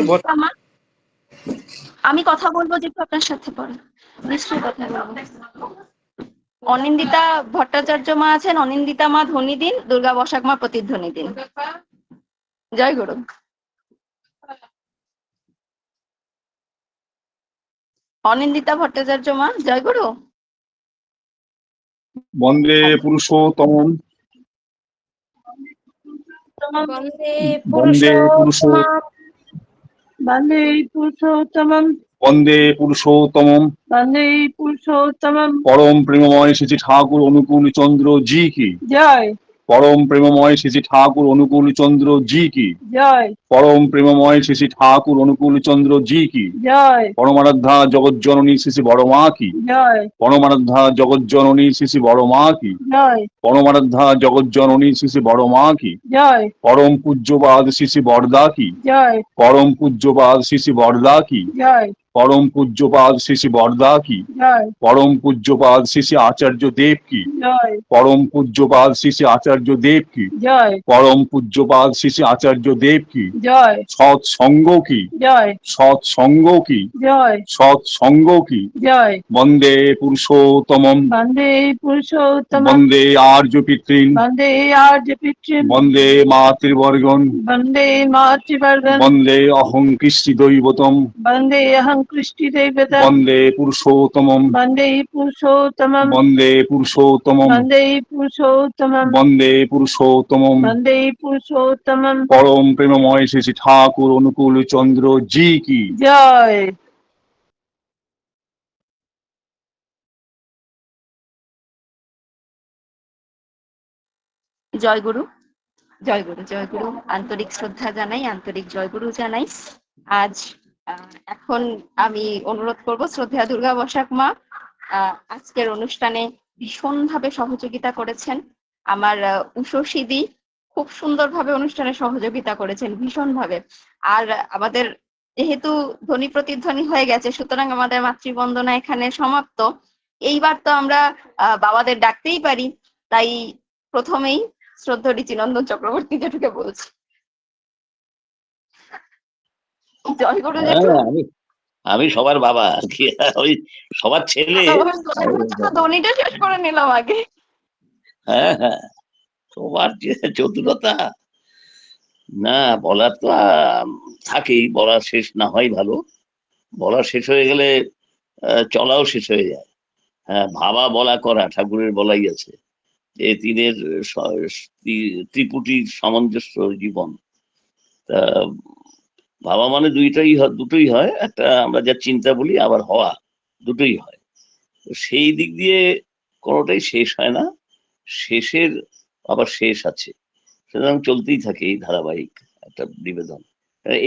আমি কথা বলবো যেহেতু আপনার সাথে পরে, নিশ্চয়ই কথা বলবো। অনিন্দিতা ভট্টাচার্য মা আছেন, অনিন্দিতা মা ধ্বনি দিন, দুর্গা বসাক মা প্রতিধ্বনি দিন। জয় গুরু। অনিন্দিতা ভট্টাচার্য মা, জয় গুরু। বন্দে পুরুষোত্তম, বন্দে বন্দে পুরুষোত্তম, বন্দে পুরুষোত্তমম, বন্দে পুরুষোত্তম, বন্দে পুরুষোত্তমম। পরম প্রেমময় শ্রী ঠাকুর অনুকূল চন্দ্র জি কি জয়। পরম প্রেমময় শ্রী ঠাকুর অনুকূল চন্দ্র জি কি জয়। পরম প্রেমময় শ্রী ঠাকুর অনুকূল চন্দ্র জি কি জয়। পরমারাধ্যা জগজ্জননী শ্রী বড় মা কি জয়। পরমারাধ্যা জগজ্জননী শ্রী বড় মা কি জয়। পরমারাধ্যা জগজ্জননী শ্রী বড় মা কি জয়। পরম পূজ্যবাদ শ্রী বরদা কি জয়। পরম পূজ্যপাদ শ্রী বরদা কি জয়। পরম পূজ্যপাদ শ্রী বরদা কি জয়। পরম পূজ্যপাদ শ্রী আচার্য দেব কি জয়। পরম পূজ্যপাদ শ্রী আচার্য দেব কি জয়। পরম পূজ্যপাদ শ্রী আচার্য দেব কি জয়। সৎসঙ্গ কি জয়। সৎসঙ্গ কি জয়। সৎসঙ্গ কি জয়। বন্দে পুরুষোত্তমম, বন্দে পুরুষোত্তমম, বন্দে আর্য পিতৃন, বন্দে আর্য পিতৃম, বন্দে মাতৃবর্গন, বন্দে মাতৃবর্গম, বন্দে অহং কৃষ্টি দৈবতম, বন্দে অহং কৃষ্টি দেবতম, বন্দে পুরুষোত্তমম, বন্দে পুরুষোত্তমম, বন্দে পুরুষোত্তমম, বন্দে পুরুষোত্তমম, বন্দে পুরুষোত্তমম। বন্দে পুরুষোত্তমম। পরম প্রেমময় শ্রী ঠাকুর অনুকূল চন্দ্র জি কি জয়। জয় গুরু। জয় গুরু। জয় গুরু। আন্তরিক শ্রদ্ধা জানাই, আন্তরিক জয় গুরু জানাই। আজ এখন আমি অনুরোধ করব শ্রদ্ধেয়া দুর্গা বসাক মা আজকের অনুষ্ঠানে ভীষণভাবে সহযোগিতা করেছেন। আমার উষসীদি খুব সুন্দরভাবে অনুষ্ঠানে সহযোগিতা করেছেন ভীষণভাবে। আর আমাদের যেহেতু ধ্বনি প্রতিধ্বনি হয়ে গেছে, সুতরাং আমাদের মাতৃবন্দনা এখানে সমাপ্ত। এইবার তো আমরা বাবাদের ডাকতেই পারি, তাই প্রথমেই শ্রদ্ধা ঋচিনন্দন চক্রবর্তী জেঠুকে বলছি। জয় গুরু জেঠু। আমি সবার বাবা, ওই সবার ছেলে। ধ্বনিটা শেষ করে নিলাম আগে। হ্যাঁ হ্যাঁ, তোমার যে চতুরতা, না বলার তো থাকেই, বলা শেষ না হয় ভালো, বলা শেষ হয়ে গেলে চলাও শেষ হয়ে যায়। হ্যাঁ, ভাবা বলা করা ঠাকুরের বলাই আছে যে তিনের ত্রিপুটির সামঞ্জস্য জীবন। তা ভাবা মানে দুটোই হয়, একটা আমরা যা চিন্তা বলি, আবার হওয়া, দুটোই হয়। তো সেই দিক দিয়ে কোনোটাই শেষ হয় না, শেষের আবার শেষ আছে, সুতরাং চলতেই থাকে এই ধারাবাহিক একটা নিবেদন।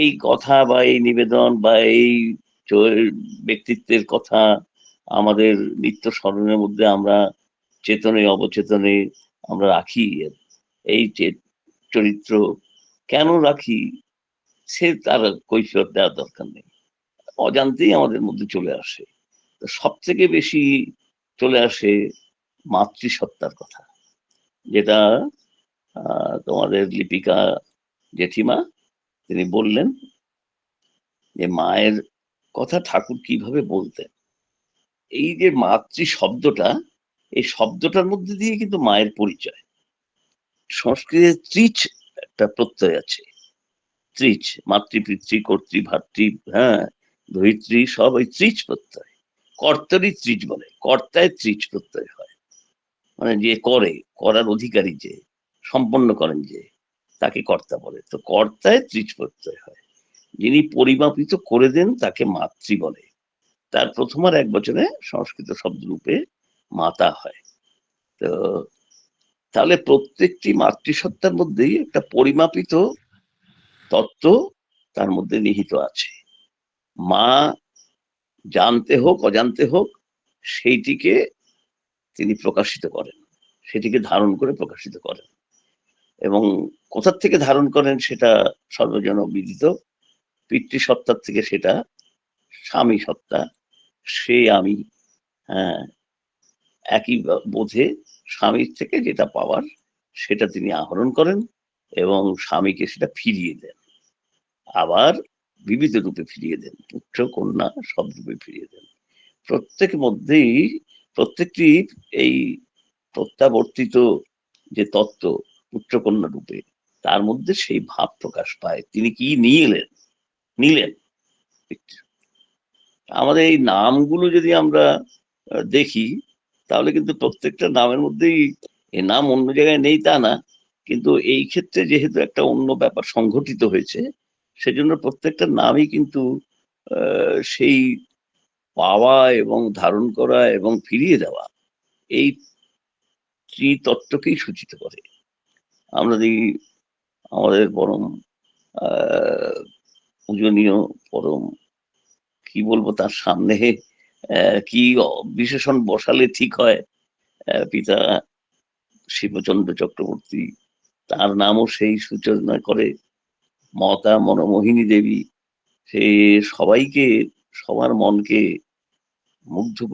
এই কথা বা এই নিবেদন বা এই ব্যক্তিত্বের কথা আমাদের নিত্য স্মরণের মধ্যে আমরা চেতনে অবচেতনে আমরা রাখি। এই যে চরিত্র কেন রাখি সে তার কৈফিয়ত দেওয়ার দরকার নেই, অজান্তেই আমাদের মধ্যে চলে আসে। তো সব থেকে বেশি চলে আসে মাতৃসত্তার কথা, যেটা তোমাদের লিপিকা জেঠিমা তিনি বললেন যে মায়ের কথা ঠাকুর কিভাবে বলতেন। এই যে মাতৃ শব্দটা, এই শব্দটার মধ্যে দিয়ে কিন্তু মায়ের পরিচয়। সংস্কৃতে ত্রিচ একটা প্রত্যয় আছে, ত্রিচ, মাতৃ পিতৃ কর্তৃ ভাতৃ, হ্যাঁ, ধরিত্রী, সব ওই ত্রিচ প্রত্যয়। কর্তারই ত্রিচ বলে, কর্তায় ত্রিচ প্রত্যয় হয়, মানে যে করে, করার অধিকারী, যে সম্পন্ন করেন যে, তাকে কর্তা বলে। তো কর্তায় ত্রিচ প্রত্যয় হয়, যিনি পরিমাপিত করে দেন তাকে মাতৃ বলে। তার প্রথম আর এক বচনে সংস্কৃত শব্দ রূপে মাতা হয়। তো তাহলে প্রত্যেকটি মাতৃসত্তার মধ্যেই একটা পরিমাপিত তত্ত্ব তার মধ্যে নিহিত আছে। মা জানতে হোক অজান্তে হোক সেইটিকে তিনি প্রকাশিত করেন, সেটিকে ধারণ করে প্রকাশিত করেন, এবং কোথার থেকে ধারণ করেন সেটা সর্বজন বিদিত। পিতৃসত্তার থেকে সেটা স্বামী সত্তা, সে আমি, হ্যাঁ, একই বোধে স্বামীর থেকে যেটা পাওয়ার সেটা তিনি আহরণ করেন এবং স্বামীকে সেটা ফিরিয়ে দেন, আবার বিবিধ রূপে ফিরিয়ে দেন, পুত্র কন্যা সব রূপে ফিরিয়ে দেন। প্রত্যেকের মধ্যেই প্রত্যেকটি এই প্রত্যাবর্তিত যে তত্ত্ব পুত্রকন্যা রূপে, তার মধ্যে সেই ভাব প্রকাশ পায়। তিনি কি নিলেন। আমাদের এই নামগুলো যদি আমরা দেখি তাহলে কিন্তু প্রত্যেকটা নামের মধ্যেই, এ নাম অন্য জায়গায় নেই তা না, কিন্তু এই ক্ষেত্রে যেহেতু একটা অন্য ব্যাপার সংঘটিত হয়েছে, সেজন্য প্রত্যেকটা নামই কিন্তু সেই পাওয়া এবং ধারণ করা এবং ফিরিয়ে দেওয়া, এই ত্রিতত্ত্বকেই সূচিত করে। আমরা দেখি আমাদের পরম পূজনীয়, পরম কি বলবো তার সামনে কি বিশেষণ বসালে ঠিক হয়, পিতা শিবচন্দ্র চক্রবর্তী, তার নামও সেই সূচনা করে। মমতা মনমোহিনী দেবী, সে সবাইকে, সবার মনকে মুগ্ধ করে